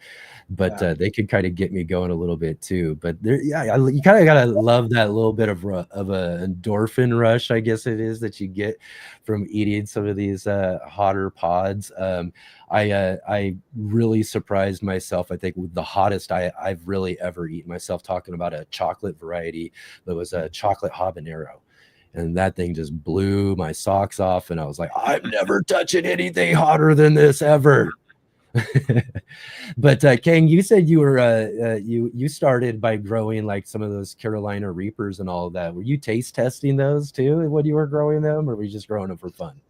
B: but
D: Yeah.
B: they could kind of get me going a little bit too. But there, yeah, you kind of gotta love that little bit of a endorphin rush, I guess it is, that you get from eating some of these hotter pods. I really surprised myself, I think, with the hottest I've really ever eaten myself, talking about a chocolate variety that was a chocolate habanero. And that thing just blew my socks off. And I was like, I'm never touching anything hotter than this ever. But Kang, you said you were you started by growing like some of those Carolina Reapers and all of that. Were you taste testing those too when you were growing them, or were you just growing them for fun?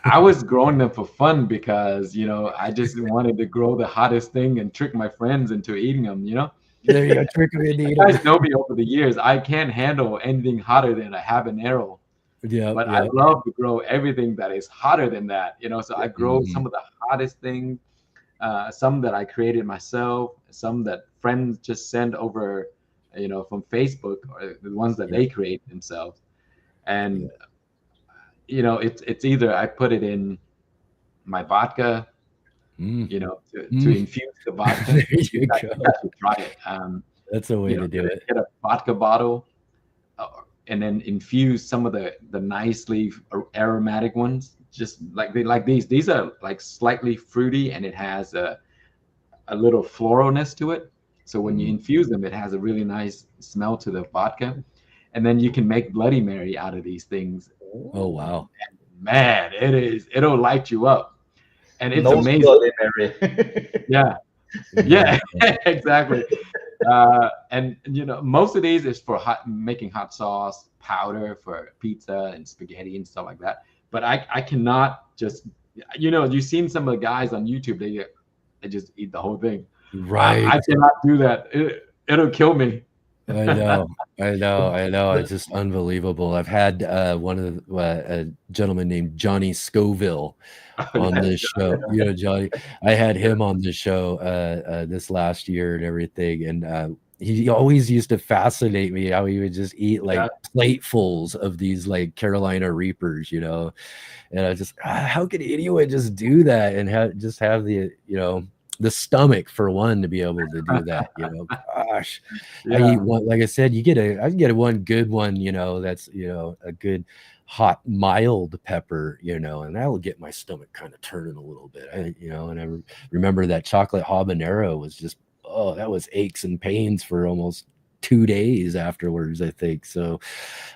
E: I was growing them for fun because, I just wanted to grow the hottest thing and trick my friends into eating them.
B: There you go, trick them into eating
E: You guys
B: them.
E: know me over the years. I can't handle anything hotter than a habanero.
B: Yeah,
E: But I
B: yeah.
E: love to grow everything that is hotter than that. So I grow
B: Mhm.
E: some of the hottest things, some that I created myself, some that friends just send over, from Facebook, or the ones that
B: Yeah,
E: they create themselves.
B: yeah.
E: And it's either I put it in my vodka,
B: Mm.
E: to infuse the vodka.
B: There you go.
E: You guys should try it.
B: That's a way to do
E: Get
B: it.
E: a vodka bottle, and then infuse some of the nicely aromatic ones, just like these. These are like slightly fruity, and it has a little floralness to it. So when you
B: Mhm.
E: infuse them, it has a really nice smell to the vodka, and then you can make Bloody Mary out of these things.
B: Oh wow.
E: Man, it'll light you up, and it's
D: No
E: amazing.
D: Bloody Mary.
E: Yeah, yeah, exactly. And most of these is for making hot sauce powder for pizza and spaghetti and stuff like that. But I cannot just, you've seen some of the guys on YouTube, they just eat the whole thing.
B: Right.
E: I cannot do that. It'll kill me.
B: I know, I know. It's just unbelievable. I've had one of a gentleman named Johnny Scoville on this show. Johnny. I had him on the show this last year and everything, and he always used to fascinate me how he would just eat like platefuls of these like Carolina Reapers, and I just how could anyone just do that and have the the stomach for one to be able to do that, gosh. I eat one, like I said, I can get a one good one, that's a good hot mild pepper, and that will get my stomach kind of turning a little bit. And I remember that chocolate habanero was just, oh, that was aches and pains for almost 2 days afterwards, I think. So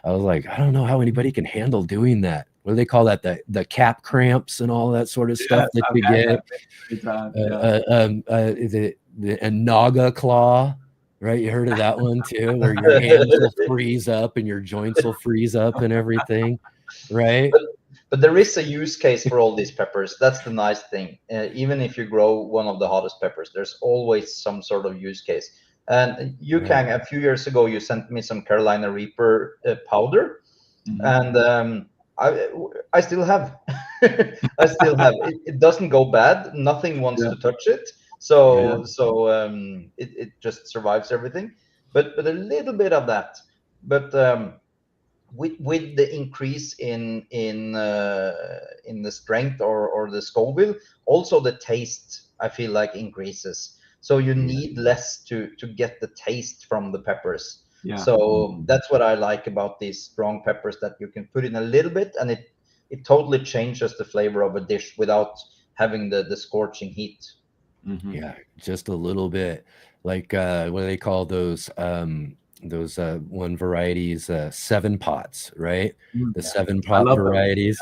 B: I was like, I don't know how anybody can handle doing that. What do they call that? The cap cramps and all that sort of stuff that
E: I've
B: you
E: had
B: get.
E: that many times,
B: Is it the naga claw? Right, you heard of that one too, where your hands will freeze up and your joints will freeze up and everything, right?
D: But there is a use case for all these peppers. That's the nice thing. Even if you grow one of the hottest peppers, there's always some sort of use case. And you
B: Right.
D: can, a few years ago, you sent me some Carolina Reaper powder, and I still have. I still have. It doesn't go bad. Nothing wants
E: Yeah.
D: to touch it.
E: Yeah.
D: So it just survives everything. but a little bit of that. But with the increase in the strength or the Scoville, also the taste, I feel like, increases. So you need less to get the taste from the peppers.
E: Yeah.
D: So that's what I like about these strong peppers, that you can put in a little bit and it totally changes the flavor of a dish without having the scorching heat.
B: Yeah, just a little bit. Like what do they call those one varieties, 7-pots, right? The 7-pot varieties,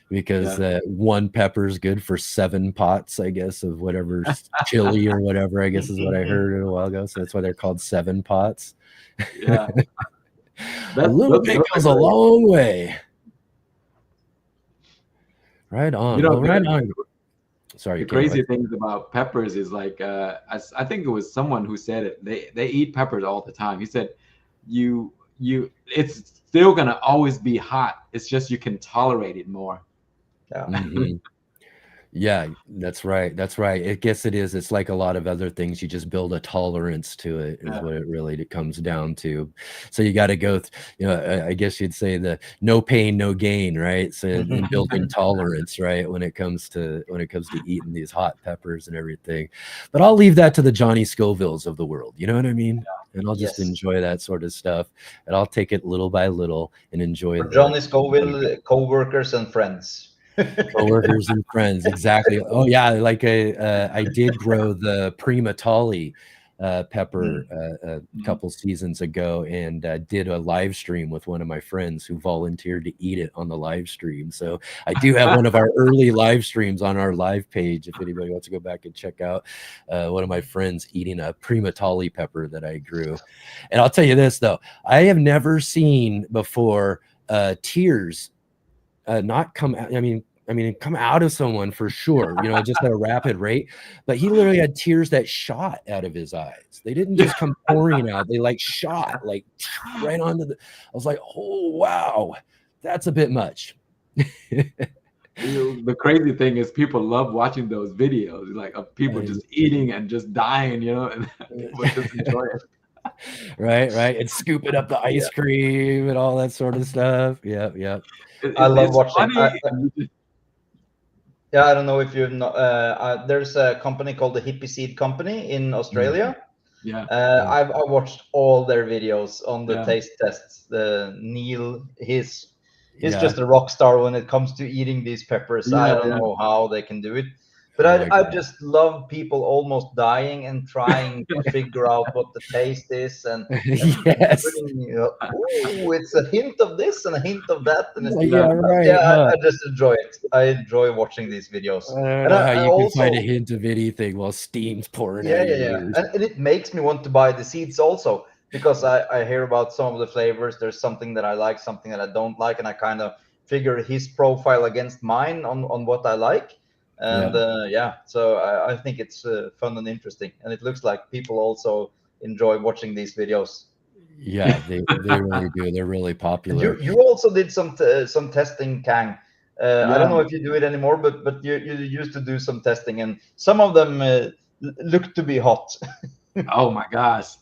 B: because one pepper is good for 7 pots, I guess, of whatever chili or whatever, I guess is what I heard a while ago. So that's why they're called 7-pots.
E: Yeah.
B: A little bit goes a long way. Right on.
E: You know,
B: right on. Sorry.
E: The crazy things about peppers is like, I think it was someone who said it. They eat peppers all the time. He said, it's still gonna always be hot. It's just you can tolerate it more.
D: Yeah.
B: Yeah, that's right. That's right. I guess it is. It's like a lot of other things. You just build a tolerance to it, is what it really comes down to. So you got to go, I guess you'd say the no pain, no gain, right? So in building tolerance, right? When it comes to eating these hot peppers and everything. But I'll leave that to the Johnny Scovilles of the world. You know what I mean? Yeah. And I'll just enjoy that sort of stuff. And I'll take it little by little and enjoy it.
D: Johnny Scoville, co-workers and friends.
B: Co-workers and friends, exactly. Oh yeah, like I did grow the Primatali pepper a couple seasons ago, and did a live stream with one of my friends who volunteered to eat it on the live stream. So I do have one of our early live streams on our live page if anybody wants to go back and check out one of my friends eating a Primatali pepper that I grew. And I'll tell you this though, I have never seen before tears not come out. I mean, come out of someone for sure, just at a rapid rate. But he literally had tears that shot out of his eyes. They didn't just come pouring out. They like shot like right onto the. I was like, oh wow, that's a bit much.
E: The crazy thing is people love watching those videos, like of people just eating and just dying, and people just enjoy it.
B: Right, and scooping up the ice cream and all that sort of stuff. Yeah.
D: I love watching. I don't know if you've not. There's a company called the Hippie Seed Company in Australia. I've watched all their videos on the taste tests. Neil, he's just a rock star when it comes to eating these peppers. I don't know how they can do it. But I just love people almost dying and trying to figure out what the taste is, and putting, it's a hint of this and a hint of that, and I just enjoy it. I enjoy watching these videos.
B: I don't know how you can find a hint of anything while steam's pouring out of your ears.
D: And it makes me want to buy the seeds also, because I hear about some of the flavors. There's something that I like, something that I don't like, and I kind of figure his profile against mine on what I like. And so I think it's fun and interesting, and it looks like people also enjoy watching these videos.
B: Yeah, they really do. They're really popular.
D: You also did some testing, Khang. I don't know if you do it anymore, but you used to do some testing, and some of them look to be hot.
E: Oh my gosh.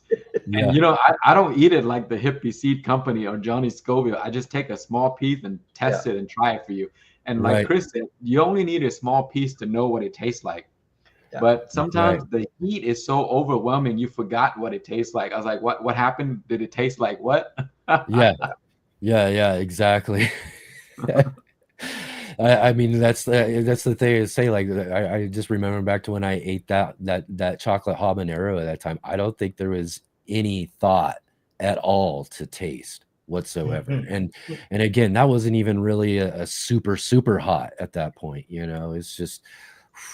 E: And I don't eat it like the Hippie Seed Company or Johnny Scoville. I just take a small piece and test it and try it for you. And like Chris said, you only need a small piece to know what it tastes like. But sometimes the heat is so overwhelming, you forgot what it tastes like. I was like, what happened? Did it taste like what?
B: Yeah, exactly. I mean, that's the thing to say. Like, I just remember back to when I ate that chocolate habanero at that time. I don't think there was any thought at all to taste whatsoever. And again, that wasn't even really a super hot at that point. It's just,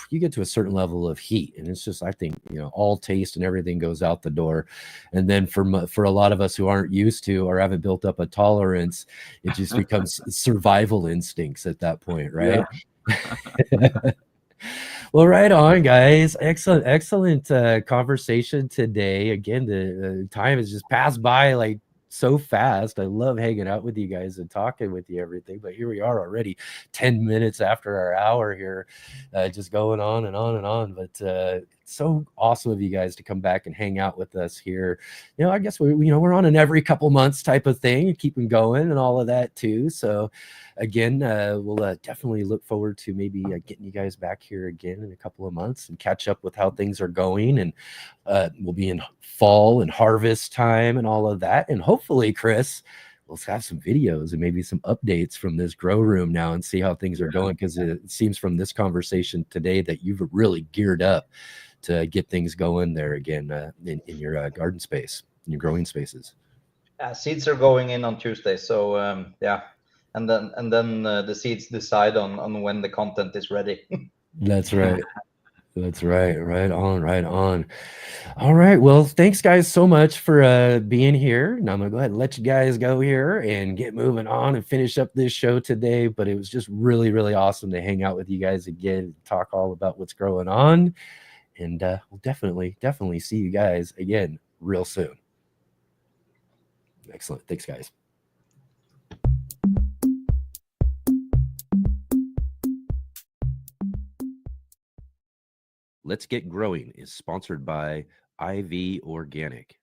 B: you get to a certain level of heat, and it's just, I think, all taste and everything goes out the door. And then for a lot of us who aren't used to or haven't built up a tolerance, it just becomes survival instincts at that point, right? Well, right on, guys. Excellent conversation today. Again, the time has just passed by like so fast. I love hanging out with you guys and talking with you everything, but here we are already 10 minutes after our hour here, just going on and on and on. But so awesome of you guys to come back and hang out with us here. I guess we're on an every couple months type of thing, keeping going and all of that too. So again, we'll definitely look forward to maybe getting you guys back here again in a couple of months and catch up with how things are going. And we'll be in fall and harvest time and all of that. And hopefully, Chris, we'll have some videos and maybe some updates from this grow room now and see how things are going, because it seems from this conversation today that you've really geared up to get things going there again in your garden space, in your growing spaces.
D: Seeds are going in on Tuesday, so yeah, and then the seeds decide on when the content is ready.
B: That's right. That's right. Right on. Right on. All right. Well, thanks guys so much for being here. Now I'm gonna go ahead and let you guys go here and get moving on and finish up this show today. But it was just really, really awesome to hang out with you guys again and talk all about what's going on. And we'll definitely see you guys again real soon. Excellent. Thanks, guys. Let's Get Growing is sponsored by IV Organic.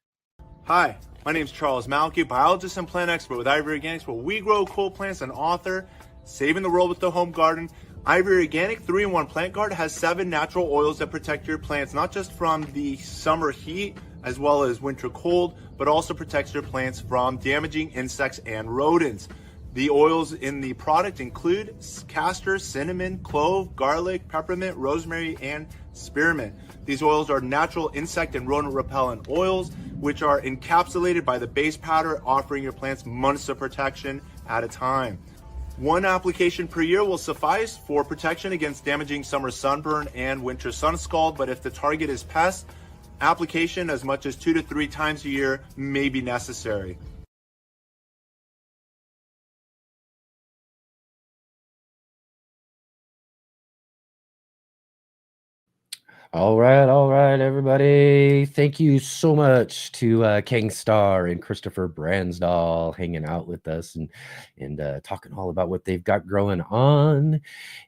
F: Hi, my name is Charles Malky, biologist and plant expert with IV Organics, where we grow cool plants and author Saving the World with the Home Garden. IV Organic 3-in-1 Plant Guard has 7 natural oils that protect your plants, not just from the summer heat as well as winter cold, but also protects your plants from damaging insects and rodents. The oils in the product include castor, cinnamon, clove, garlic, peppermint, rosemary, and spearmint. These oils are natural insect and rodent repellent oils, which are encapsulated by the base powder, offering your plants months of protection at a time. 1 application per year will suffice for protection against damaging summer sunburn and winter sun scald, but if the target is pests, application as much as 2 to 3 times a year may be necessary.
B: All right, everybody. Thank you so much to Khang Starr and Christopher Brandsdal hanging out with us and talking all about what they've got growing on,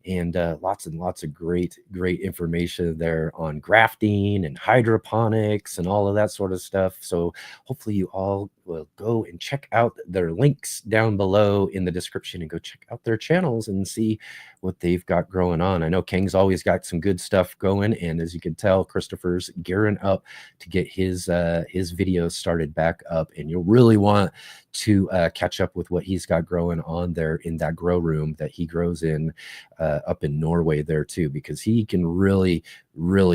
B: and lots and lots of great information there on grafting and hydroponics and all of that sort of stuff. So hopefully you all will go and check out their links down below in the description and go check out their channels and see what they've got growing on. I know Kang's always got some good stuff going, and as you can tell, Christopher's gearing up to get his videos started back up, and you'll really want to catch up with what he's got growing on there in that grow room that he grows in up in Norway there too, because he can really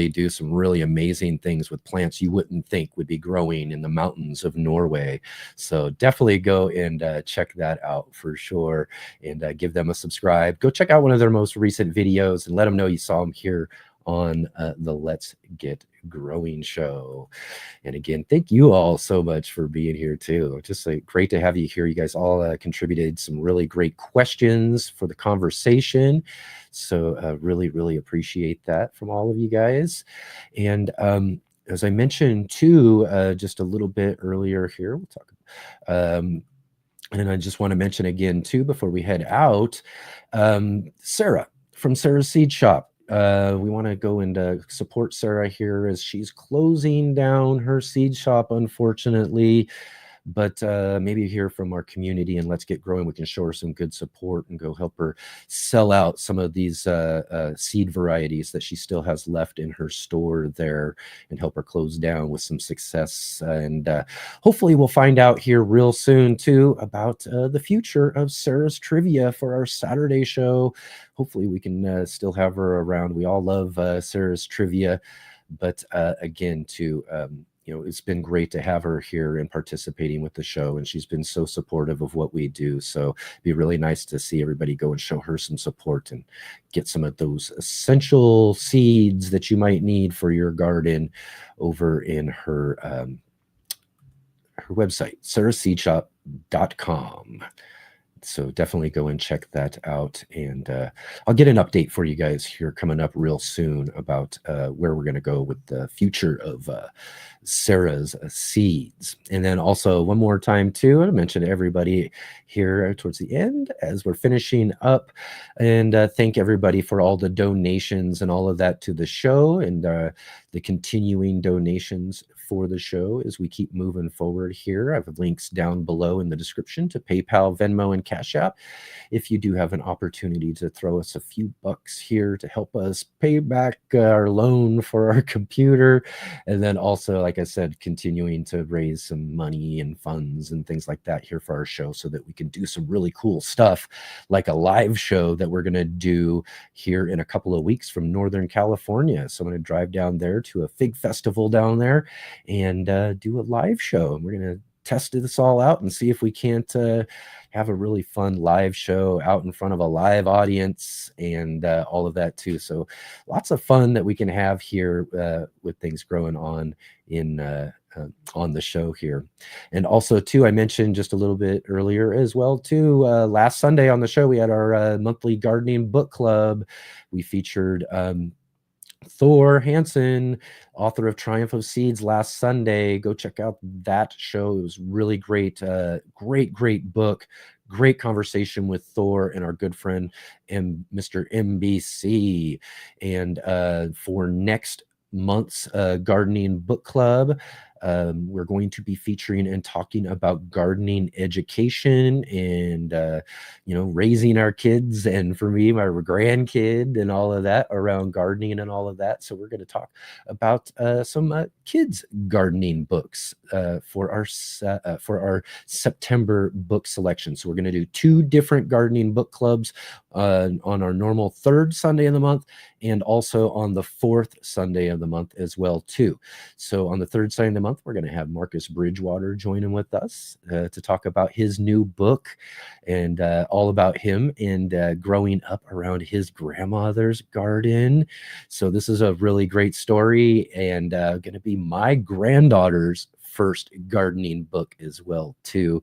B: do some really amazing things with plants you wouldn't think would be growing in the mountains of Norway. So definitely go and check that out for sure, and give them a subscribe. Go check out one of their most recent videos and let them know you saw them here on the Let's Get Growing show. And again, thank you all so much for being here too. Just great to have you here. You guys all contributed some really great questions for the conversation, so really appreciate that from all of you guys. And as I mentioned too, just a little bit earlier here, we'll talk and I just want to mention again too before we head out, Sarah from Sarah's Seed Shop. We want to go and support Sarah here as she's closing down her seed shop, unfortunately. But maybe hear from our community and Let's Get Growing, we can show her some good support and go help her sell out some of these seed varieties that she still has left in her store there, and help her close down with some success. And hopefully we'll find out here real soon too about the future of Sarah's Trivia for our Saturday show. Hopefully we can still have her around. We all love Sarah's Trivia, but again too, it's been great to have her here and participating with the show, and she's been so supportive of what we do. So it'd be really nice to see everybody go and show her some support and get some of those essential seeds that you might need for your garden over in her website, sarahseedshop.com. So definitely go and check that out. And I'll get an update for you guys here coming up real soon about where we're going to go with the future of Sarah's seeds. And then also one more time too, I mentioned to everybody here towards the end as we're finishing up, and thank everybody for all the donations and all of that to the show, and the continuing donations for the show as we keep moving forward here. I have links down below in the description to PayPal, Venmo, and Cash App. If you do have an opportunity to throw us a few bucks here to help us pay back our loan for our computer, and then also, like I said, continuing to raise some money and funds and things like that here for our show so that we can do some really cool stuff, like a live show that we're going to do here in a couple of weeks from Northern California. So I'm going to drive down there to a fig festival down there and do a live show. And we're going to test this all out and see if we can't have a really fun live show out in front of a live audience and all of that too. So lots of fun that we can have here with things growing on on the show here. And also too, I mentioned just a little bit earlier as well too, last Sunday on the show, we had our monthly gardening book club. We featured Thor Hansen, author of Triumph of Seeds, last Sunday. Go check out that show. It was really great. Great book. Great conversation with Thor and our good friend Mr. MBC. And for next month's gardening book club, we're going to be featuring and talking about gardening education and raising our kids, and for me, my grandkid, and all of that around gardening and all of that. So we're going to talk about some kids gardening books for our September book selection. So we're going to do 2 different gardening book clubs on our normal 3rd Sunday of the month, and also on the 4th Sunday of the month as well too. So on the 3rd Sunday of the month, we're going to have Marcus Bridgewater joining with us to talk about his new book and all about him and growing up around his grandmother's garden. So this is a really great story, and going to be my granddaughter's first gardening book as well too.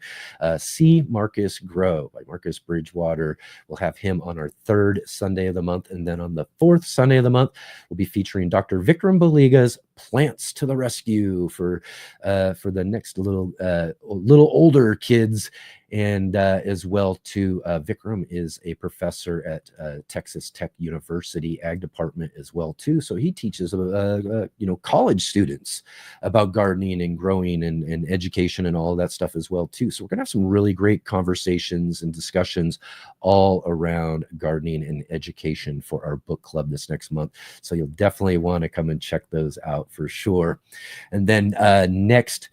B: See Marcus Grow by Marcus Bridgewater. We'll have him on our 3rd Sunday of the month, and then on the 4th Sunday of the month, we'll be featuring Dr. Vikram Baliga's Plants to the Rescue for the next little older kids. And as well too, Vikram is a professor at Texas Tech University Ag Department as well too. So he teaches college students about gardening and growing and education and all of that stuff as well too. So we're gonna have some really great conversations and discussions all around gardening and education for our book club this next month. So you'll definitely want to come and check those out for sure. And then next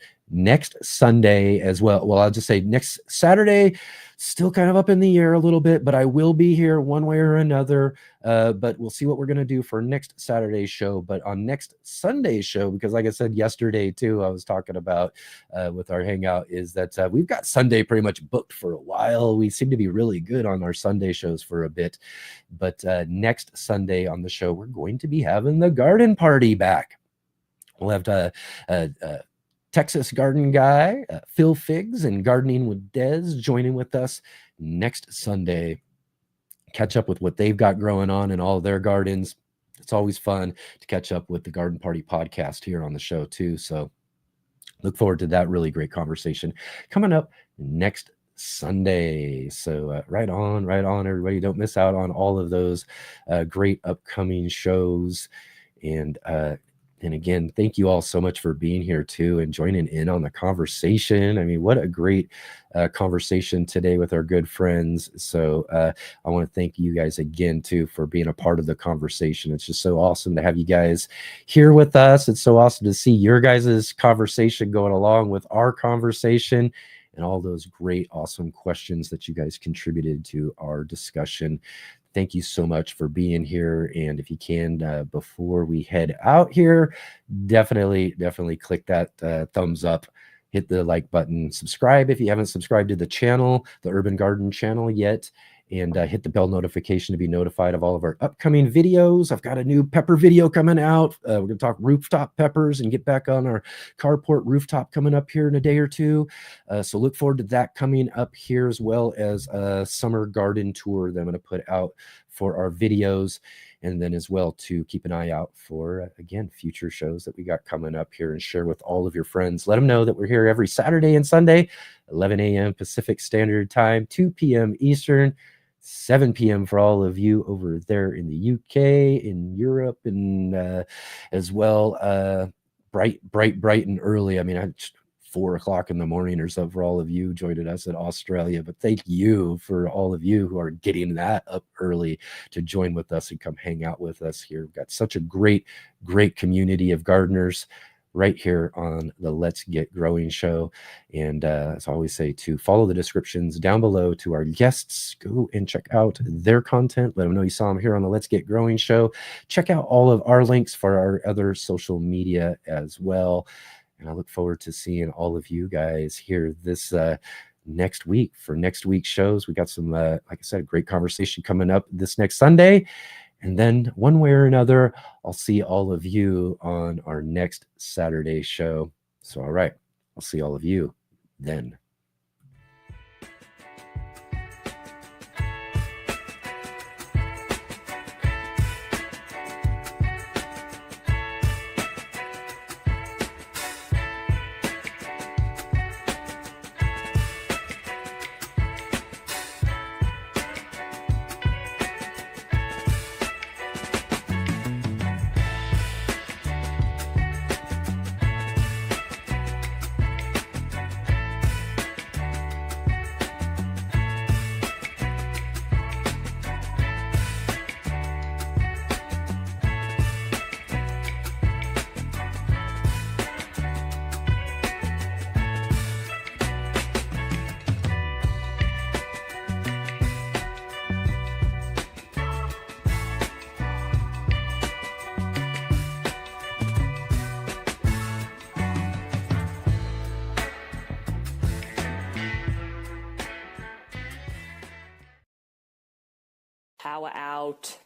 B: Sunday as well. Well, I'll just say next Saturday, still kind of up in the air a little bit, but I will be here one way or another. But we'll see what we're going to do for next Saturday's show. But on next Sunday's show, because like I said yesterday too, I was talking about with our hangout, is that we've got Sunday pretty much booked for a while. We seem to be really good on our Sunday shows for a bit. But next Sunday on the show, we're going to be having the garden party back. We'll have Texas garden guy, Phil Figs, and Gardening with Des joining with us next Sunday. Catch up with what they've got growing on in all their gardens. It's always fun to catch up with the Garden Party podcast here on the show too. So look forward to that really great conversation coming up next Sunday. So right on, everybody. Don't miss out on all of those great upcoming shows. And again, thank you all so much for being here too and joining in on the conversation. I mean, what a great conversation today with our good friends. So I want to thank you guys again too for being a part of the conversation. It's just so awesome to have you guys here with us. It's so awesome to see your guys' conversation going along with our conversation and all those great, awesome questions that you guys contributed to our discussion. Thank you so much for being here. And if you can, before we head out here, definitely click that thumbs up, hit the like button, subscribe if you haven't subscribed to the channel, the Urban Garden channel yet. and hit the bell notification to be notified of all of our upcoming videos. I've got a new pepper video coming out. We're going to talk rooftop peppers and get back on our carport rooftop coming up here in a day or two. So look forward to that coming up here, as well as a summer garden tour that I'm going to put out for our videos. And then as well to keep an eye out for, again, future shows that we got coming up here, and share with all of your friends. Let them know that we're here every Saturday and Sunday, 11 a.m. Pacific Standard Time, 2 p.m. Eastern, 7 p.m. for all of you over there in the UK, in Europe, and as well, bright and early. I mean, 4 o'clock in the morning or so for all of you joining us in Australia. But thank you for all of you who are getting that up early to join with us and come hang out with us here. We've got such a great community of gardeners right here on the Let's Get Growing show. And as I always say, to follow the descriptions down below to our guests. Go and check out their content. Let them know you saw them here on the Let's Get Growing show. Check out all of our links for our other social media as well. And I look forward to seeing all of you guys here this next week for next week's shows. We got some, like I said, a great conversation coming up this next Sunday. And then one way or another, I'll see all of you on our next Saturday show. So, all right, I'll see all of you then.
G: Power out.